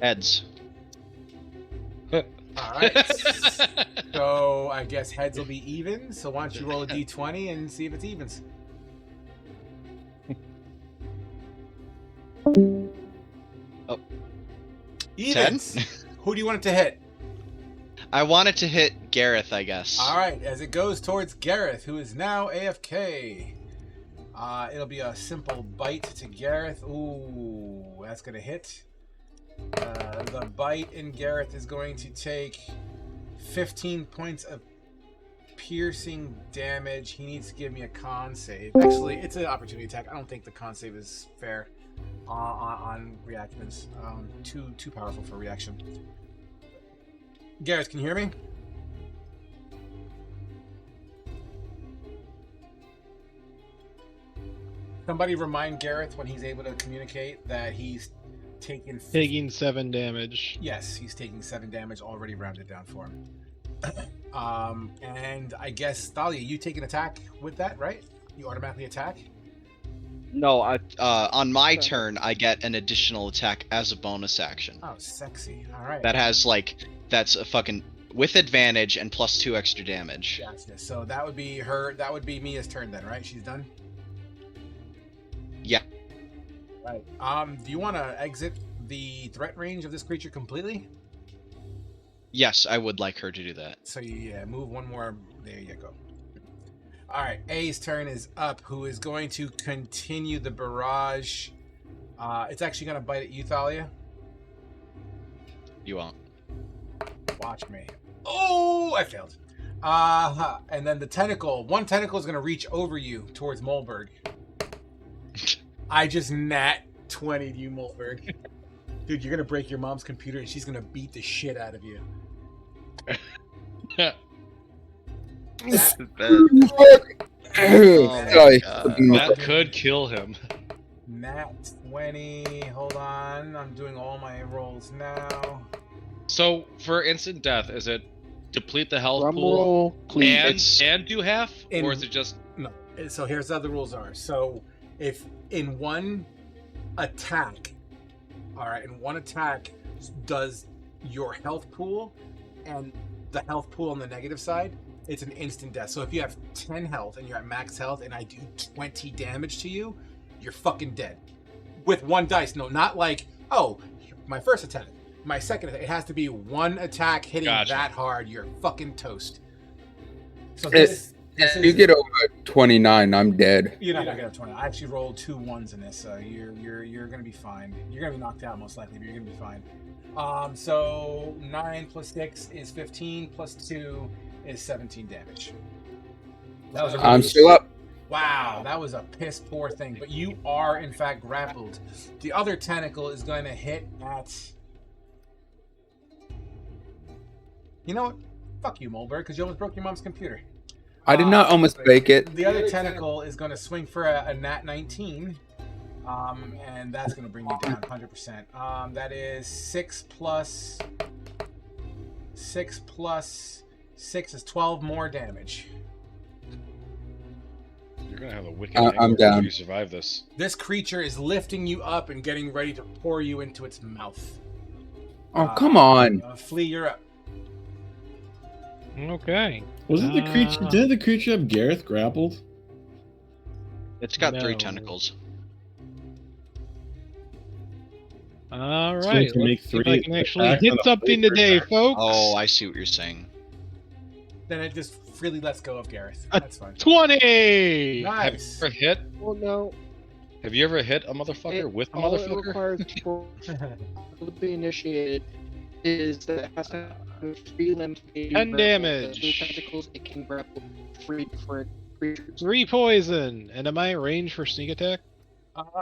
Heads. All right. So I guess heads will be even. So why don't you roll a d20 and see if it's evens? Oh. Evens. 10? Who do you want it to hit? I want it to hit Gareth, I guess. All right, as it goes towards Gareth, who is now AFK. It'll be a simple bite to Gareth. Ooh, that's gonna hit. The bite in Gareth is going to take 15 points of piercing damage. He needs to give me a con save. Actually, it's an opportunity attack. I don't think the con save is fair on reactions. Too powerful for reaction. Gareth, can you hear me? Somebody remind Gareth when he's able to communicate that he's taking 7 damage. Yes, he's taking 7 damage already rounded down for him. And I guess Thalia, you take an attack with that, right? You automatically attack? No, on my turn, I get an additional attack as a bonus action. Oh, sexy. All right. That's a fucking with advantage and plus 2 extra damage. Gotcha. So that would be her. That would be Mia's turn then, right? She's done. Yeah. Right. Do you want to exit the threat range of this creature completely? Yes, I would like her to do that. So yeah, move one more. There you go. All right, A's turn is up, who is going to continue the barrage. It's actually going to bite at you, Thalia. You won't. Watch me. Oh, I failed. And then the tentacle. One tentacle is going to reach over you towards Molberg. I just nat 20'd you, Molberg. Dude, you're going to break your mom's computer and she's going to beat the shit out of you. Sorry. That could kill him. Nat 20. Hold on. I'm doing all my rolls now. So for instant death, is it deplete the health Drum pool roll, please. and do half, or is it just No. So here's how the rules are. So if in one attack, all right, in one attack does your health pool and the health pool on the negative side, it's an instant death. So if you have 10 health and you're at max health and I do 20 damage to you, you're fucking dead. With one dice. No, not like, oh, my first attack, my second attack. It has to be one attack hitting Gotcha. that hard. You're fucking toast. So this If you get over 29, I'm dead. You're not gonna get up 20. I actually rolled 2 1s in this, so you're gonna be fine. You're gonna be knocked out most likely, but you're gonna be fine. So 9 plus 6 is 15 plus 2 is 17 damage. That was a I'm still up. Wow, that was a piss poor thing. But you are in fact grappled. The other tentacle is going to hit at. You know what? Fuck you, Molberg, because you almost broke your mom's computer. I did not almost break it. The other tentacle is going to swing for a nat 19. And that's going to bring you down 100%. That is 6 plus 6 is 12 more damage. You're gonna have a wicked I'm hangover down. if you survive this. This creature is lifting you up and getting ready to pour you into its mouth. Oh, come on. Flea, you're up. Okay. Wasn't the creature? Did the creature have Gareth grappled? It's got 3 No. tentacles. All So right. it can make Let's see if 3 I can actually attacks hit on a something flavor today, attack. folks. Oh, I see what you're saying. Then it just freely lets go of Gareth. That's fine. 20. Nice. Have you ever hit? Well, no. Have you ever hit a motherfucker with a all it motherfucker? requires for to be initiated is that it has to have 3 limbs. 10 damage. 2 tentacles. It can grapple 3 different creatures. 3 poison. And am I in range for sneak attack?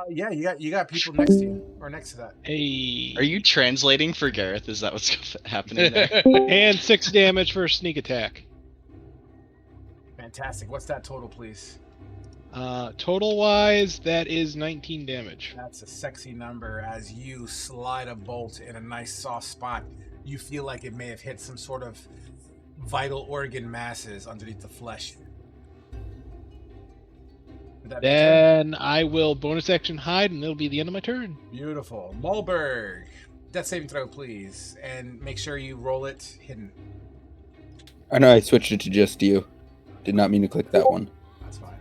Yeah, you got people next to you or next to that. Hey. Are you translating for Gareth? Is that what's happening there? And 6 damage for sneak attack. Fantastic. What's that total, please? Total wise, that is 19 damage. That's a sexy number. As you slide a bolt in a nice soft spot, you feel like it may have hit some sort of vital organ masses underneath the flesh. Would that be your turn? Then I will bonus action hide, and it'll be the end of my turn. Beautiful. Mulberg, death saving throw, please, and make sure you roll it hidden. I know I switched it to just you. Did not mean to click that one. That's fine.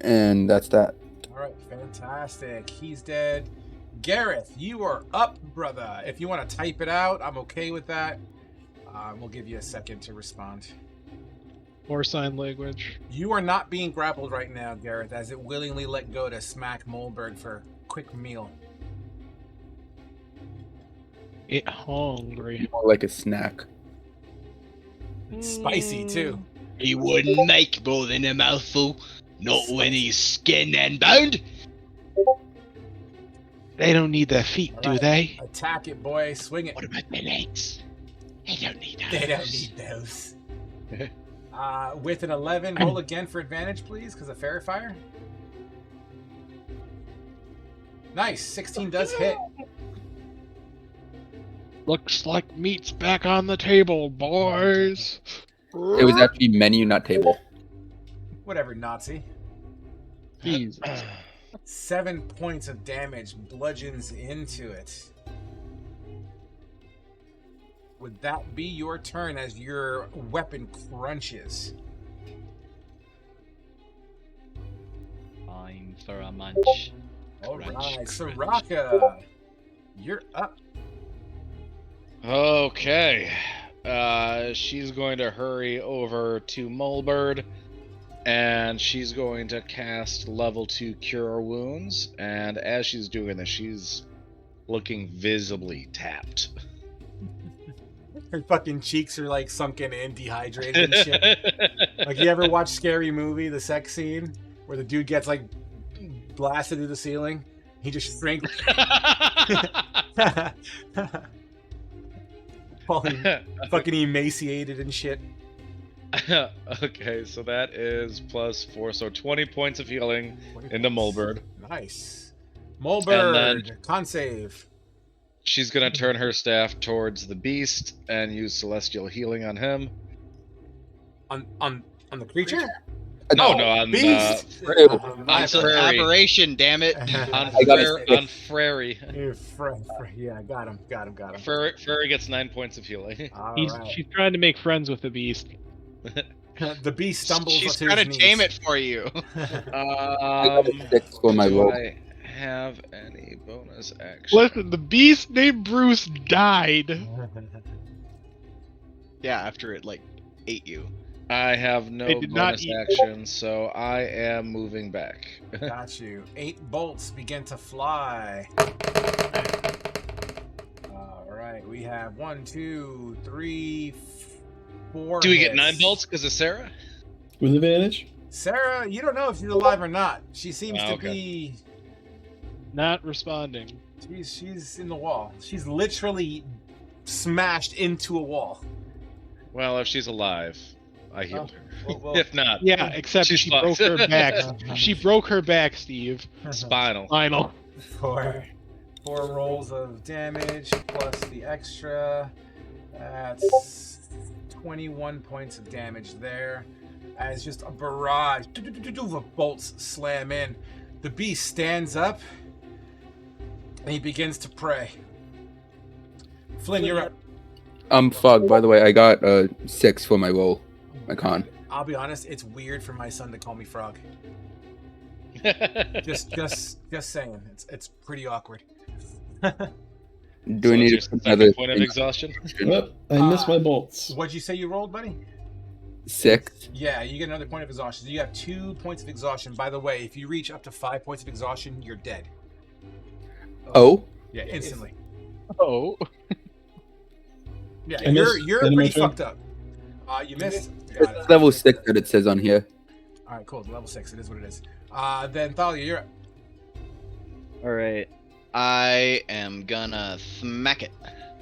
And that's that. All right, fantastic. He's dead. Gareth, you are up, brother. If you want to type it out, I'm okay with that. We'll give you a second to respond. Or sign language. You are not being grappled right now, Gareth, as it willingly let go to smack Molberg for a quick meal. It hungry. More like a snack. It's spicy, too. He wouldn't make more than a mouthful, not when he's skin and boned. They don't need their feet, All do right. they? Attack it, boy. Swing it. What about my legs? They don't need those. They don't need those. With an 11, roll again for advantage, please, because of Fairy Fire. Nice. 16 does hit. Looks like meat's back on the table, boys. It was actually menu, not table. Whatever, Nazi. Jesus. 7 points of damage bludgeons into it. Would that be your turn as your weapon crunches? Time for a munch. All Crunch, right, crunch. Soraka, you're up. Okay. She's going to hurry over to Mulbird, and she's going to cast level 2 Cure Wounds. And as she's doing this, she's looking visibly tapped. Her fucking cheeks are like sunken in, dehydrated and shit. Like, you ever watch Scary Movie, the sex scene where the dude gets like blasted through the ceiling? He just shrinks. Fucking emaciated and shit. Okay, so that is plus 4, so 20 points of healing into Mulbird. Nice. Mulbird, con save. She's gonna turn her staff towards the beast and use celestial healing on him. On the creature? No, on Beast. on It's an Frary. aberration, damn it. On I got it. on Frary. Yeah, got him. Frary gets 9 points of healing. All She's right. trying to make friends with the beast. The beast stumbles She's to trying his to tame knees. it for you. I got a 6 for my Do roll. I have any bonus action? Listen, the beast named Bruce died. Yeah, after it, like, ate you. I have no They did not bonus eat- action, so I am moving back. Got you. 8 bolts begin to fly. All right, we have 1, 2, 3, 4. Do we get 9 hits. bolts because of Sarah? With advantage? Sarah, you don't know if she's alive or not. She seems to Okay. be. Not responding. She's in the wall. She's literally smashed into a wall. Well, if she's alive, I healed her. Well, If not, Yeah, except She's she broke fucked. her back. She broke her back, Steve. spinal. Final. Four rolls of damage plus the extra. That's 21 points of damage there, as just a barrage of bolts slam in. The beast stands up, and he begins to pray. Flynn, you're up. Fog, by the way, I got a 6 for my roll. My con. I'll be honest, it's weird for my son to call me Frog. Just saying, it's pretty awkward. Do I need your to put second another point of exhaustion? Yep, I missed my bolts. What'd you say you rolled, buddy? 6? Yeah, you get another point of exhaustion. So you have 2 points of exhaustion. By the way, if you reach up to 5 points of exhaustion, you're dead. Oh? Yeah, instantly. Oh. Yeah, I missed you're the pretty animation. fucked up. You missed. Got it. It's level 6 that it says on here. All right, cool. Level 6. It is what it is. Then Thalia, you're up. All right. I am gonna smack it.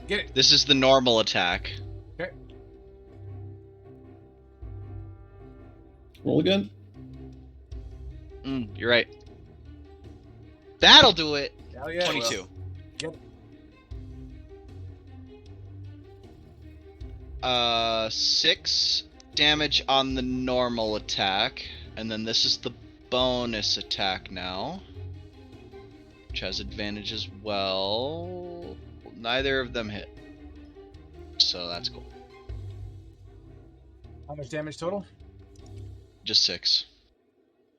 Get it. This is the normal attack. Okay. Roll again. You're right. That'll do it. Hell yeah. 22. Yep. 6 damage on the normal attack, and then this is the bonus attack now, which has advantage as well. Neither of them hit, so that's cool. How much damage total? Just 6.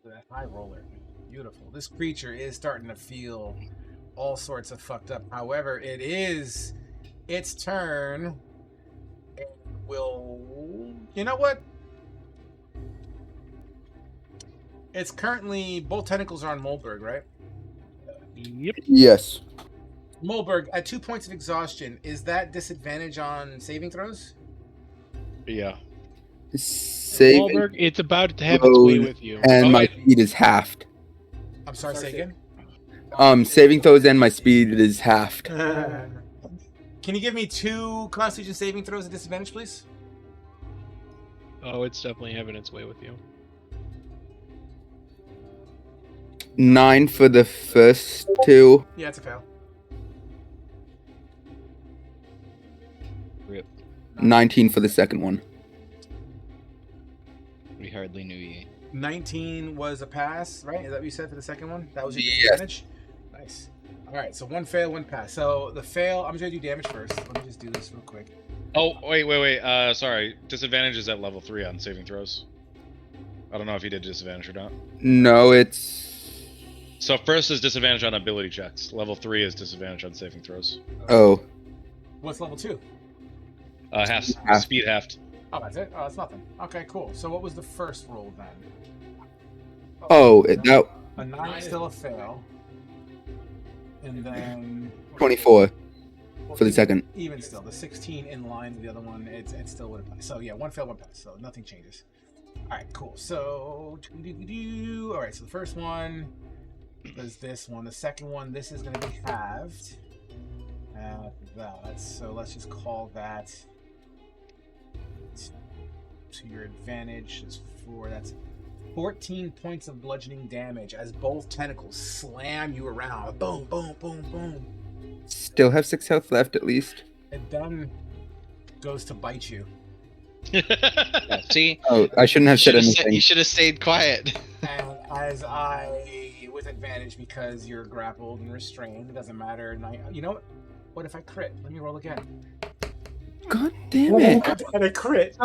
That high roller. Beautiful. This creature is starting to feel all sorts of fucked up. However, it is its turn. And will... You know what? It's currently... Both tentacles are on Molberg, right? Yep. Yes. Molberg, at 2 points of exhaustion, is that disadvantage on saving throws? Yeah. Save Wahlberg, it's about to have its way throws, with you. and Oh, my wait. speed is halved. I'm sorry, say again? Saving throws and my speed is halved. Can you give me 2 Constitution saving throws at disadvantage, please? Oh, it's definitely having its way with you. 9 for the first 2. Yeah, it's a fail. 19 for the second one. We hardly knew ye. 19 was a pass, right? Is that what you said for the second one? That was your Yes. disadvantage? Nice. Alright, so 1 fail, 1 pass. So the fail, I'm just going to do damage first. Let me just do this real quick. Oh, wait. Sorry. Disadvantage is at level 3 on saving throws. I don't know if you did disadvantage or not. No, it's... So first is disadvantage on ability checks. Level 3 is disadvantage on saving throws. Oh. What's level 2? Half Half. speed halved. Oh, that's it? Oh, that's nothing. Okay, cool. So what was the first roll then? Oh, that... A 9 is still a fail. And then... 24 for the second. Even still, the 16 in line with the other one, it still would have passed. So yeah, 1 fail, 1 pass. So nothing changes. Alright, cool. So... Alright, so the first one was this one. The second one, this is going to be halved. So let's just call that to your advantage. Is 4. That's 14 points of bludgeoning damage as both tentacles slam you around. Boom, boom, boom, boom. Still have 6 health left at least. It then goes to bite you. Yeah, see? Oh, I shouldn't have said You anything. should have stayed quiet. And as I, with advantage because you're grappled and restrained, it doesn't matter. You know what? What if I crit? Let me roll again. God damn it. And a crit.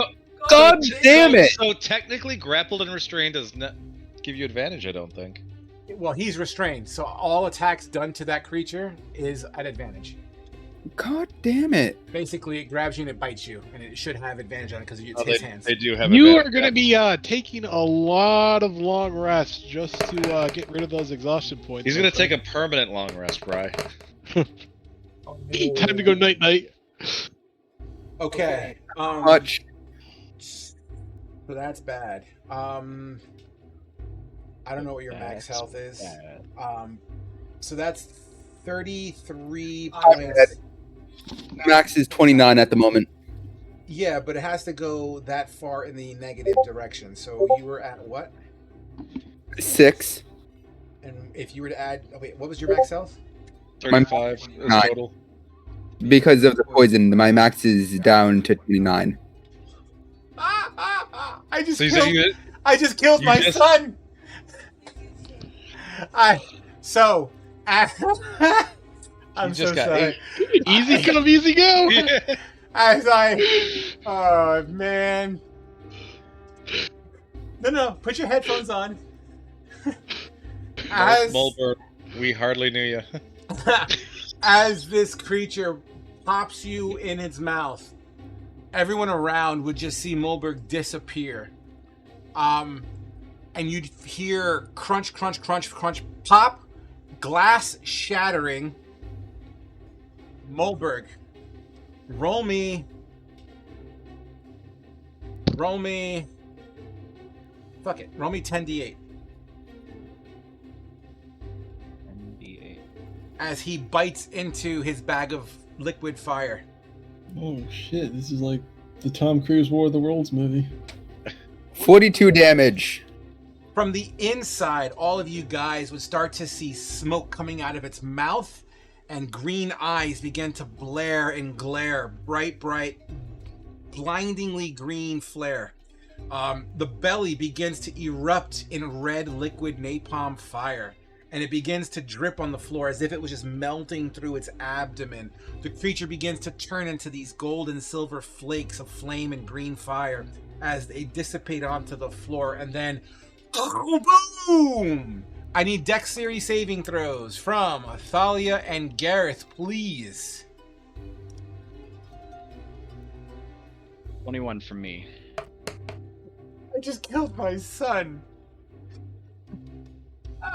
God damn it. So technically, grappled and restrained does not give you advantage, I don't think. Well, he's restrained, so all attacks done to that creature is at advantage. God damn it. Basically, it grabs you and it bites you, and it should have advantage on it because it's his hands. They do have You advantage. are going to be taking a lot of long rests just to get rid of those exhaustion points. He's going to take a permanent long rest, Bry. Time to go night night. Okay. Much. So that's bad. I don't know what your max health is. So that's 33 points. Max is 29 at the moment. Yeah, but it has to go that far in the negative direction. So you were at what? 6. And if you were to add, wait, what was your max health? 35 is Nine. total. Because of the poison, my max is down to 29. I just So you killed. said you, I just killed you my just- son. I'm You so just got sorry. Easy come, easy go. Yeah. As oh man. No, put your headphones on. As Mulber, we hardly knew you. as this creature pops you in its mouth, everyone around would just see Mulberg disappear. And you'd hear crunch, crunch, crunch, crunch, pop, glass shattering. Mulberg, roll me. Fuck it. Roll me 10d8. ND8. As he bites into his bag of liquid fire. Oh shit! This is like the Tom Cruise War of the Worlds movie. 42 damage. From the inside, all of you guys would start to see smoke coming out of its mouth, and green eyes begin to blare and glare. Bright, blindingly green flare. The belly begins to erupt in red liquid napalm fire, and it begins to drip on the floor as if it was just melting through its abdomen. The creature begins to turn into these gold and silver flakes of flame and green fire as they dissipate onto the floor, and then boom! I need dexterity saving throws from Thalia and Gareth, please. 21 from me. I just killed my son.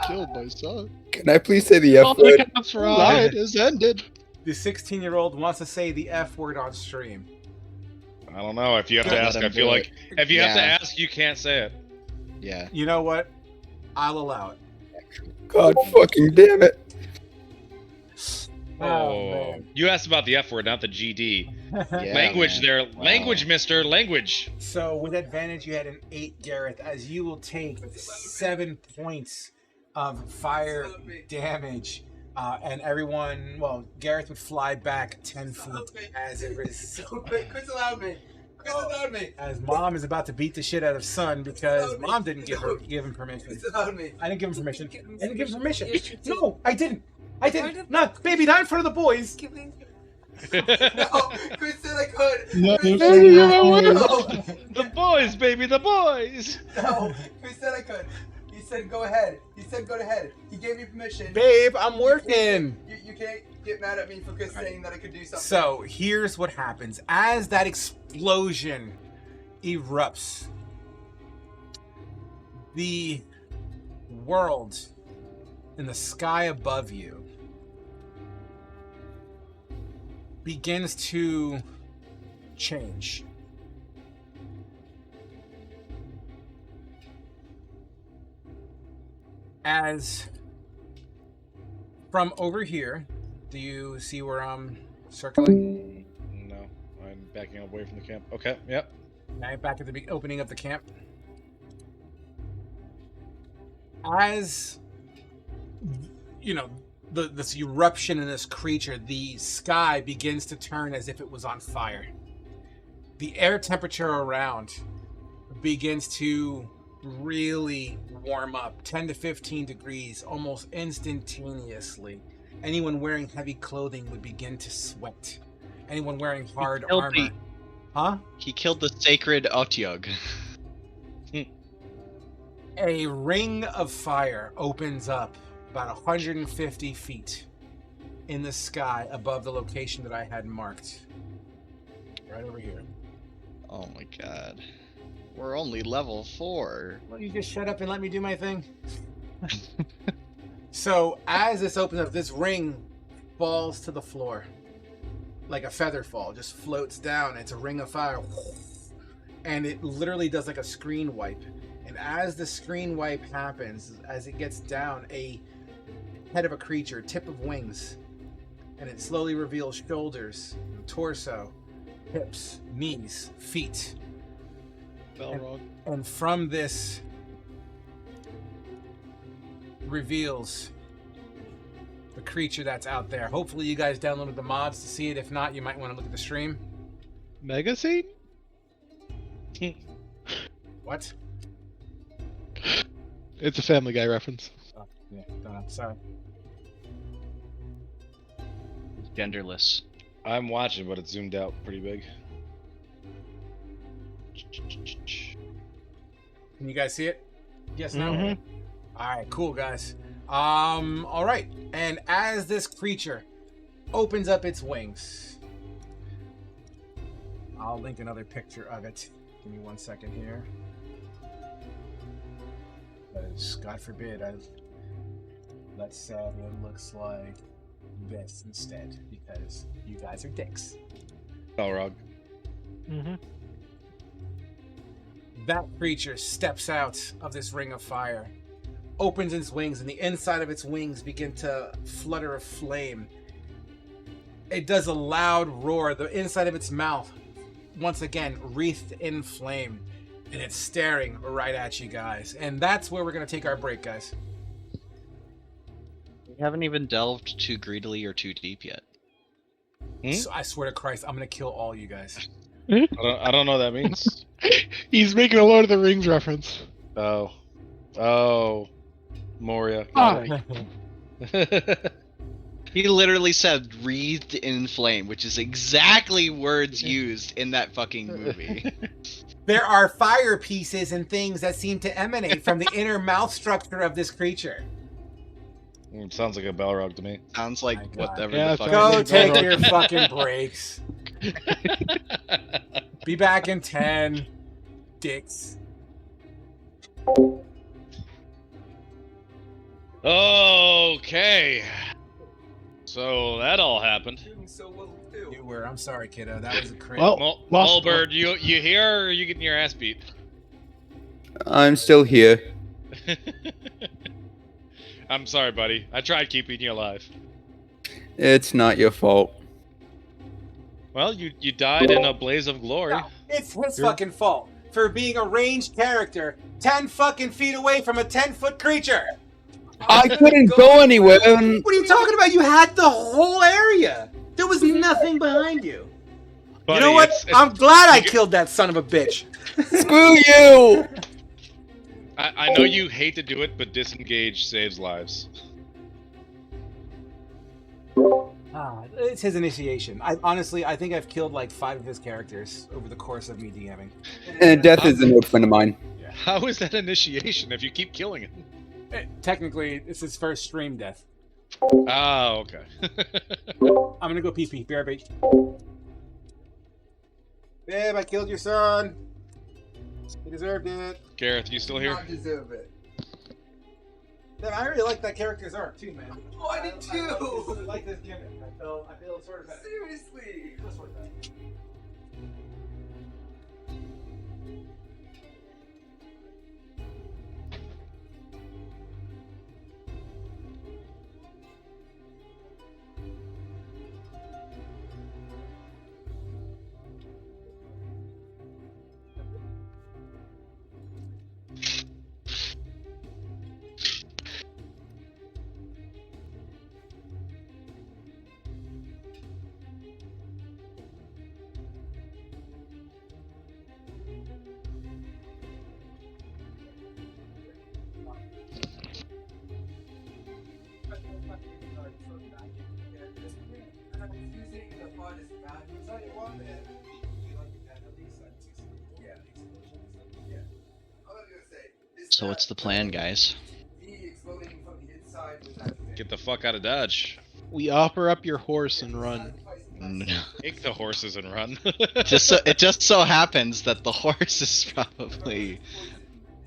Killed my son. Can I please say the F Oh, word? that's right. It is ended. The 16-year-old wants to say the F word on stream. I don't know. If you have to Don't let ask, him I feel do like if you have to Yeah. ask, you can't say it. Yeah. You know what? I'll allow it. God fucking damn it. Oh, man. You asked about the F word, not the GD. Yeah, Language man. there. Wow. Language, mister. Language. So with advantage, you had an 8, Gareth, as you will take 7 points of fire damage. And everyone, well, Gareth would fly back 10 feet as it was. Chris allowed me. Chris allowed me. As mom is about to beat the shit out of son because mom didn't give him permission. Chris allowed me. I didn't give him permission. I didn't give him permission. Yes, you did. No, I didn't. I Why didn't. Not, baby, not in front of the boys. Give me. No, Chris said I could. No, Chris no, said no, no. The boys, baby, the boys. No, Chris said I could. He said go ahead. He said go ahead. He gave me permission. Babe, I'm working. You can't get mad at me for Chris saying that I could do something. So here's what happens as that explosion erupts. The world in the sky above you begins to change. As from over here, do you see where I'm circling? No, I'm backing away from the camp. Okay, yep. Now back at the opening of the camp. As you know, this eruption in this creature, the sky begins to turn as if it was on fire. The air temperature around begins to really warm up, 10 to 15 degrees, almost instantaneously. Anyone wearing heavy clothing would begin to sweat. Anyone wearing hard killed armor. the- Huh? He killed the sacred Otyug. A ring of fire opens up about 150 feet in the sky above the location that I had marked. Right over here. Oh my god. We're only level 4. Well, you just shut up and let me do my thing. So, as this opens up, this ring falls to the floor. Like a feather fall, just floats down. It's a ring of fire. And it literally does like a screen wipe. And as the screen wipe happens, as it gets down, a head of a creature, tip of wings, and it slowly reveals shoulders, torso, hips, knees, feet. Balrog. And from this reveals the creature that's out there. Hopefully you guys downloaded the mods to see it. If not, you might want to look at the stream. Mega Satan? What? It's a Family Guy reference. Oh, yeah. Sorry. Genderless. I'm watching, but it's zoomed out pretty big. Can you guys see it? Yes, no? Mhm. Alright, cool, guys. Alright. And as this creature opens up its wings, I'll link another picture of it. Give me 1 second here. Because, God forbid, let's say it looks like this instead, because you guys are dicks. Balrog. Mm-hmm. That creature steps out of this ring of fire, opens its wings, and the inside of its wings begin to flutter a flame. It does a loud roar. The inside of its mouth, once again, wreathed in flame, and it's staring right at you guys. And that's where we're going to take our break, guys. We haven't even delved too greedily or too deep yet. So I swear to Christ, I'm going to kill all you guys. I don't know what that means. He's making a Lord of the Rings reference. Oh, Moria. Ah. He literally said "wreathed in flame," which is exactly words used in that fucking movie. There are fire pieces and things that seem to emanate from the inner mouth structure of this creature. It sounds like a Balrog to me. Sounds like My God. whatever Yeah, the fuck. Go Fucking take Balrog. your fucking breaks. Be back in 10. Dicks. Okay. So that all happened. So what we do? You were. I'm sorry, kiddo. That was a crit. Well, lost- Mulbird, you here or are you getting your ass beat? I'm still here. I'm sorry, buddy. I tried keeping you alive. It's not your fault. Well, you died in a blaze of glory. No, it's his fucking fault for being a ranged character 10 fucking feet away from a 10-foot creature. I couldn't go anywhere. And What are you talking about? You had the whole area. There was nothing behind you. Buddy, you know what? it's- I'm glad I killed that son of a bitch. screw you! I know you hate to do it, but disengage saves lives. It's his initiation. I think I've killed like 5 of his characters over the course of me DMing. And death is an old friend of mine. How is that initiation if you keep killing it? Technically, it's his first stream death. Ah, okay. I'm gonna go pee. BRB. Babe, I killed your son. He deserved it. Gareth, you still here? Not deserve it. Damn, I really like that character's arc too, man. Oh, I did too. I like this gimmick. I feel sort of better. Seriously. Sort of better. So what's the plan, guys? Get the fuck out of Dodge. We offer up your horse and run. Take the horses and run. It just so happens that the horse is probably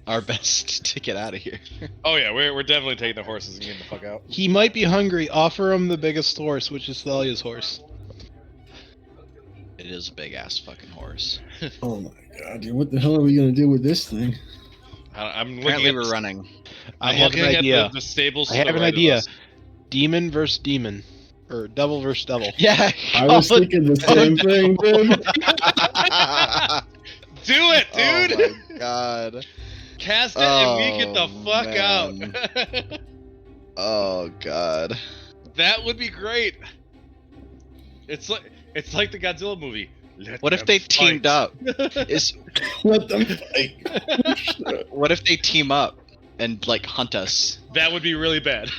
our best to get out of here. Oh yeah, we're definitely taking the horses and getting the fuck out. He might be hungry. Offer him the biggest horse, which is Thalia's horse. It is a big ass fucking horse. Oh my god, dude, what the hell are we gonna do with this thing? I'm looking Apparently at we're the, running. I I'm have looking an at idea. the stables. I to have the an right of idea. us. Demon versus demon, or devil versus devil. Yeah. I was thinking the same thing, dude. Do it, dude! Oh my god. Cast it and we get the Oh, fuck man. out. Oh god. That would be great. It's like the Godzilla movie. Let What if them they fight. teamed up? Is Let them fight. What if they team up and like hunt us? That would be really bad.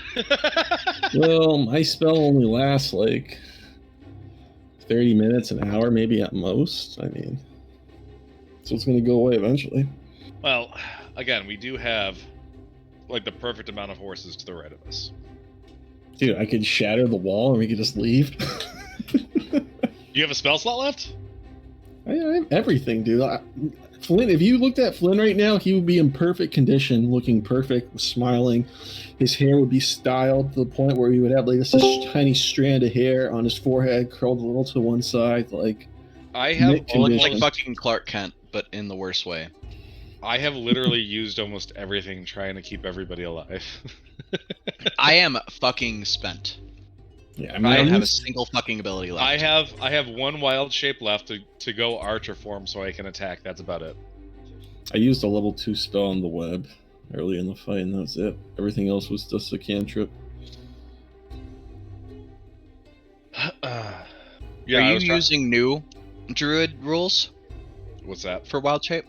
Well, my spell only lasts like 30 minutes, an hour, maybe at most. I mean, so it's going to go away eventually. Well, again, we do have like the perfect amount of horses to the right of us. Dude, I could shatter the wall and we could just leave. You have a spell slot left? I have everything, dude. Flynn, if you looked at Flynn right now, he would be in perfect condition, looking perfect, smiling. His hair would be styled to the point where he would have like this tiny strand of hair on his forehead, curled a little to one side. Like, I have mint Look condition. like fucking Clark Kent, but in the worst way. I have literally used almost everything trying to keep everybody alive. I am fucking spent. Yeah, I I mean, don't at have a least- single fucking ability left. I have one wild shape left to go archer form so I can attack. That's about it. I used a level 2 spell on the web early in the fight, and that's it. Everything else was just a cantrip. Yeah, Are I you was using new druid rules What's that? for wild shape?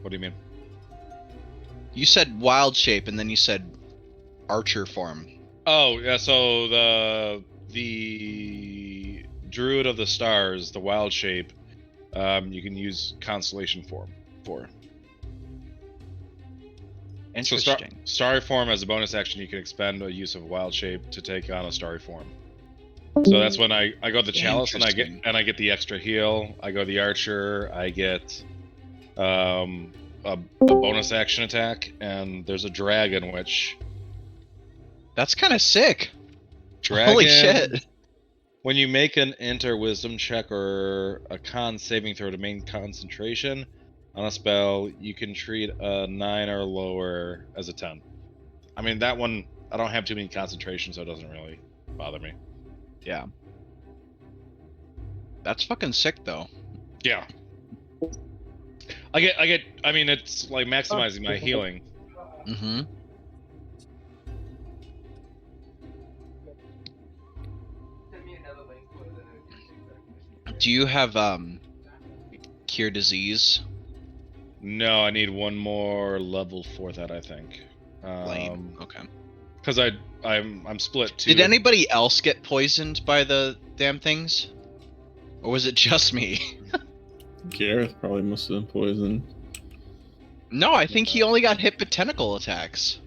What do you mean? You said wild shape and then you said archer form. Oh, yeah, so the Druid of the Stars, the wild shape, you can use constellation form for. So Interesting. starry form as a bonus action, you can expend a use of wild shape to take on a starry form. So that's when I go the chalice and I get the extra heal. I go the archer. I get a bonus action attack, and there's a dragon which That's kind of sick. dragon. Holy shit. When you make an enter wisdom check or a con saving throw to main concentration on a spell, you can treat a 9 or lower as a 10. I mean, that one, I don't have too many concentration, so it doesn't really bother me. Yeah. That's fucking sick though. Yeah. I mean, it's like maximizing my healing. Mm-hmm. Do you have cure disease? No, I need one more level for that, I think. Lame. Okay. Because I'm split too. Did anybody else get poisoned by the damn things? Or was it just me? Gareth probably must have been poisoned. No, I think he only got hit with tentacle attacks.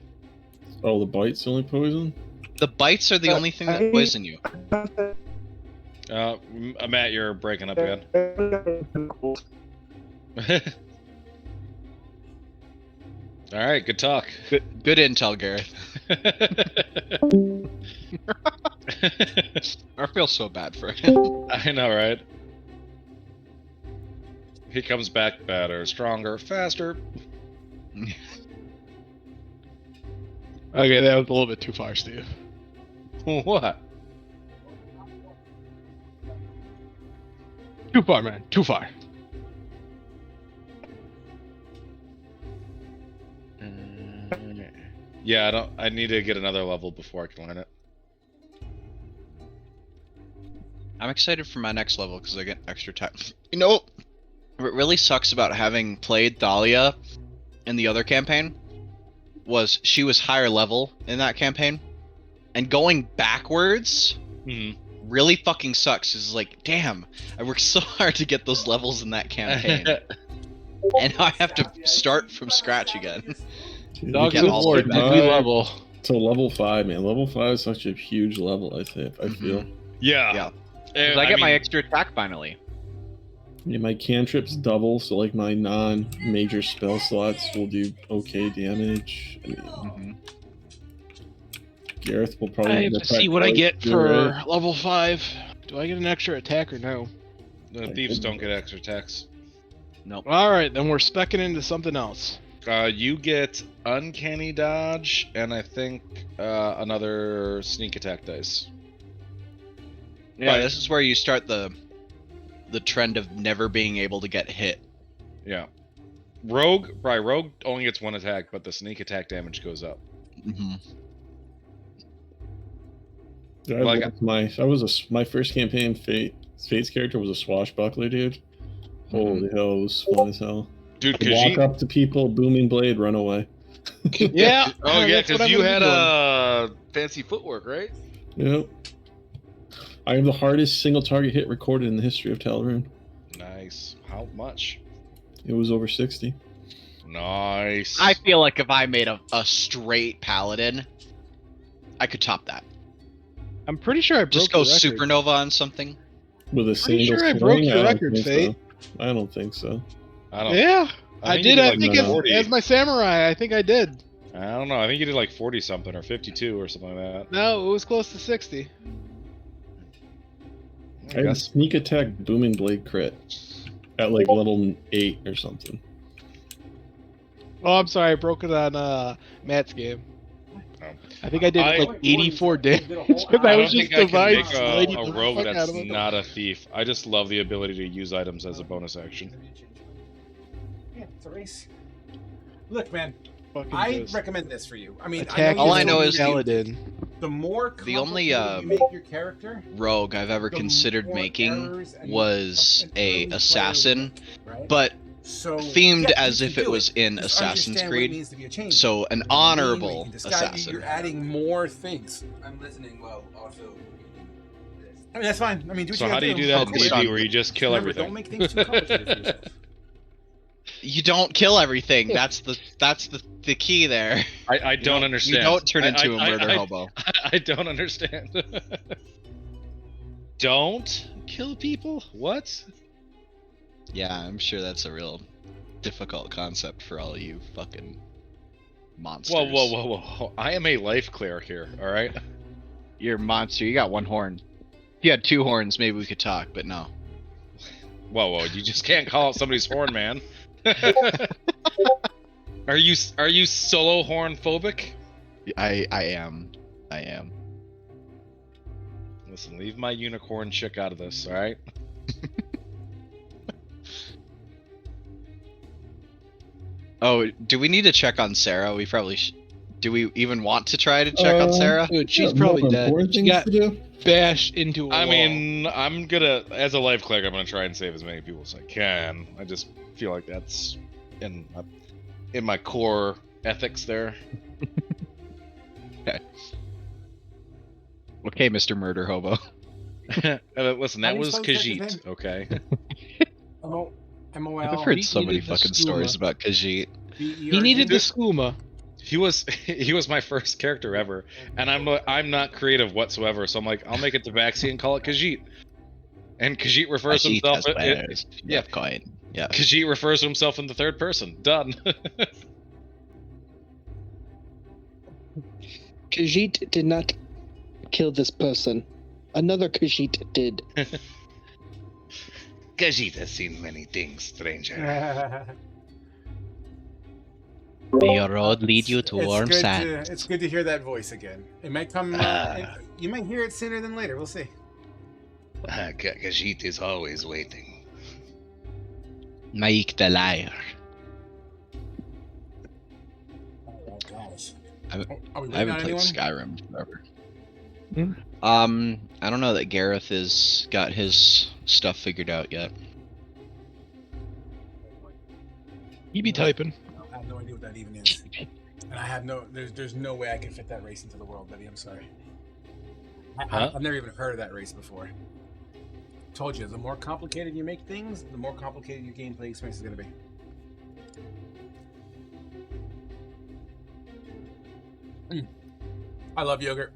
Oh, the bite's the only poison? The bites are the only thing that poison you. Matt, you're breaking up again. All right, good talk. Good intel, Gareth. I feel so bad for him. I know, right? He comes back better, stronger, faster. Okay, that was a little bit too far, Steve. What? Too far, man. Too far. Yeah, I need to get another level before I can learn it. I'm excited for my next level because I get extra time. You know, what really sucks about having played Thalia in the other campaign was she was higher level in that campaign, and going backwards really fucking sucks. Is like, damn, I worked so hard to get those levels in that campaign, and now I have to start from scratch again. Dude, Dogs get of all War, the did way we back. level? To level 5, man. Level 5 is such a huge level, I think. I feel. Yeah. Yeah. And, 'Cause I get my mean, extra attack finally. Yeah, my cantrips double, so like my non-major spell slots will do okay damage. I mean, Gareth will probably. I have to see what I get for level 5. Do I get an extra attack or no? the thieves don't get extra attacks. Alright, then we're specking into something else. You get uncanny dodge, and I think another sneak attack dice. Yeah, Right. this is where you start the trend of never being able to get hit. Yeah. Rogue only gets one attack, but the sneak attack damage goes up. Mm-hmm. My first campaign. Fate's character was a swashbuckler, dude. Holy hell, it was fun as hell. Dude, Walk Khajiit. up to people, booming blade, run away. Yeah. Oh yeah, that's what because I'm you gonna had be doing. fancy footwork, right? Yep. I have the hardest single target hit recorded in the history of TalRune. Nice. How much? It was over 60. Nice. I feel like if I made a straight paladin, I could top that. I'm pretty sure I broke Just go the record. supernova on something. With a Pretty single sure I swing? broke your don't record, think Fate. So. I don't think so. I don't. Yeah, I think you did. I like think No, no. as my samurai, I think I did. I don't know. I think you did like 40 something or 52 or something like that. No, it was close to 60. I had a sneak attack booming blade crit at like level 8 or something. Oh, I'm sorry. I broke it on Matt's game. Oh. I think I did I- like 84 damage. I Because I I was don't just think I can divine make sliding a the rogue fuck out that's of him. not a thief. I just love the ability to use items as a bonus action. Yeah, it's a race. Look, man, Fucking I just recommend this for you. I mean, attack All I you know don't is need to- paladin. the more The only, complicated you make your character, Rogue I've ever the considered more making errors and was an a early player assassin, will, right? but So, themed yeah, as you if can it do was in Just Assassin's understand what it Creed. means to be a change. So an You know what I mean? Where you honorable can disguise- assassin. You're adding more things. I'm listening well. Also, I mean, that's fine. I mean, do what So you how gotta do you do that in Focus D&D on- where you just kill Remember, everything? don't make things too complicated for yourself. You don't kill everything. That's the key there. I You don't understand. You don't turn I- into I- a murder I- hobo. I don't understand. Don't kill people? What? Yeah, I'm sure that's a real difficult concept for all you fucking monsters. Whoa. I am a life cleric here, alright? You're a monster. You got one horn. If you had two horns, maybe we could talk, but no. Whoa, you just can't call out somebody's horn, man. Are you solo horn phobic? I am. Listen, leave my unicorn chick out of this, alright? Oh, do we need to check on Sarah? We probably do we even want to try to check on Sarah? Dude, she's Got probably more dead. important She things got to do. bashed into a I wall. mean, I'm gonna, as a life cleric, I'm gonna try and save as many people as I can. I just feel like that's in my core ethics there. Okay, Mr. Murder Hobo. Listen, How that do you was spell his character's Khajiit, okay? M-O-L. I've heard so many needed the fucking skooma. stories about Khajiit. He needed the skooma. He was my first character ever, and I'm not creative whatsoever. So I'm like, I'll make it to Vaxi and call it Khajiit. And Khajiit refers to Khajiit himself. has banners. yeah. Coin. Yeah. Khajiit refers to himself in the third person. Done. Khajiit did not kill this person. Another Khajiit did. Khajiit has seen many things, stranger. May your road lead you to warm good sand. it's good to hear that voice again. It might come. You might hear it sooner than later. We'll see. Khajiit is always waiting. Mike the liar. Oh gosh. I- Are we I haven't waiting on played anyone? Skyrim forever. Hmm? I don't know that Gareth has got his stuff figured out yet. He be typing. I have no idea what that even is. And I have no. There's no way I can fit that race into the world, buddy. I'm sorry. Huh? I've never even heard of that race before. Told you, the more complicated you make things, the more complicated your gameplay experience is going to be. I love yogurt.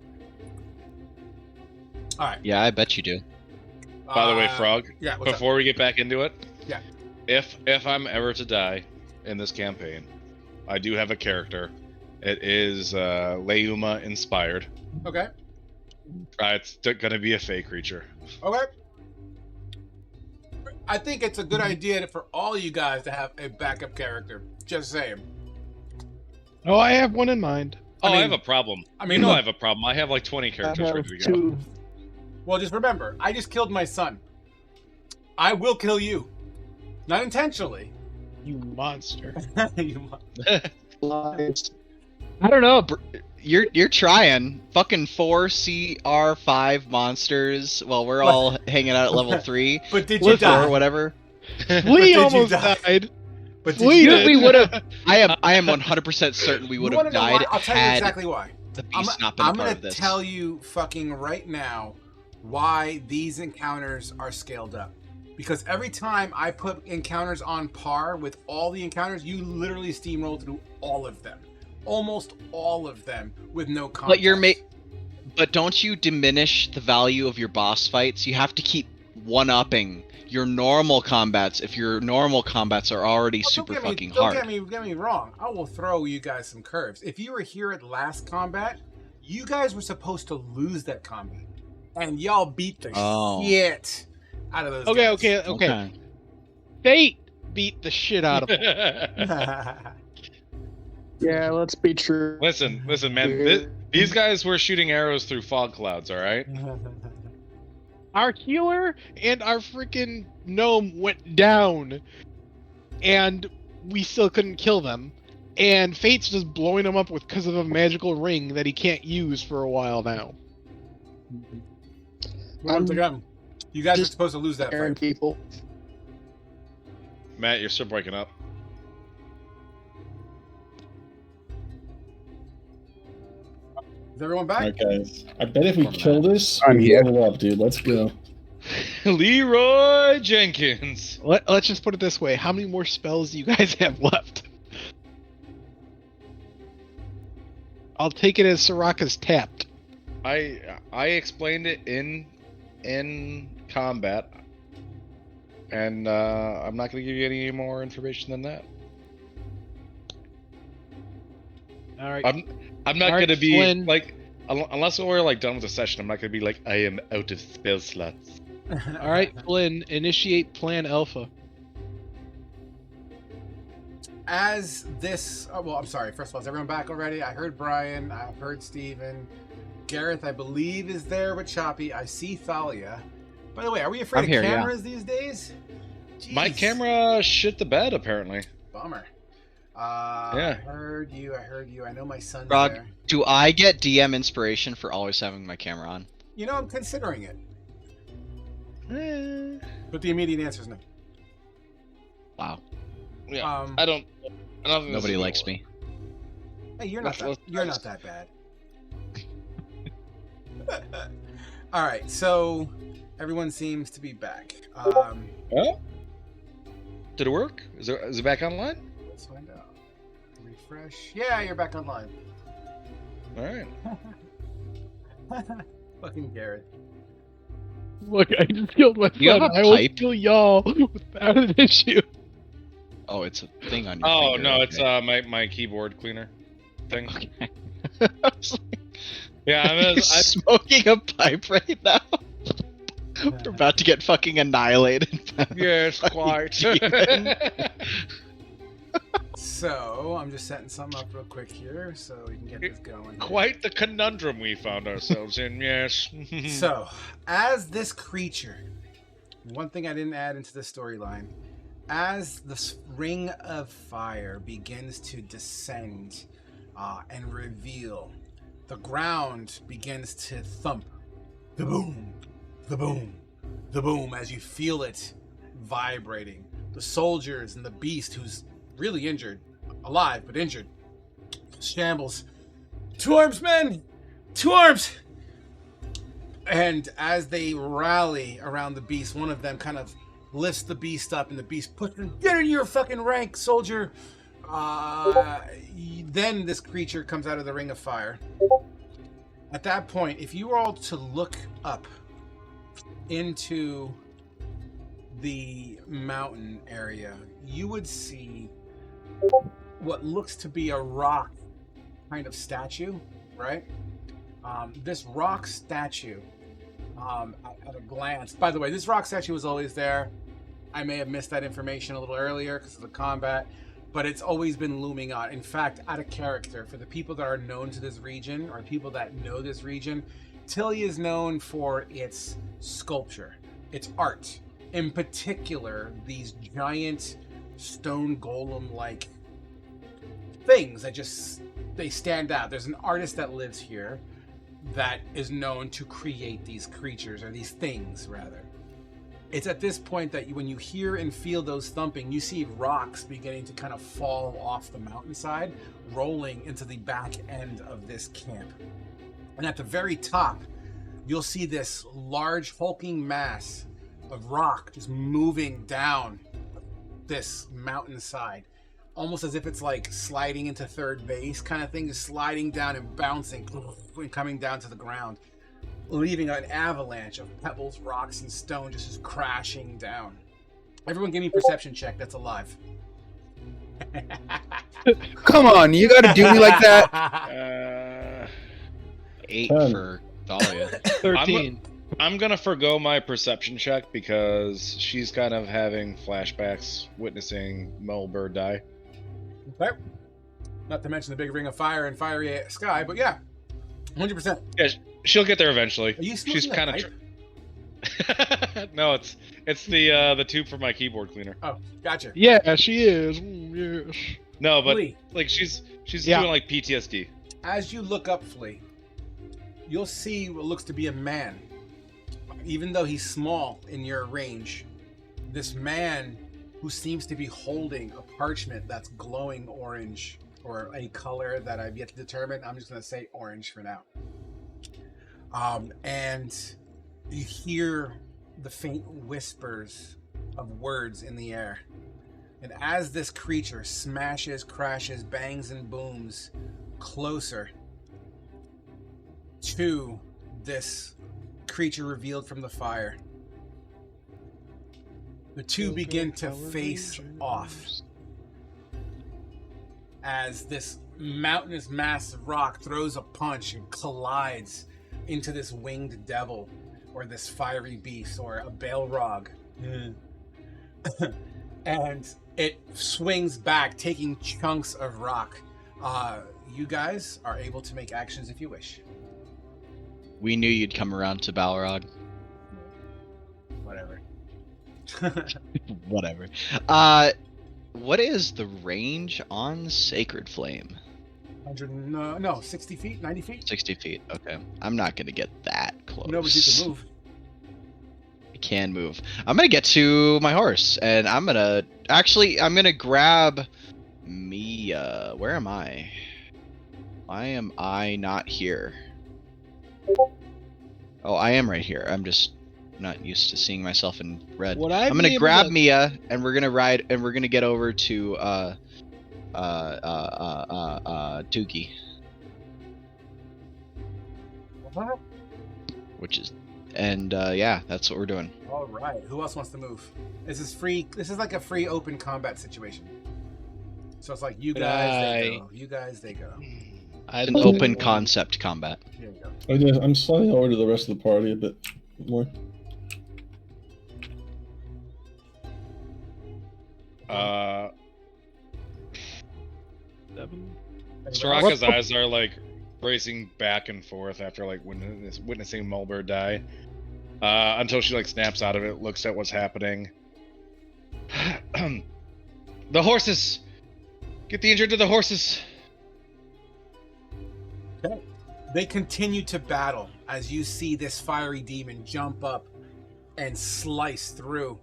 All right. Yeah, I bet you do. By the way, Frog, Yeah. What's before we get back into it, Yeah. if I'm ever to die in this campaign, I do have a character. It is Leuma inspired. up? Okay. It's gonna be a fey creature. Okay. I think it's a good idea for all you guys to have a backup character. Just saying. Oh, I have one in mind. Oh, I mean- have a problem. I I mean, mean, I look. have a problem. I have like 20 I characters have ready to go. two. Well, just remember, I just killed my son. I will kill you. Not intentionally. You monster. You- Lies. I don't know. You're trying. Fucking 4 CR5 monsters while we're all hanging out at level 3. but did you Listen, Or die? whatever. Lee you almost die? died. But did Fleet you, it. We would have. I am 100% certain we you would wanna have know died why? I'll tell you had exactly why. the beast not been a I'm part gonna of this. tell you fucking right now why these encounters are scaled up. Because every time I put encounters on par with all the encounters, you literally steamroll through all of them. Almost all of them with no context. But don't you diminish the value of your boss fights? You have to keep one-upping your normal combats if your normal combats are already super fucking hard. Don't get me wrong. I will throw you guys some curves. If you were here at last combat, you guys were supposed to lose that combat. And y'all beat the shit out of those guys. Okay. Fate beat the shit out of him. Yeah, let's be true. Listen, man. These guys were shooting arrows through fog clouds. All right. Our healer and our freaking gnome went down, and we still couldn't kill them. And Fate's just blowing them up because of a magical ring that he can't use for a while now. Once again, you guys are just supposed to lose that scaring fight. people. Matt, you're still breaking up. Is everyone back? Alright, guys. I bet if we kill this, I'm we here. level up, dude. Let's go. Leroy Jenkins. Let's just put it this way. How many more spells do you guys have left? I'll take it as Soraka's tapped. I explained it in combat, and I'm not going to give you any more information than that. All right. I'm not All right, going to be Flynn. like, unless we're like done with the session, I'm not going to be like, I am out of spell slots. All right, Flynn, initiate Plan Alpha. As this, well, I'm sorry. First of all, is everyone back already? I heard Brian. I heard Steven. Gareth, I believe, is there with Choppy. I see Thalia. By the way, are we afraid I'm here, of yeah. cameras these days? My Jeez. camera shit the bed, apparently. Bummer. Yeah. I heard you. I know my son's Rog, there. do I get DM inspiration for always having my camera on? You know, I'm considering it. Eh. But the immediate answer is no. Wow. Yeah. I don't think this Nobody is likes gonna me. Hey, you're not Let's- that bad. All right, so everyone seems to be back. work. Oh? Did it work? Is it back online? Let's find out. Refresh. Yeah, you're back online. All right. Fucking Garrett. Look, I just killed my You have friend. a I will pipe? kill y'all without an issue. Oh, it's a thing on your Oh finger, no, okay. it's my keyboard cleaner thing. Okay. Yeah, I'm smoking a pipe right now. We're about to get fucking annihilated. yes, quite. demon. So I'm just setting something up real quick here so we can get this going. here. Quite the conundrum we found ourselves in. Yes. So, as this creature, one thing I didn't add into the storyline, as the ring of fire begins to descend and reveal, the ground begins to thump. The boom, the boom, the boom, as you feel it vibrating. The soldiers and the beast, who's really injured, alive but injured, shambles. 2 arms, men! 2 arms! And as they rally around the beast, one of them kind of lifts the beast up, and the beast pushes him, get in your fucking rank, soldier! Then this creature comes out of the ring of fire. At that point, if you were all to look up into the mountain area, you would see what looks to be a rock kind of statue, right? This rock statue, at a glance, by the way, this rock statue was always there. I may have missed that information a little earlier because of the combat, but it's always been looming on. In fact, out of character, for the people that are known to this region, or people that know this region, Tilly is known for its sculpture, its art. In particular, these giant stone golem-like things that just, they stand out. There's an artist that lives here that is known to create these creatures, or these things, rather. It's at this point that when you hear and feel those thumping, you see rocks beginning to kind of fall off the mountainside, rolling into the back end of this camp. And at the very top, you'll see this large hulking mass of rock just moving down this mountainside, almost as if it's like sliding into third base kind of thing, just sliding down and bouncing and coming down to the ground, leaving an avalanche of pebbles, rocks, and stone just crashing down. Everyone give me a perception check that's alive. Come on, you gotta do me like that. 8 10. for Thalia. 13. I'm gonna forgo my perception check because she's kind of having flashbacks, witnessing Melbird die. Okay. Not to mention the big ring of fire and fiery sky, but yeah, 100%. Yeah, she'll get there eventually. Are you She's smoking kind of of. No, it's the tube for my keyboard cleaner. Oh, gotcha. Yeah, she is. Yes. No, but Flea, like she's Yeah. doing like PTSD. as you look up, Flea, you'll see what looks to be a man. Even though he's small in your range, this man who seems to be holding a parchment that's glowing orange, or a color that I've yet to determine. I'm just going to say orange for now. And you hear the faint whispers of words in the air. And as this creature smashes, crashes, bangs, and booms closer to this creature revealed from the fire, the two begin to face off as this mountainous mass of rock throws a punch and collides into this winged devil, or this fiery beast, or a Balrog. And it swings back, taking chunks of rock. You guys are able to make actions if you wish. We knew you'd come around to Balrog. Whatever. Whatever. What is the range on Sacred Flame? 60 feet, 90 feet? 60 feet. Okay. I'm not going to get that close. No, but you can move. I can move. I'm going to get to my horse, and I'm going to grab Mia. Where am I? Why am I not here? Oh, I am right here. I'm just not used to seeing myself in red. I'm gonna grab Mia, and we're gonna ride, and we're gonna get over to Doogie, which is, and yeah, that's what we're doing. All right. Who else wants to move? This is free. This is like a free open combat situation. So it's like you guys, they go. You guys, they go. An open concept combat. Here you go. I'm sliding over to the rest of the party a bit more. Soraka's eyes are like racing back and forth after like witnessing Mulbur die. Until she like snaps out of it, looks at what's happening. The horses! Get the injured to the horses! Okay. They continue to battle as you see this fiery demon jump up and slice through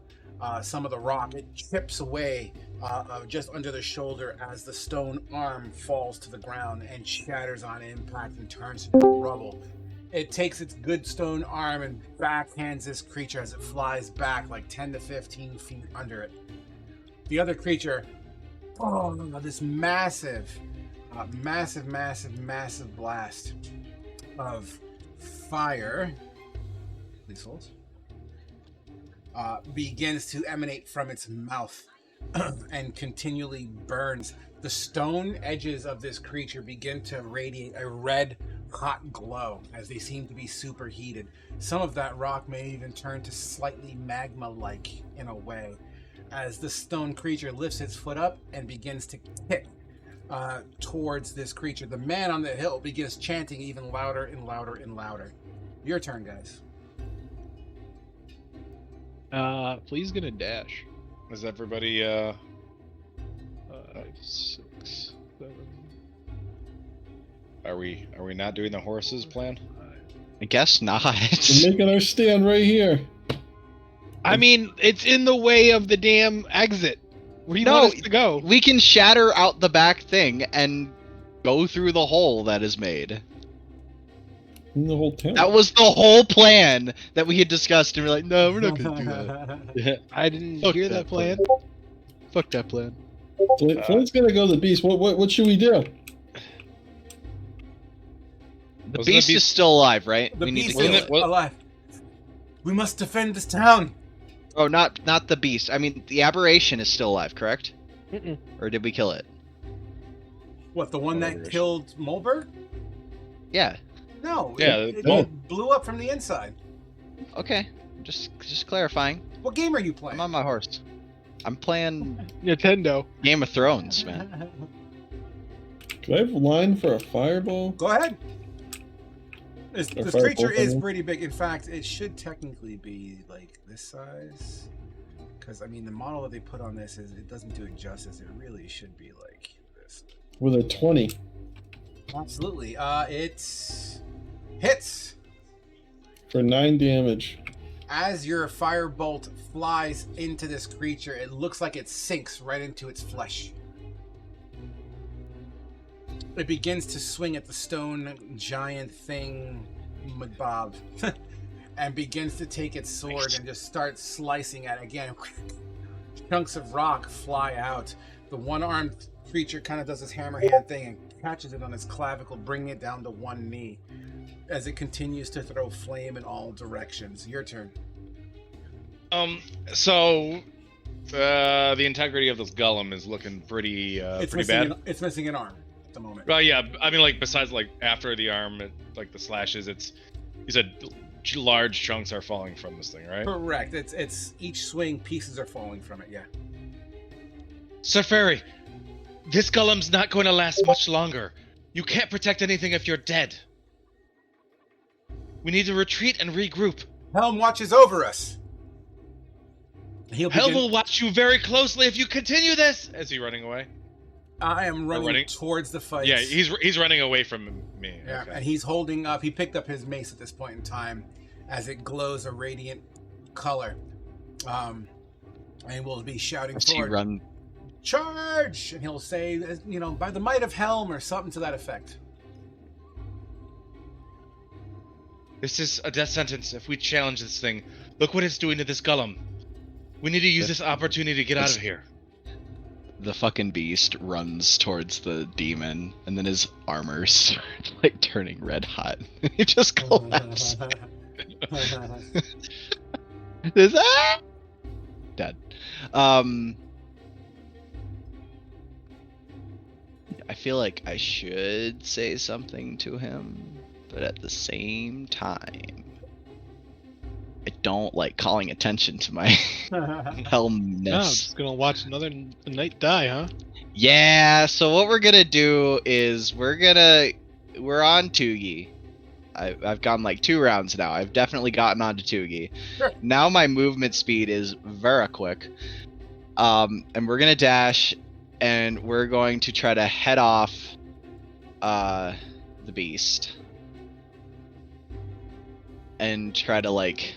some of the rock. It chips away just under the shoulder as the stone arm falls to the ground and shatters on impact and turns to rubble. It takes its good stone arm and backhands this creature as it flies back like 10 to 15 feet under it. The other creature, this massive blast of fire, please hold, begins to emanate from its mouth and continually burns. The stone edges of this creature begin to radiate a red hot glow as they seem to be superheated. Some of that rock may even turn to slightly magma-like in a way as the stone creature lifts its foot up and begins to kick towards this creature. The man on the hill begins chanting even louder and louder and louder. Your turn, guys. Flea's gonna dash. Is everybody 5, 6, 7. are we not doing the horses plan? I guess not. We're making our stand right here. I mean, it's in the way of the damn exit. Where do you No, want us to go? We can shatter out the back thing and go through the hole that is made. In the whole town. That was the whole plan that we had discussed, and we're like, no, we're not gonna do that. I didn't Fuck hear that that plan. Fuck that plan. Flint's gonna go to the beast. What should we do? The Wasn't beast the is beast- still alive, right? The We need to beast kill is it. alive. We must defend this town. Oh, not the beast. I mean, the aberration is still alive, correct? Mm-mm. Or did we kill it? What, the one that Aberration. killed Mulberg? Yeah. No. Yeah, it blew up from the inside. Okay. Just clarifying. What game are you playing? I'm on my horse. I'm playing Nintendo. Game of Thrones, man. Do I have a line for a fireball? Go ahead. This Fire creature bolt, I is mean. pretty big. In fact, it should technically be like this size. Because, I mean, the model that they put on this it doesn't do it justice. It really should be like this. With a 20. Absolutely. It hits. For 9 damage. As your firebolt flies into this creature, it looks like it sinks right into its flesh. It begins to swing at the stone giant thing, Mudbob, and begins to take its sword and just start slicing at it again. Chunks of rock fly out. The one-armed creature kind of does this hammer hand thing and catches it on its clavicle, bringing it down to one knee as it continues to throw flame in all directions. Your turn. So the integrity of this golem is looking pretty bad. It's missing an arm at the moment. Well, yeah. I mean, like besides like after the arm, like the slashes, you said large chunks are falling from this thing, right? Correct. It's each swing pieces are falling from it. Yeah. Sir Ferry, this golem's not going to last much longer. You can't protect anything if you're dead. We need to retreat and regroup. Helm watches over us. Hell will watch you very closely if you continue this. Is he running away? I am running, running? towards the fight. Yeah, he's running away from me. Yeah, Okay. and he's holding up. He picked up his mace at this point in time, as it glows a radiant color. And will be shouting As he forward, run. "Charge!" And he'll say, "By the might of Helm," or something to that effect. This is a death sentence if we challenge this thing. Look what it's doing to this golem. We need to use this opportunity to get out of here. The fucking beast runs towards the demon, and then his armor starts like turning red hot. He just collapses. Is that dead? I feel like I should say something to him, but at the same time, I don't like calling attention to my No, I'm helmness. just gonna watch another knight die, huh? Yeah, so what we're gonna do is we're on Tugi. I've gone like 2 rounds now. I've definitely gotten onto Tugi. Sure. Now my movement speed is very quick. And we're gonna dash, and we're going to try to head off the beast. And try to like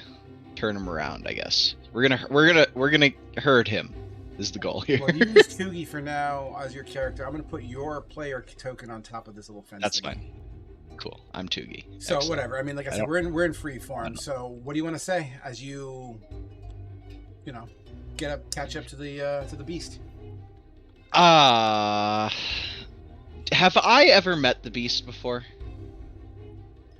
turn him around, I guess. We're gonna herd him. Is the goal here. Well, you use Tugi for now as your character. I'm going to put your player token on top of this little fence. That's thing. fine. Cool. I'm Tugi. So Excellent. whatever. I mean, like I said, don't- we're in free form. know. So what do you want to say as you catch up to the beast? Have I ever met the beast before?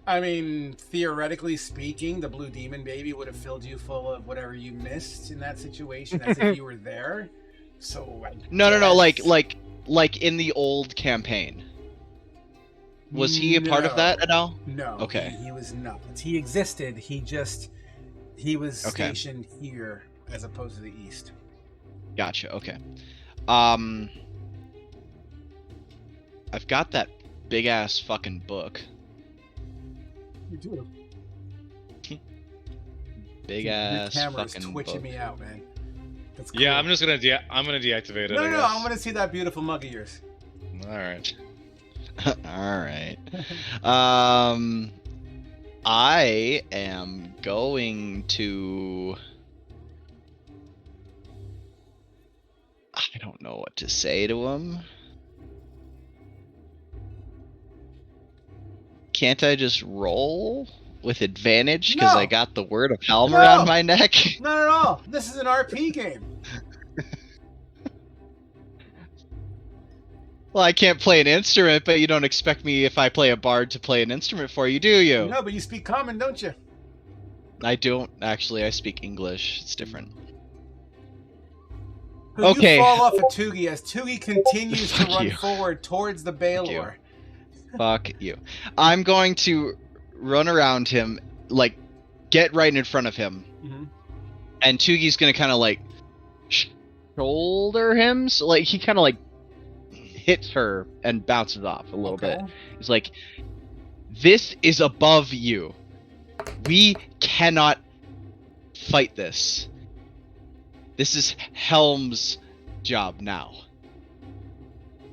I mean, theoretically speaking, the blue demon baby would have filled you full of whatever you missed in that situation, as if you were there. So No. guess- Like in the old campaign. Was he a part of No. that at all? No. Okay. He was not. He existed. He was Okay. stationed here as opposed to the east. Gotcha. Okay. I've got that big ass fucking book. You do. Big Your ass camera is fucking twitching book. me out, man. That's cool. Yeah, I'm just gonna I'm gonna deactivate it. No, I no, guess. I want to see that beautiful mug of yours. All right. All right. I am going to I don't know what to say to him. Can't I just roll with advantage because I No. got the word of Helm No. around my neck? Not at all. This is an RP game. Well, I can't play an instrument, but you don't expect me, if I play a bard, to play an instrument for you, do you? No, but you speak common, don't you? I don't, actually. I speak English. It's different. You fall off of Tugi as Tugi continues to Fuck run you. forward towards the Baylor. Fuck you. I'm going to run around him, like, get right in front of him. Mhm. And Tugi's gonna kind of, like, shoulder him. So, like, he kind of, like, hits her and bounces off a little bit. He's like, this is above you. We cannot fight this. This is Helm's job now.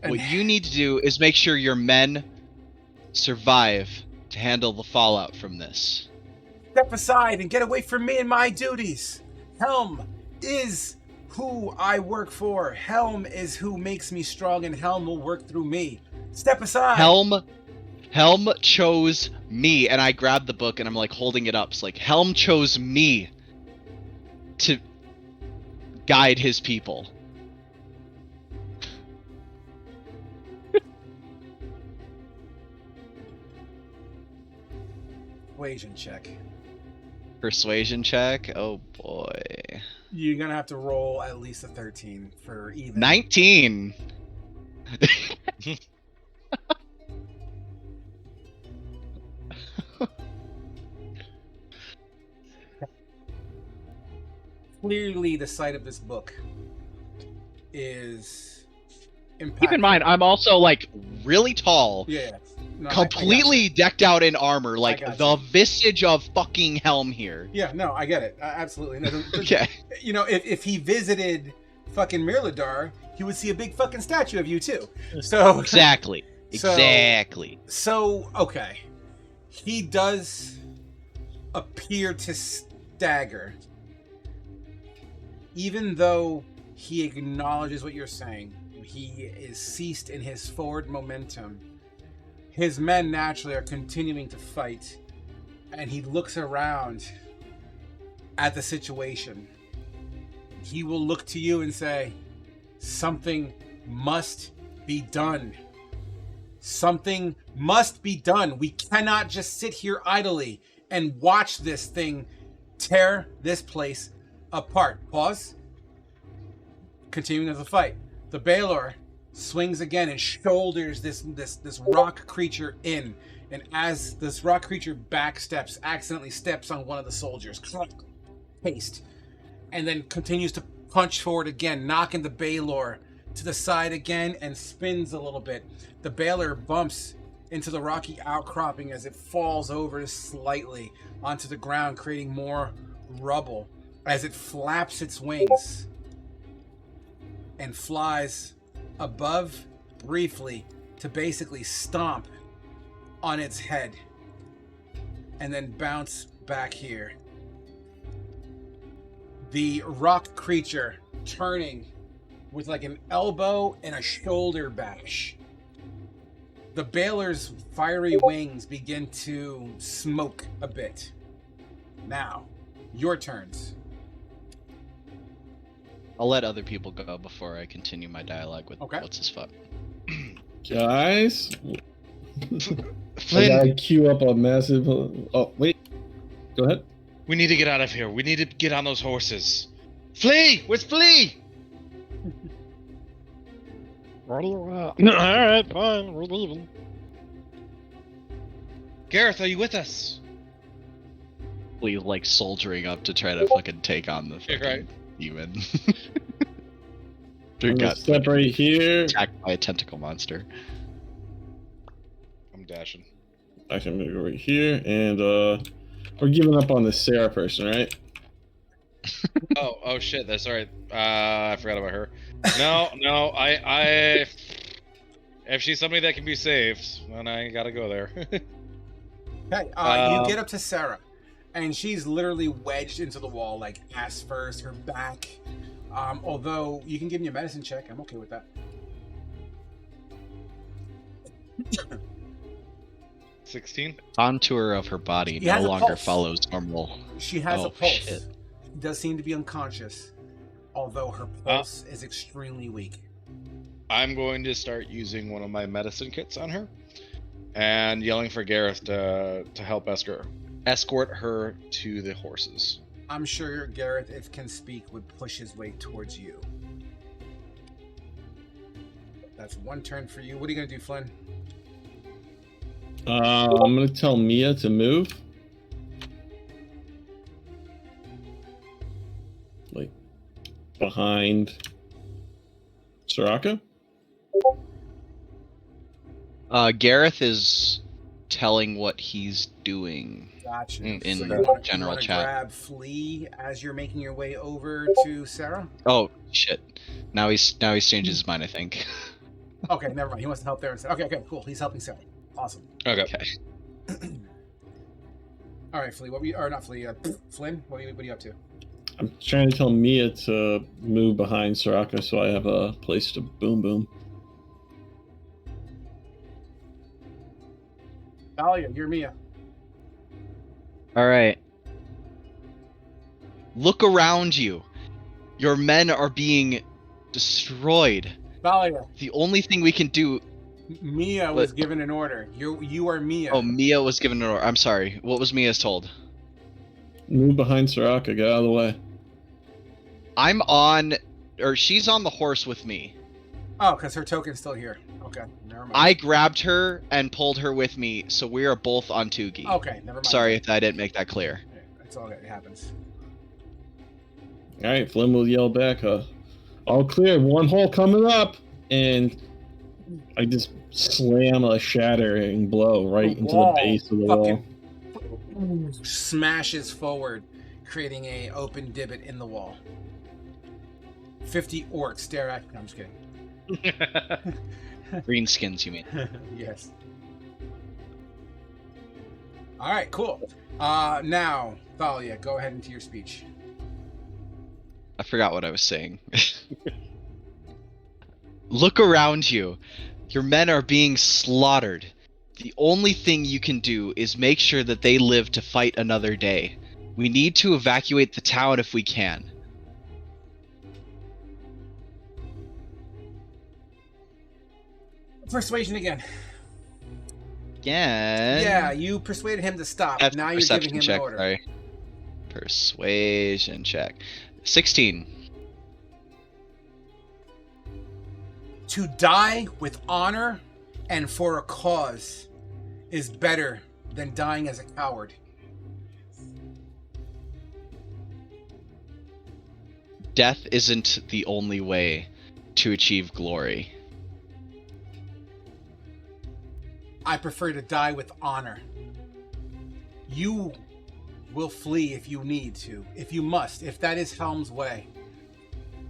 What you need to do is make sure your men survive to handle the fallout from this. Step aside and get away from me and my duties. Helm is who I work for. Helm is who makes me strong, and Helm will work through me. Step aside. Helm chose me, and I grabbed the book and I'm like holding it up. It's like Helm chose me to guide his people. Persuasion check. Persuasion check? Oh boy. You're gonna have to roll at least a 13 for even. 19. Clearly, the sight of this book is impactful. Keep in mind, I'm also like really tall. Yeah. No, completely decked out in armor, like got the visage of fucking Helm here. Yeah, no, I get it. Absolutely. No, Okay. You know, if he visited fucking Mirladar, he would see a big fucking statue of you too. So Exactly. Exactly. So okay, he does appear to stagger, even though he acknowledges what you're saying. He is ceased in his forward momentum. His men naturally are continuing to fight, and he looks around at the situation. He will look to you and say, something must be done. Something must be done. We cannot just sit here idly and watch this thing tear this place apart. Pause. Continuing the fight. The Baylor swings again and shoulders this rock creature in. And as this rock creature backsteps, accidentally steps on one of the soldiers. Paste. And then continues to punch forward again, knocking the Baylor to the side again and spins a little bit. The Baylor bumps into the rocky outcropping as it falls over slightly onto the ground, creating more rubble as it flaps its wings and flies above briefly to basically stomp on its head and then bounce back here. The rock creature turning with like an elbow and a shoulder bash. The Baylor's fiery wings begin to smoke a bit. Now, your turns. I'll let other people go before I continue my dialogue with what's his fuck. Guys, I Flynn, gotta queue up a massive. Oh wait, go ahead. we need to get out of here. We need to get on those horses. Flea! Where's Flea? Where do you want? Alright, fine, we're leaving. Gareth, are you with us? Please, like soldiering up to try to fucking take on the fucking Right. demon. I'm gonna Got step right here. attacked by a tentacle monster. I'm dashing. Actually, I'm gonna go right here, and we're giving up on the Sarah person, right? Oh shit, that's alright. I forgot about her. No, I if she's somebody that can be saved, then I gotta go there. Okay, you get up to Sarah, and she's literally wedged into the wall, like ass first, her back Although you can give me a medicine check, I'm okay with that. 16. Contour of her body She no has a longer pulse. follows normal. She has a Oh, pulse. shit. She does seem to be unconscious, although her pulse is extremely weak. I'm going to start using one of my medicine kits on her and yelling for Gareth to help escort her to the horses. I'm sure Gareth, if can speak, would push his way towards you. That's one turn for you. What are you going to do, Flynn? I'm gonna tell Mia to move. Like behind Soraka. Gareth is telling what he's doing. Gotcha. In so you want general to chat. grab Flea as you're making your way over to Sarah? Oh shit! Now he's changed his mind. I think. Okay, never mind. He wants to help there instead. Okay, cool. He's helping Sarah. Awesome. Okay. All right, Flea. What were you? Or not Flea? Flynn. What are you up to? I'm trying to tell Mia to move behind Soraka so I have a place to boom. Dahlia, you're Mia. All right. Look around you. Your men are being destroyed. Dahlia. The only thing we can do. Mia was given an order. You are Mia. Oh, Mia was given an order. I'm sorry. What was Mia's told? Move behind Soraka. Get out of the way. I'm on, or she's on the horse with me. Oh, because her token's still here. Okay, never mind. I grabbed her and pulled her with me, so we are both on Tugi. Okay, never mind. Sorry if I didn't make that clear. It's all good. It happens. All right, Flynn will yell back, all clear, one hole coming up, and I just slam a shattering blow right into the base of the wall. Smashes forward, creating a open divot in the wall. 50 orcs stare at. No, I'm just kidding. Greenskins, you mean? Yes. All right, cool. Now, Thalia, go ahead into your speech. I forgot what I was saying. Look around you. Your men are being slaughtered. The only thing you can do is make sure that they live to fight another day. We need to evacuate the town if we can. Persuasion again. Again? Yeah, you persuaded him to stop. That's Now a you're giving perception him check, an order. sorry. Persuasion check. 16. To die with honor and for a cause is better than dying as a coward. Death isn't the only way to achieve glory. I prefer to die with honor. You will flee if you need to, if you must, if that is Helm's way.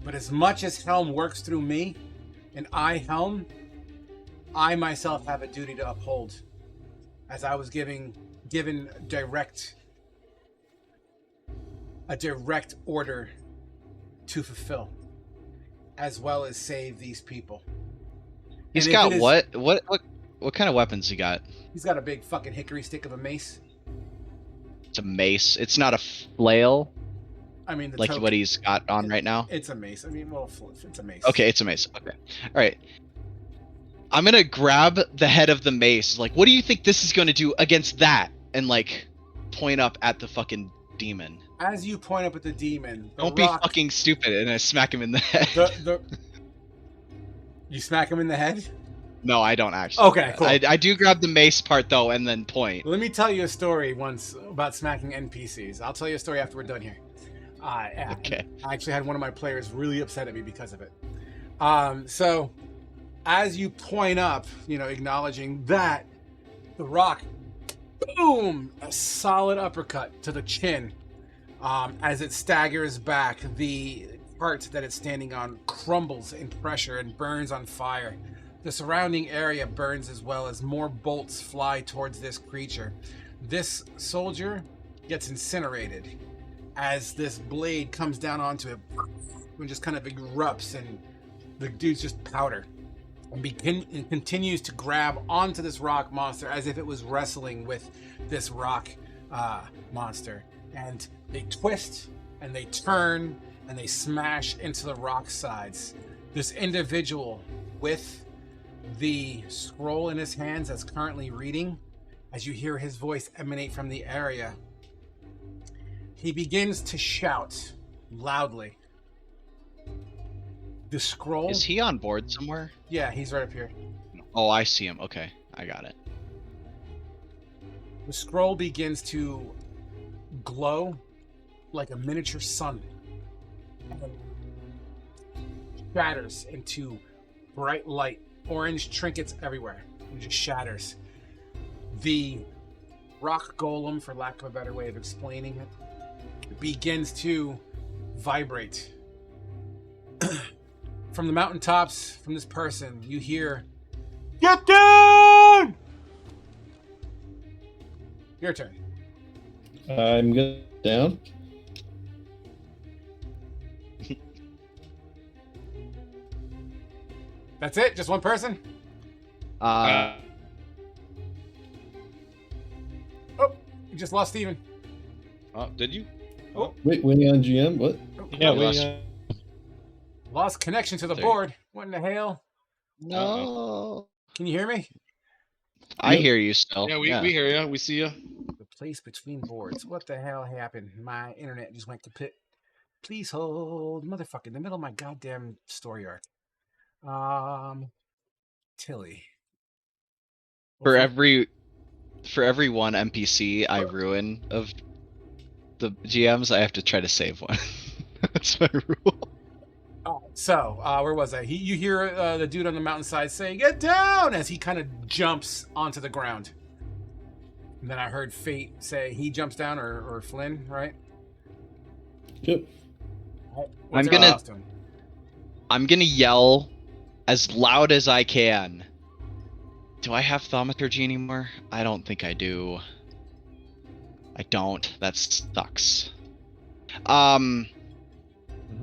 But as much as Helm works through me, and I, Helm, I myself have a duty to uphold, as I was given a direct order to fulfill, as well as save these people. He's And if got it is- what kind of weapons he got? He's got a big fucking hickory stick of a mace. It's a mace. It's not a flail I mean, the like token- what he's got on right now. It's a mace. I mean, well, it's a mace. Okay, it's a mace. Okay. All right. I'm going to grab the head of the mace. Like, what do you think this is going to do against that? And like point up at the fucking demon. As you point up at the demon, the Don't rock, be fucking stupid, and I smack him in the head. You smack him in the head? No, I don't actually. Okay, cool. I do grab the mace part though, and then point. Let me tell you a story once about smacking NPCs. I'll tell you a story after we're done here. Okay. I actually had one of my players really upset at me because of it. So, as you point up, acknowledging that, the rock, boom, a solid uppercut to the chin. As it staggers back, the part that it's standing on crumbles in pressure and burns on fire. The surrounding area burns as well as more bolts fly towards this creature. This soldier gets incinerated as this blade comes down onto it and just kind of erupts, and the dude's just powder. And continues to grab onto this rock monster as if it was wrestling with this rock monster. And they twist and they turn and they smash into the rock sides. This individual with the scroll in his hands that's currently reading, as you hear his voice emanate from the area, he begins to shout loudly. The scroll... Is he on board somewhere? Yeah, he's right up here. Oh, I see him. Okay, I got it. The scroll begins to glow like a miniature sun and shatters into bright light, orange trinkets everywhere. It just shatters. The rock golem, for lack of a better way of explaining it, begins to vibrate. From the mountaintops, from this person, you hear, "Get down!" Your turn. I'm going down. That's it? Just one person? Uh, Oh, you just lost Steven. Did you? Oh. Wait, winning on GM? What? Yeah, we we, lost- Lost connection to the There. board. What in the hell? no. Can you hear me? I Yep. hear you still. Yeah, we hear you. We see you. The place between boards. What the hell happened? My internet just went kaput. Please hold. Motherfucker, in the middle of my goddamn story arc. Tilly. For every one NPC I ruin of the GMs, I have to try to save one. That's my rule. So, where was I? You hear the dude on the mountainside say, "Get down!" as he kind of jumps onto the ground. And then I heard Fate say he jumps down, or Flynn, right? Yep. What's I'm gonna- your costume? I'm gonna yell as loud as I can. Do I have thaumaturgy anymore? I don't think I do. I don't. That sucks.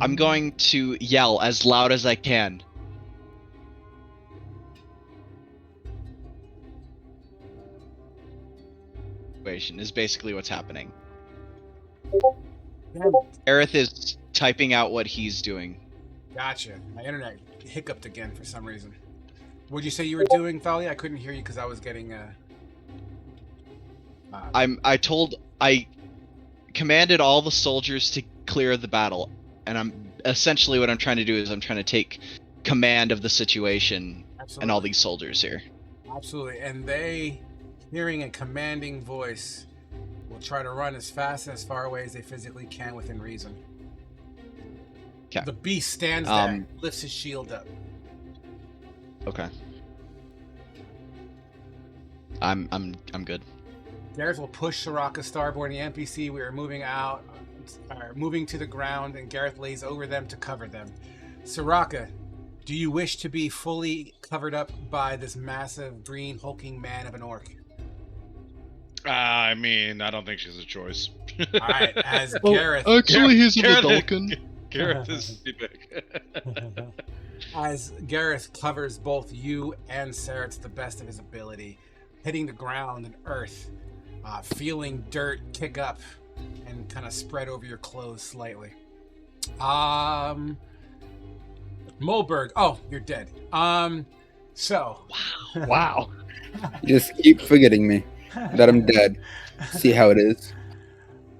I'm going to yell as loud as I can. Is basically what's happening. Aerith is typing out what he's doing. Gotcha. My internet hiccuped again for some reason. What'd you say you were doing, Thalia? I couldn't hear you because I was getting I commanded all the soldiers to clear the battle, and I'm essentially what I'm trying to do is I'm trying to take command of the situation and all these soldiers here. Absolutely. And they, hearing a commanding voice, will try to run as fast and as far away as they physically can within reason. 'Kay. The beast stands there, lifts his shield up. Okay. I'm good. Gareth will push Soraka starboard and the NPC. We are moving out, moving to the ground, and Gareth lays over them to cover them. Soraka, do you wish to be fully covered up by this massive green hulking man of an orc? I mean, I don't think she's a choice. All right, as Gareth. Actually, he's a Gareth- Vidalcan. Gareth is too big. As Gareth covers both you and Sarah to the best of his ability, hitting the ground and earth, feeling dirt kick up and kind of spread over your clothes slightly. Moberg, oh, you're dead. So. Wow. You just keep forgetting me that I'm dead. See how it is.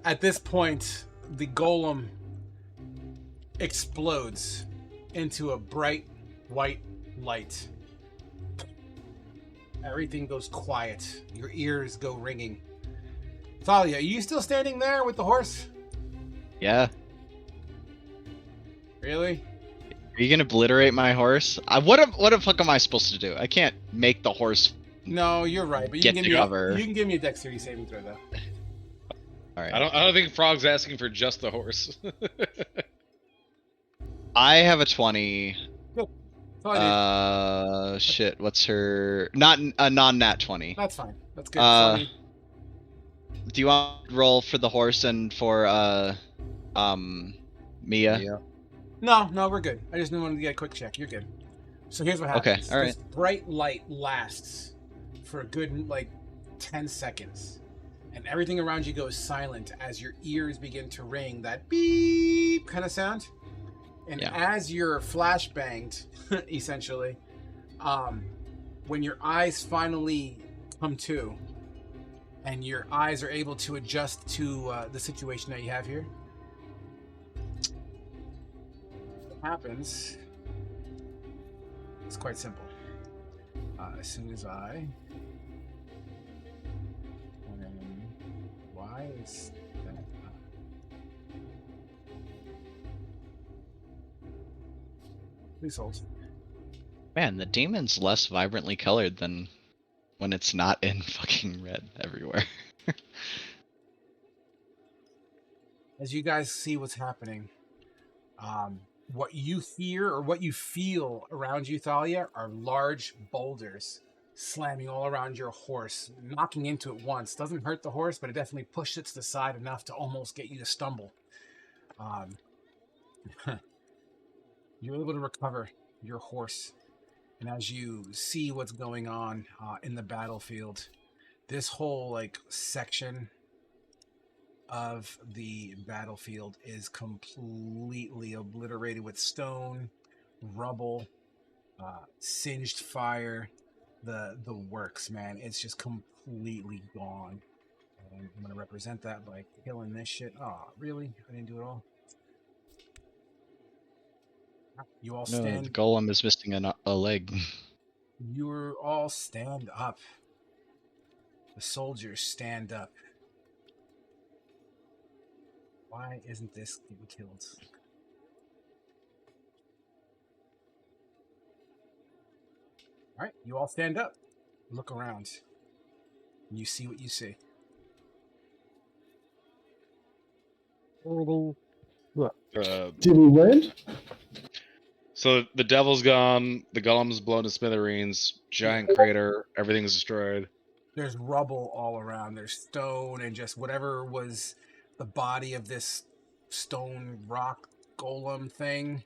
At this point, the golem explodes into a bright white light. Everything goes quiet. Your ears go ringing. Thalia, are you still standing there with the horse? Yeah. Really? Are you gonna obliterate my horse? What the fuck am I supposed to do? I can't make the horse. No, you're right. But you Get can to give me cover. you can give me a dexterity saving throw though. All right. I don't think Frog's asking for just the horse. I have a 20. Thalia, Shit. What's her? Not a non-nat 20. that's fine. That's good. Uh, Sorry. Do you want to roll for the horse and for Mia? Yeah. No, we're good. I just wanted to get a quick check. You're good. So here's what Okay, happens. all right. This bright light lasts for a good, 10 seconds. And everything around you goes silent as your ears begin to ring that beep kind of sound. And Yeah. as you're flashbanged, essentially, when your eyes finally come to, and your eyes are able to adjust to the situation that you have here, what happens, it's quite simple. As soon as why is that? Please hold. Man, the demon's less vibrantly colored than when it's not in fucking red everywhere. As you guys see what's happening, what you hear or what you feel around you, Thalia, are large boulders slamming all around your horse, knocking into it once. Doesn't hurt the horse, but it definitely pushed it to the side enough to almost get you to stumble. You're able to recover your horse. And as you see what's going on in the battlefield, this whole section of the battlefield is completely obliterated with stone, rubble, singed fire, the works, man. It's just completely gone. And I'm gonna represent that by killing this shit. Oh, really? I didn't do it all. You all No, the stand. golem is missing a leg. You're all stand up. The soldiers stand up. Why isn't this getting killed? All right, you all stand up. Look around. And you see what you see. Did we win? So the devil's gone, the golem's blown to smithereens, giant crater, everything's destroyed. There's rubble all around. There's stone and just whatever was the body of this stone rock golem thing.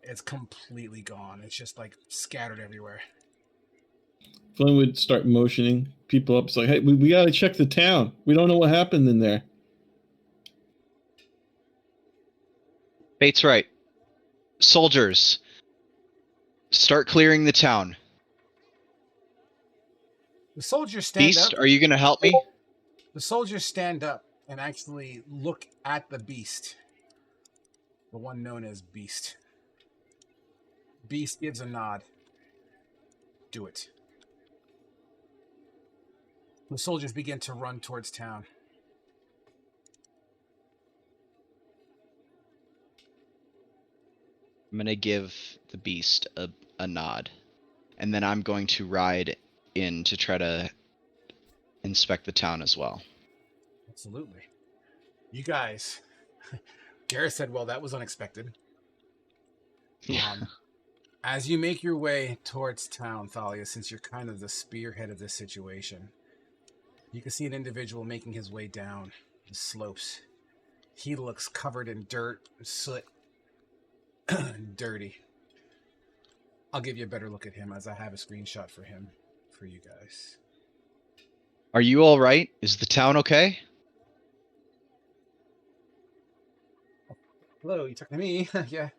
It's completely gone. It's just scattered everywhere. Glenn would start motioning people up. It's like, hey, we got to check the town. We don't know what happened in there. Bates right. Soldiers, start clearing the town. The soldiers stand Beast, up. are you going to help me? The soldiers stand up and actually look at the beast. The one known as Beast. Beast gives a nod. Do it. The soldiers begin to run towards town. I'm going to give the beast a nod. And then I'm going to ride in to try to inspect the town as well. Absolutely. You guys, Gareth said, well, that was unexpected. Yeah. As you make your way towards town, Thalia, since you're kind of the spearhead of this situation, you can see an individual making his way down the slopes. He looks covered in dirt, soot, dirty. I'll give you a better look at him as I have a screenshot for him for you guys. Are you all right? Is the town okay? Hello, you talking to me? Yeah.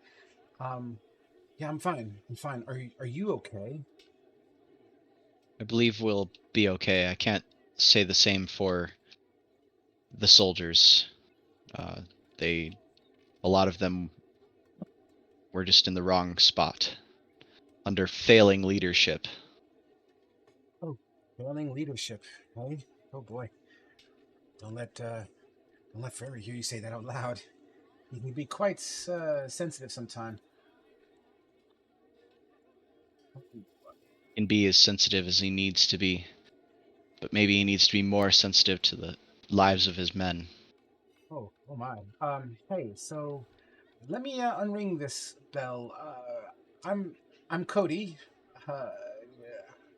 Yeah, I'm fine. I'm fine. Are you okay? I believe we'll be okay. I can't say the same for the soldiers. A lot of them were just in the wrong spot under failing leadership. Oh, failing leadership, hey? Oh boy. Don't let Forever hear you say that out loud. He can be quite sensitive sometime. Can be as sensitive as he needs to be, but maybe he needs to be more sensitive to the lives of his men. Oh my. Hey, so let me unring this bell. I'm Cody.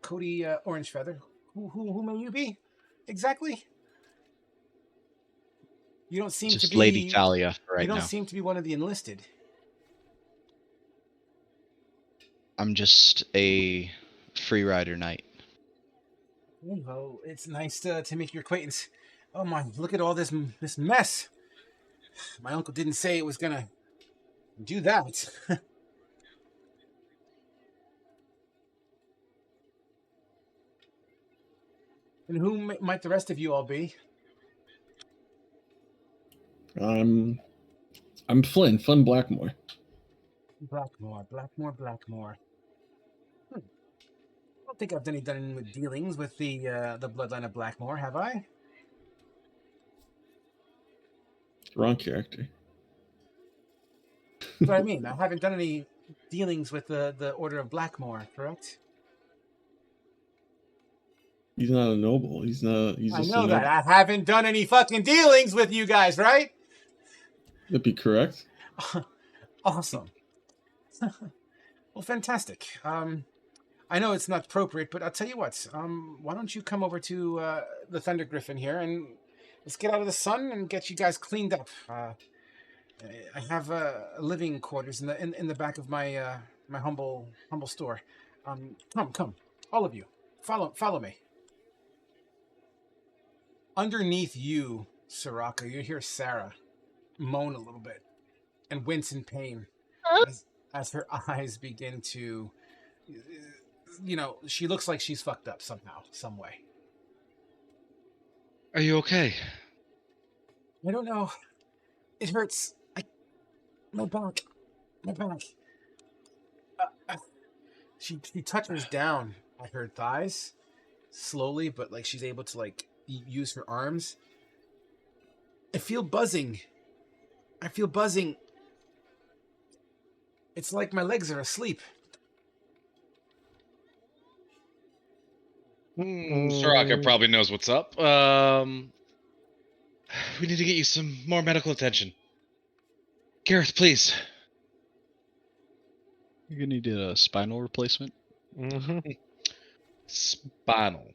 Cody Orange Feather. Who may you be? Exactly? You don't seem Just to be Lady Thalia right You don't now. seem to be one of the enlisted. I'm just a free rider knight. Well, it's nice to make your acquaintance. Oh my, look at all this mess. My uncle didn't say it was gonna do that. And who might the rest of you all be? I'm Flynn Blackmore. Blackmore. I don't think I've done any dealings with the bloodline of Blackmore, have I? Wrong character. That's what I mean. I haven't done any dealings with the Order of Blackmore, correct? He's not a noble. He's I just know a that. noble. I haven't done any fucking dealings with you guys, right? That'd be correct. Awesome. Well, fantastic. I know it's not appropriate, but I'll tell you what. Why don't you come over to the Thunder Griffin here and let's get out of the sun and get you guys cleaned up. I have living quarters in the back of my my humble store. Come, all of you, follow me. Underneath you, Soraka, you hear Sarah moan a little bit and wince in pain as her eyes begin to, she looks like she's fucked up somehow, some way. Are you okay? I don't know. It hurts. My back. She touches down at her thighs slowly, but like she's able to like use her arms. I feel buzzing. It's like my legs are asleep. Soraka probably knows what's up. We need to get you some more medical attention. Gareth, please. You're gonna need a spinal replacement. Spinal.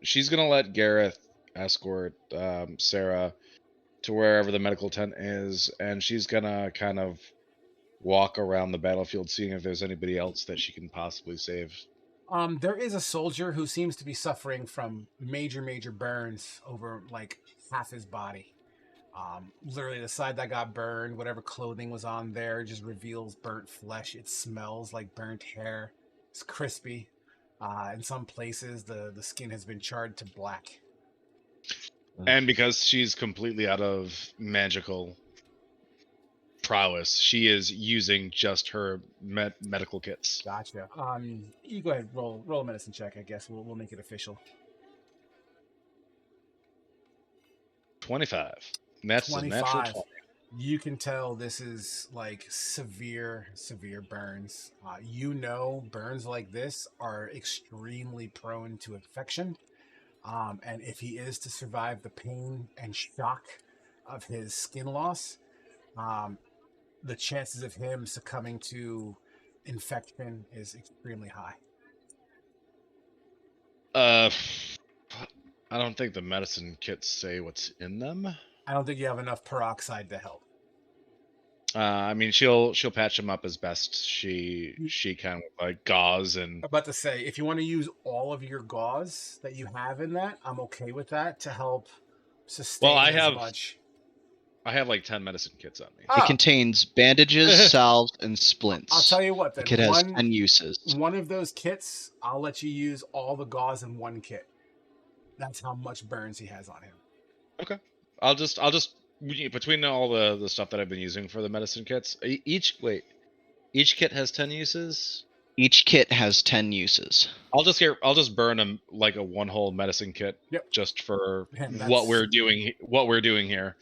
She's gonna let Gareth escort Sarah to wherever the medical tent is, and she's gonna kind of walk around the battlefield, seeing if there's anybody else that she can possibly save. There is a soldier who seems to be suffering from major burns over like half his body. Literally the side that got burned, whatever clothing was on there just reveals burnt flesh. It smells like burnt hair. It's crispy. In some places, the skin has been charred to black. And because she's completely out of magical prowess, she is using just her medical kits. Gotcha. You go ahead, roll a medicine check. I guess we'll make it official. 25. And that's a natural 25. 20. You can tell this is like severe burns. Burns like this are extremely prone to infection. And if he is to survive the pain and shock of his skin loss, the chances of him succumbing to infection is extremely high. I don't think the medicine kits say what's in them. I don't think you have enough peroxide to help. I mean, she'll patch him up as best she can with like gauze and. I'm about to say, if you want to use all of your gauze that you have in that, I'm okay with that to help sustain much. I have like 10 medicine kits on me. It contains bandages, salves, and splints. I'll tell you what, then. The kit has 10 uses. One of those kits, I'll let you use all the gauze in one kit. That's how much burns he has on him. Okay. I'll just between all the stuff that I've been using for the medicine kits, each kit has 10 uses. Each kit has 10 uses. I'll just burn a one whole medicine kit. Yep. Just for what we're doing here.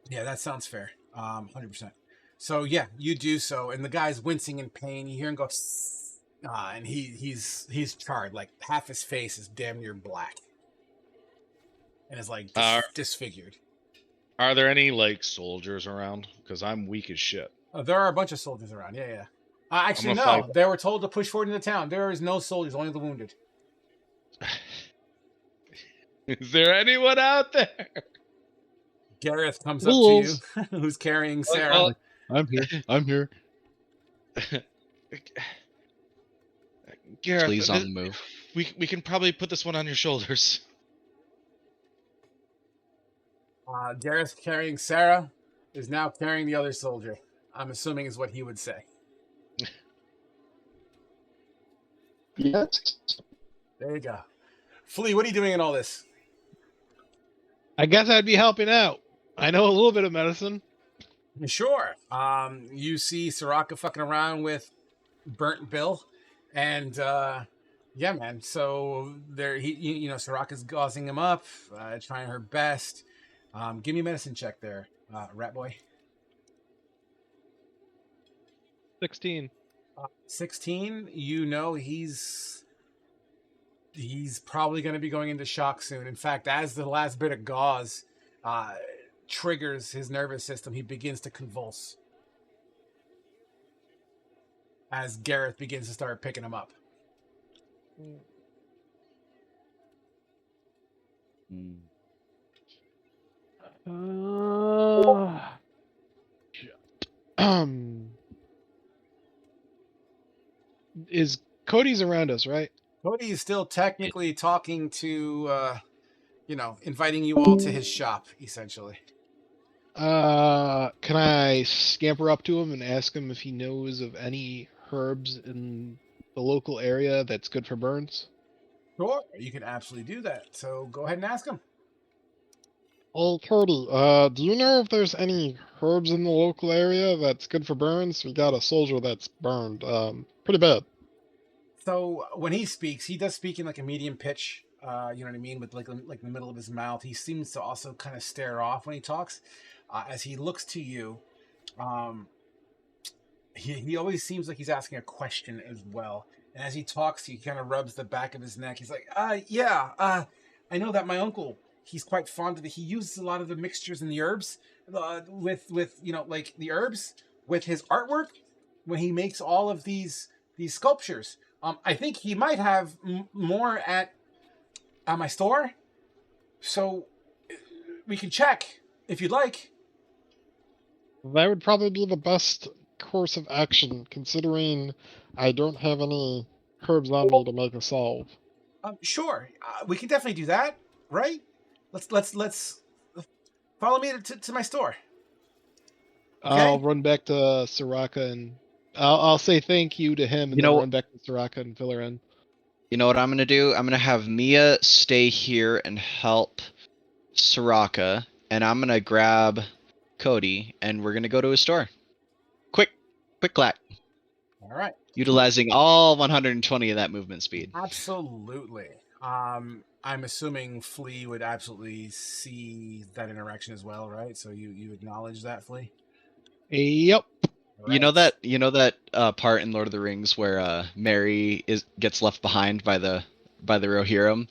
Yeah, that sounds fair. 100%. So yeah, you do so, and the guy's wincing in pain. You hear him go, and he's charred. Like half his face is damn near black, and is like disfigured. Are there any like soldiers around? Because I'm weak as shit. Oh, there are a bunch of soldiers around. Yeah. Actually, no. They were told to push forward into town. There is no soldiers, only the wounded. Is there anyone out there? Gareth comes up to you, who's carrying Sarah. I'm here. Gareth, Please on the move. we can probably put this one on your shoulders. Gareth carrying Sarah is now carrying the other soldier. I'm assuming is what he would say. Yes. There you go. Flea, what are you doing in all this? I guess I'd be helping out. I know a little bit of medicine. Sure. You see Soraka fucking around with Burnt Bill, and yeah, man. So there, Soraka's gauzing him up, trying her best. Give me a medicine check there, Rat Boy. 16. 16. You know he's probably going to be going into shock soon. In fact, as the last bit of gauze triggers his nervous system, he begins to convulse as Gareth begins to start picking him up. Is Cody's around us, right? Cody is still technically talking to, inviting you all to his shop, essentially. Can I scamper up to him and ask him if he knows of any herbs in the local area that's good for burns? Sure, you can absolutely do that. So go ahead and ask him. Oh, Cody, do you know if there's any herbs in the local area that's good for burns? We got a soldier that's burned, pretty bad. So when he speaks, he does speak in like a medium pitch. You know what I mean, with like the middle of his mouth. He seems to also kind of stare off when he talks. As he looks to you, he always seems like he's asking a question as well. And as he talks, he kind of rubs the back of his neck. He's like, I know that my uncle, he's quite fond of it. He uses a lot of the mixtures and the herbs with like the herbs with his artwork when he makes all of these sculptures. I think he might have more at my store, so we can check if you'd like. That would probably be the best course of action, considering I don't have any herbs on me to make a salve. Sure, we can definitely do that. Right? Let's follow me to my store. Okay? I'll run back to Soraka and I'll say thank you to him and then run back to Soraka and fill her in. You know what I'm gonna do? I'm gonna have Mia stay here and help Soraka, and I'm gonna grab Cody, and we're gonna go to his store. Quick clack. All right. Utilizing all 120 of that movement speed. Absolutely. I'm assuming Flea would absolutely see that interaction as well, right? So you acknowledge that, Flea? Yep. Right. You know that part in Lord of the Rings where Merry gets left behind by the Rohirrim,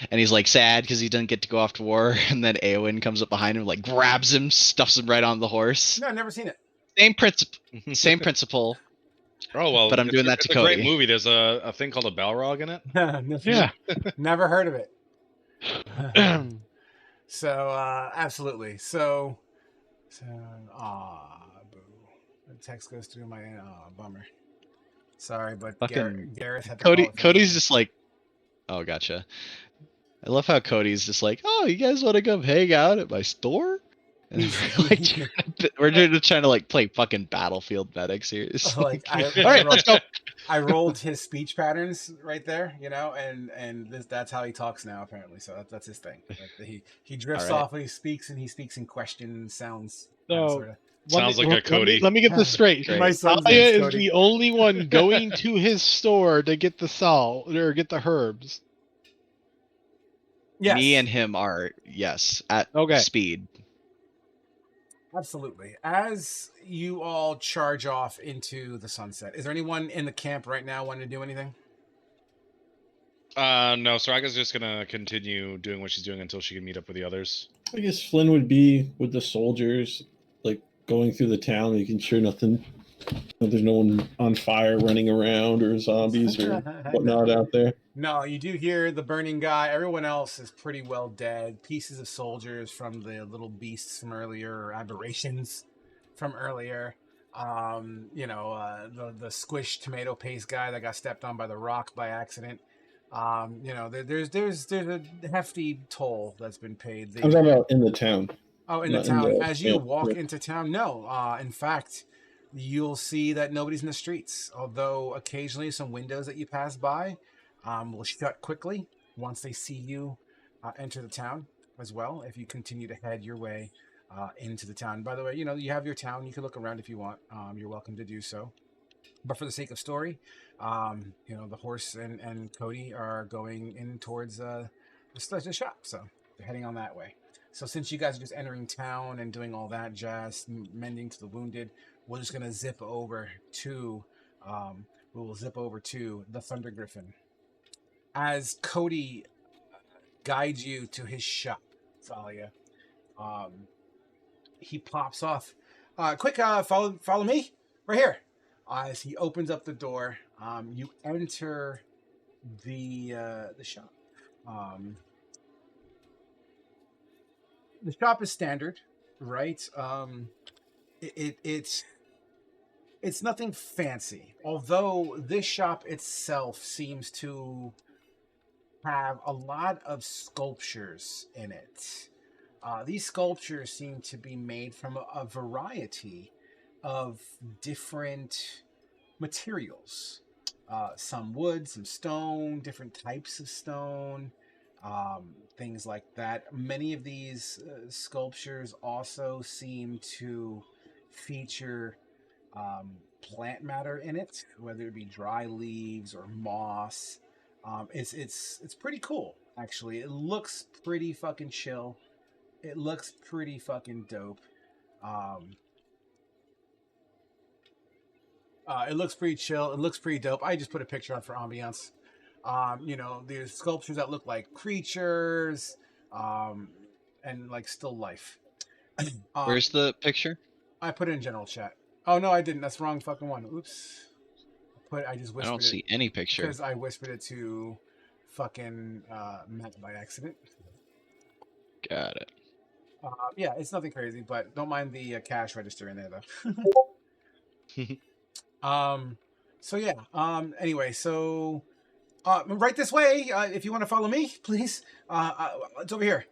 and he's like sad because he doesn't get to go off to war, and then Eowyn comes up behind him, like grabs him, stuffs him right on the horse. No, I've never seen it. Same principle. Oh well, but I'm doing that to Cody. It's a great movie. There's a thing called a Balrog in it. Yeah. Never heard of it. So absolutely. So boo. The text goes through my bummer. Sorry, but Gareth had to Cody's just like, oh, gotcha. I love how Cody's just like, oh, you guys want to come hang out at my store? And we're trying to like play fucking Battlefield medics here. All right, let's go. I rolled his speech patterns right there, and that's how he talks now apparently. So that's his thing. Like he drifts off when he speaks, and he speaks in question sounds. Sounds like a Cody. Let me get this straight. My son's Talia is Cody. the only one going to his store to get the or get the herbs. Yes. Me and him are at speed. Absolutely. As you all charge off into the sunset, is there anyone in the camp right now wanting to do anything? No, Soraka's just gonna continue doing what she's doing until she can meet up with the others. I guess Flynn would be with the soldiers, like going through the town, making sure there's no one on fire running around or zombies or whatnot out there. No, you do hear the burning guy. Everyone else is pretty well dead. Pieces of soldiers from the little beasts from earlier, or aberrations from earlier. The squished tomato paste guy that got stepped on by the rock by accident. There's a hefty toll that's been paid. I'm talking about in the town, Oh, in the not in town. the. As you walk into town, no. In fact, you'll see that nobody's in the streets. Although occasionally some windows that you pass by will shut quickly once they see you enter the town as well. If you continue to head your way into the town. By the way, you have your town. You can look around if you want. You're welcome to do so. But for the sake of story, the horse and Cody are going in towards the shop. So they're heading on that way. So since you guys are just entering town and doing all that jazz, mending to the wounded, we're just gonna zip over to we will zip over to the Thunder Griffin. As Cody guides you to his shop, Thalia, he pops off. Quick, follow me right here. As he opens up the door, you enter the shop. The shop is standard, right? It's nothing fancy. Although this shop itself seems to have a lot of sculptures in it. These sculptures seem to be made from a variety of different materials. Some wood, some stone, different types of stone, things like that. Many of these sculptures also seem to feature plant matter in it, whether it be dry leaves or moss. It's pretty cool, actually. It looks pretty fucking chill. It looks pretty fucking dope. It looks pretty chill. It looks pretty dope. I just put a picture on for ambiance. There's sculptures that look like creatures, and like still life. Where's the picture? I put it in general chat. Oh no, I didn't. That's the wrong fucking one. Oops. I just whispered I don't see any picture. because I whispered it to fucking Matt by accident. Got it. Yeah, it's nothing crazy, but don't mind the cash register in there though. So yeah. Anyway, so right this way. If you want to follow me, please. It's over here.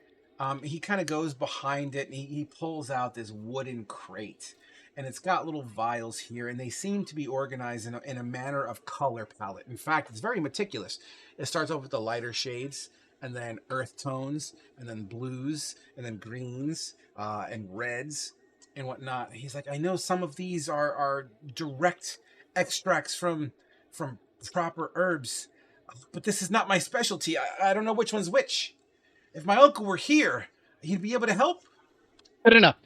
He kind of goes behind it and he pulls out this wooden crate, and it's got little vials here, and they seem to be organized in a manner of color palette. In fact, it's very meticulous. It starts off with the lighter shades, and then earth tones, and then blues, and then greens, and reds, and whatnot. He's like, I know some of these are direct extracts from proper herbs, but this is not my specialty. I don't know which one's which. If my uncle were here, he'd be able to help. Good enough.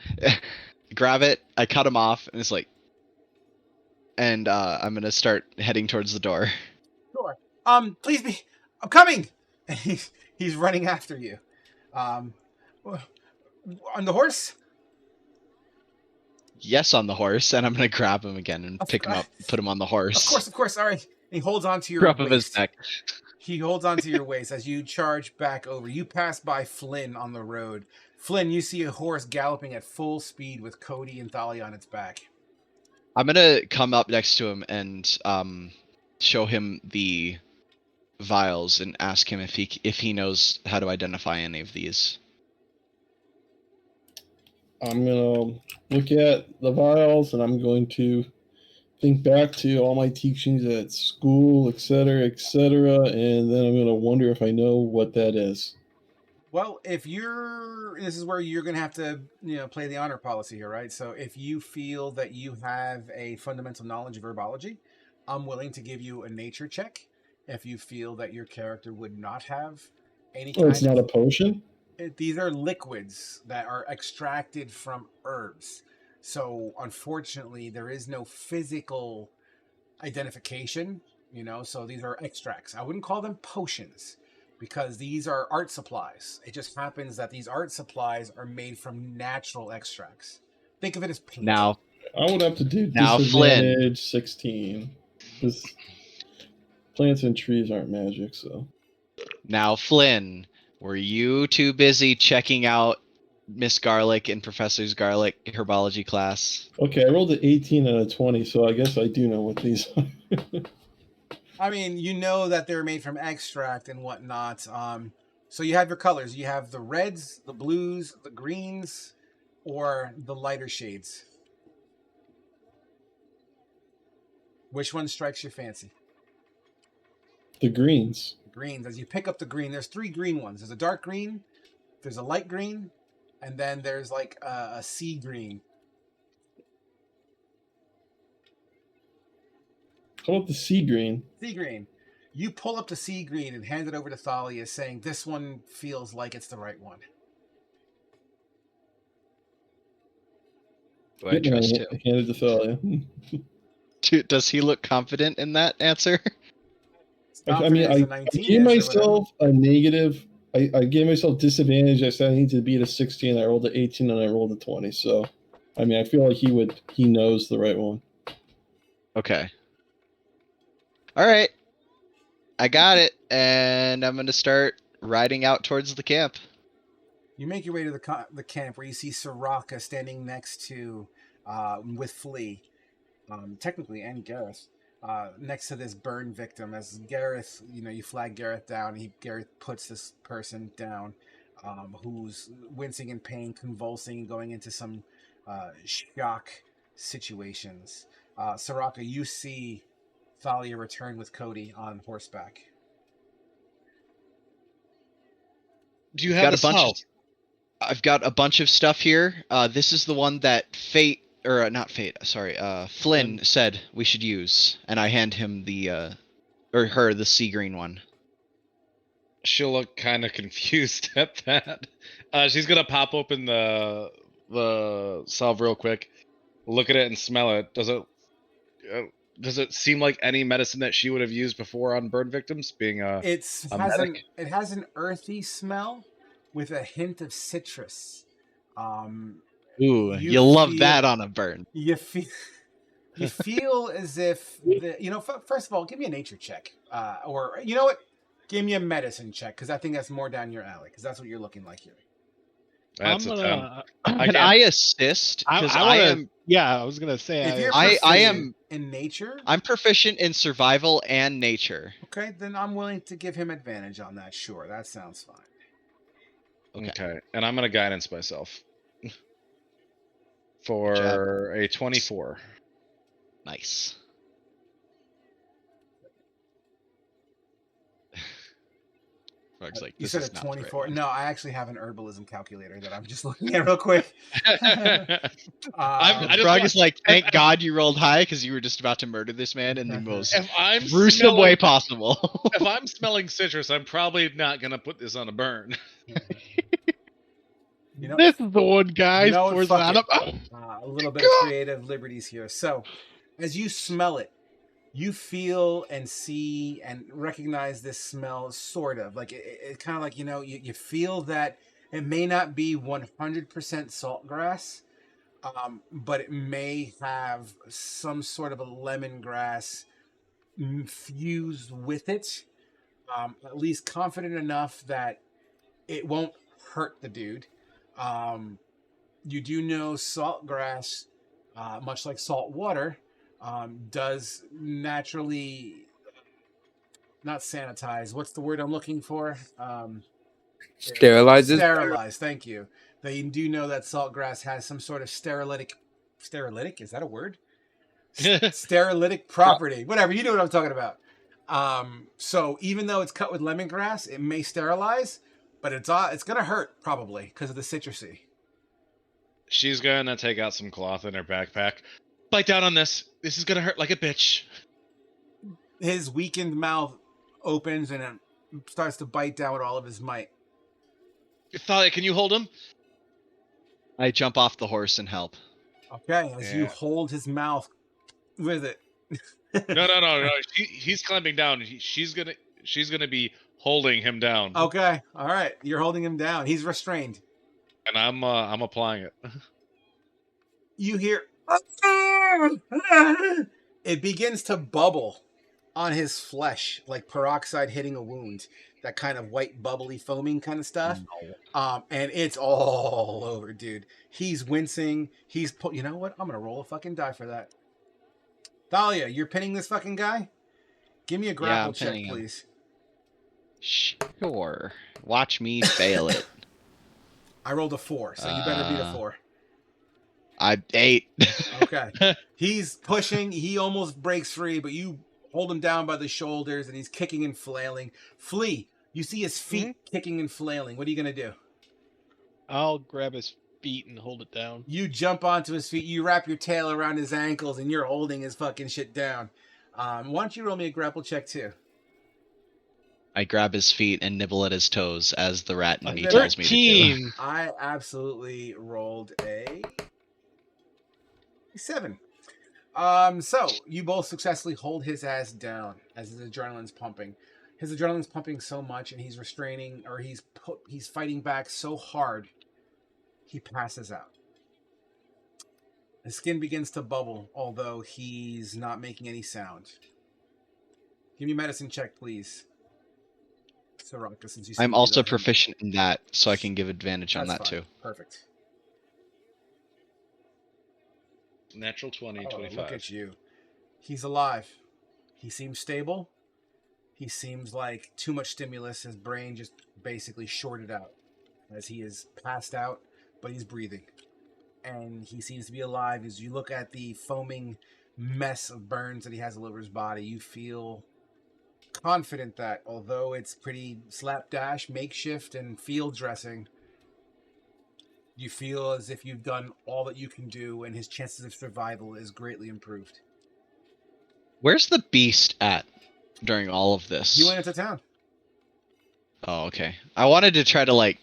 Grab it. I cut him off, and it's like, and I'm gonna start heading towards the door. Sure. Please be. I'm coming. And he's running after you. On the horse. Yes, on the horse, and I'm gonna grab him again and pick him up, put him on the horse. Of course. All right. And he holds onto your Grab waist. him his neck. He holds onto your waist as you charge back over. You pass by Flynn on the road. Flynn, you see a horse galloping at full speed with Cody and Thalia on its back. I'm gonna come up next to him and show him the vials and ask him if he knows how to identify any of these. I'm gonna look at the vials and I'm going to think back to all my teachings at school, etc., and then I'm gonna wonder if I know what that is. Well, this is where you're going to have to, play the honor policy here, right? So if you feel that you have a fundamental knowledge of herbology, I'm willing to give you a nature check. If you feel that your character would not have any kind it's not a potion? These are liquids that are extracted from herbs. So unfortunately, there is no physical identification, so these are extracts. I wouldn't call them potions, because these are art supplies. It just happens that these art supplies are made from natural extracts. Think of it as paint. Now, I would have to do disadvantage Flynn. 16. Because plants and trees aren't magic, so. Now, Flynn, were you too busy checking out Miss Garlic and Professor's Garlic herbology class. Okay, I rolled an 18 and a 20, so I guess I do know what these are. I mean, you know that they're made from extract and whatnot. So you have your colors. You have the reds, the blues, the greens, or the lighter shades. Which one strikes your fancy? The greens. Greens. As you pick up the green, there's 3 green ones. There's a dark green, there's a light green, and then there's like a sea green. How about the sea green? Sea green. You pull up the sea green and hand it over to Thalia, saying, "This one feels like it's the right one." Do I trust him? Hand it to Thalia. Does he look confident in that answer? I mean, I gave myself a negative. I gave myself disadvantage. I said I need to beat a 16. I rolled an 18 and I rolled a 20. So, I mean, I feel like he knows the right one. Okay. All right. I got it, and I'm gonna start riding out towards the camp. You make your way to the camp where you see Soraka standing next to, with Flea, technically, and Gareth, next to this burn victim. As Gareth, you flag Gareth down. Gareth puts this person down, who's wincing in pain, convulsing, going into some shock situations. Soraka, you see Thalia return with Cody on horseback. Do you have a salve? I've got a bunch of stuff here. This is the one that Flynn said we should use, and I hand him the sea green one. She'll look kind of confused at that. She's gonna pop open the salve real quick, look at it and smell it. Does it seem like any medicine that she would have used before on burn victims? Being it has an earthy smell with a hint of citrus. Ooh, you'll love that on a burn. You feel as if first of all, give me a nature check, or you know what? Give me a medicine check, because I think that's more down your alley, because that's what you're looking like here. That's Can I assist? I was gonna say if you're I am in nature. I'm proficient in survival and nature. Okay, then I'm willing to give him advantage on that. Sure, that sounds fine. Okay, and I'm gonna guidance myself for a 24. Nice. Like, you said a 24. No, I actually have an herbalism calculator that I'm just looking at real quick. Frog is like, thank God you rolled high, because you were just about to murder this man in the most gruesome way possible. If I'm smelling citrus, I'm probably not gonna put this on a burn. This is the one, guys. A little bit of creative liberties here. So, as you smell it, you feel and see and recognize this smell, sort of like it kind of like you feel that it may not be 100% saltgrass, but it may have some sort of a lemongrass fused with it. At least confident enough that it won't hurt the dude. You do know saltgrass, much like salt water, does naturally not sanitize. What's the word I'm looking for? Sterilizes. Sterilize. Thank you. They do know that saltgrass has some sort of sterolytic. Is that a word? Sterolytic property. Whatever. You know what I'm talking about. So even though it's cut with lemongrass, it may sterilize, but it's gonna hurt probably because of the citrusy. She's gonna take out some cloth in her backpack. Bite down on this. This is gonna hurt like a bitch. His weakened mouth opens and it starts to bite down with all of his might. Thalia, can you hold him? I jump off the horse and help. Okay, as you hold his mouth with it. No. He's climbing down. She's gonna be holding him down. Okay, all right. You're holding him down. He's restrained. And I'm applying it. You hear it begins to bubble on his flesh, like peroxide hitting a wound, that kind of white bubbly foaming kind of stuff. And it's all over, dude. He's wincing. You know what? I'm gonna roll a fucking die for that. Thalia, you're pinning this fucking guy. Give me a Yeah, grapple I'm check, pinning him. please. Sure. Watch me fail it. I rolled a 4, so you better beat a 4. I 8. Okay. He's pushing. He almost breaks free, but you hold him down by the shoulders, and he's kicking and flailing. Flea, you see his feet kicking and flailing. What are you going to do? I'll grab his feet and hold it down. You jump onto his feet. You wrap your tail around his ankles, and you're holding his fucking shit down. Why don't you roll me a grapple check, too? I grab his feet and nibble at his toes as the rat in me tells me to do. 13. I absolutely rolled a 7. So you both successfully hold his ass down as his adrenaline's pumping. His adrenaline's pumping so much, and he's restraining, or he's fighting back so hard, he passes out. His skin begins to bubble, although he's not making any sound. Give me a medicine check, please. Soraka, since you seem I'm to be also the- proficient in that, so I can give advantage on That's that fine. too. Perfect. Natural 20, Oh, 25. look at you. He's alive. He seems stable. He seems like too much stimulus. His brain just basically shorted out as he is passed out, but he's breathing. And he seems to be alive. As you look at the foaming mess of burns that he has all over his body, you feel confident that although it's pretty slapdash, makeshift, and field dressing, you feel as if you've done all that you can do, and his chances of survival is greatly improved. Where's the beast at during all of this? He went into town. Oh, okay. I wanted to try to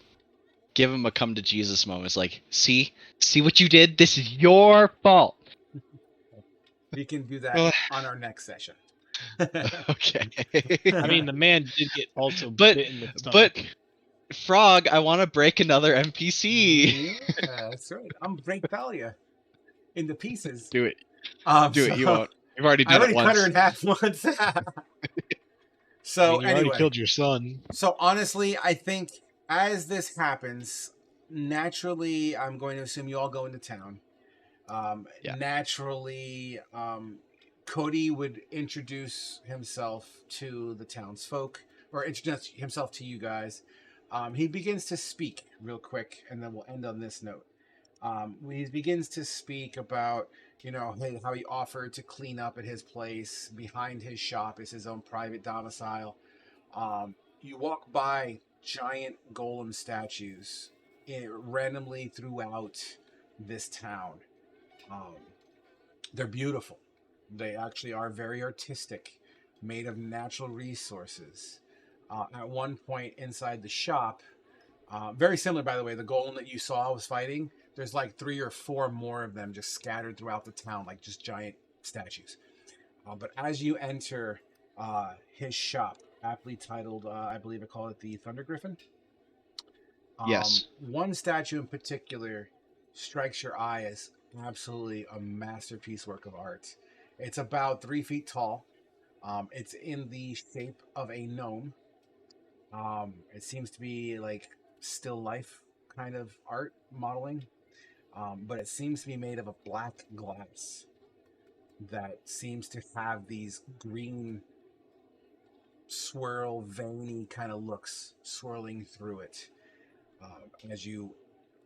give him a come to Jesus moment. It's like, see what you did? This is your fault. We can do that on our next session. Okay. I mean, the man did get also But- bit in the but- stomach. Frog, I want to break another NPC. Yeah, that's right. I'm break Thalia into pieces. Do it. Do You won't. You've already I done already it once. cut her in half once. So I mean, you already anyway, killed your son. so honestly, I think as this happens, naturally, I'm going to assume you all go into town. Yeah. Naturally, Cody would introduce himself to the townsfolk, or introduce himself to you guys. He begins to speak real quick, and then we'll end on this note. When he begins to speak about, hey, how he offered to clean up at his place. Behind his shop is his own private domicile. You walk by giant golem statues randomly throughout this town. They're beautiful. They actually are very artistic, made of natural resources. At one point inside the shop, very similar, by the way, the golem that you saw was fighting, there's like 3 or 4 more of them just scattered throughout the town, like just giant statues. But as you enter his shop, aptly titled, I believe I call it the Thunder Griffin. Yes. One statue in particular strikes your eye as absolutely a masterpiece work of art. It's about 3 feet tall. It's in the shape of a gnome. It seems to be like still life kind of art modeling, but it seems to be made of a black glass that seems to have these green swirl, veiny kind of looks swirling through it as you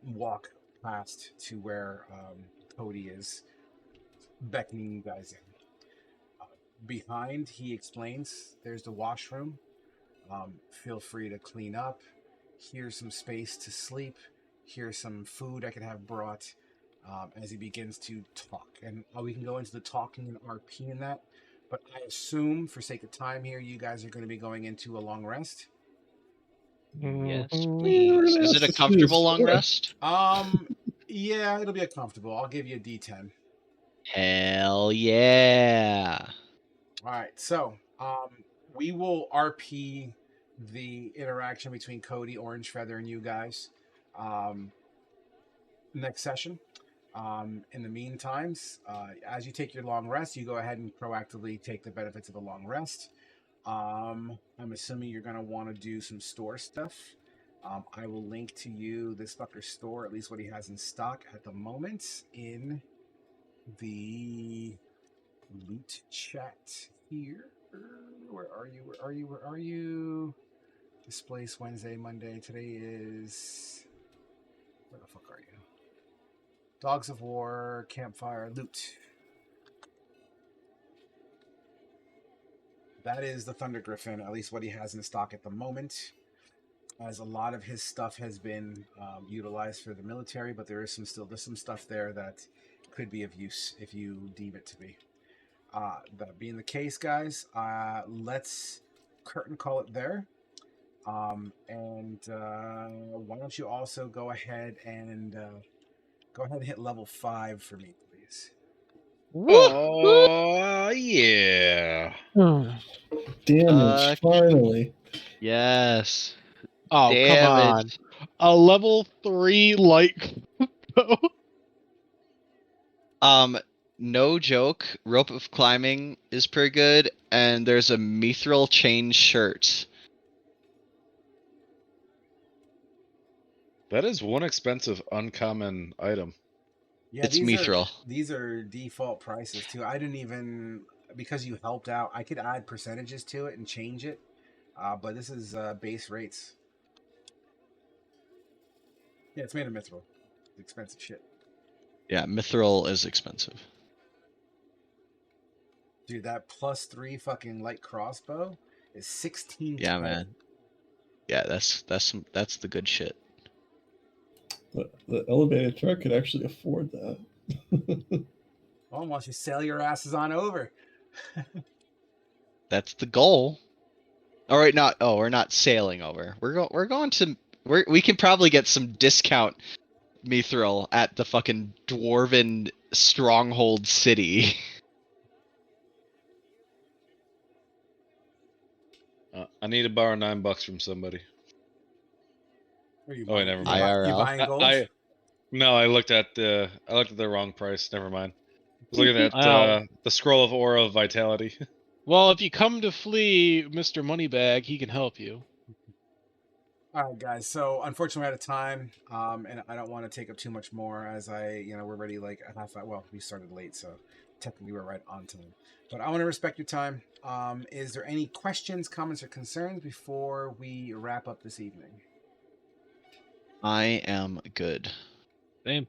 walk past to where Cody is beckoning you guys in. Behind, he explains, there's the washroom. Feel free to clean up. Here's some space to sleep. Here's some food I could have brought. As he begins to talk. And we can go into the talking and RP in that. But I assume, for sake of time here, you guys are going to be going into a long rest. Yes, Mhm. please. Is it a Let's comfortable do long this. rest? Yeah, it'll be a comfortable. I'll give you a D10. Hell yeah. All right, so we will RP the interaction between Cody, Orange Feather, and you guys next session. In the meantime, as you take your long rest, you go ahead and proactively take the benefits of a long rest. I'm assuming you're going to want to do some store stuff. I will link to you this fucker's store, at least what he has in stock at the moment, in the loot chat here. Where are you? Where are you? Where are you? Displace Wednesday, Monday. Today is... Where the fuck are you? Dogs of War, Campfire, Loot. That is the Thunder Griffin, at least what he has in stock at the moment. As a lot of his stuff has been utilized for the military, but there's some stuff there that could be of use if you deem it to be. That being the case, guys, let's curtain call it there. And why don't you also go ahead and hit level 5 for me, please. Oh yeah. Damage, finally. Yes. Oh, come on. Damage. A level 3 light bow. No joke. Rope of climbing is pretty good, and there's a mithril chain shirt. That is one expensive uncommon item. Yeah, It's mithril. These are default prices too. I didn't even, because you helped out, I could add percentages to it and change it. But this is base rates. Yeah, it's made of mithril. It's expensive shit. Yeah, mithril is expensive. Dude, that +3 fucking light crossbow is 16. Yeah, man. Yeah, that's the good shit. The elevated truck could actually afford that. Well, why don't you sail your asses on over? That's the goal. All right, not. Oh, we're not sailing over. We're going to. We can probably get some discount mithril at the fucking dwarven stronghold city. I need to borrow $9 from somebody. Are you Oh, wait, buying, never you mind. buy- you IRL? buying gold? No, I looked at the wrong price. Never mind. I was looking at Wow. the scroll of aura of vitality. Well, if you come to flee Mr. Moneybag, he can help you. All right, guys. So unfortunately, we're out of time, and I don't want to take up too much more. As we're already like a half hour. Well, we started late, so technically we're right on time. But I want to respect your time. Is there any questions, comments, or concerns before we wrap up this evening? I am good. Same.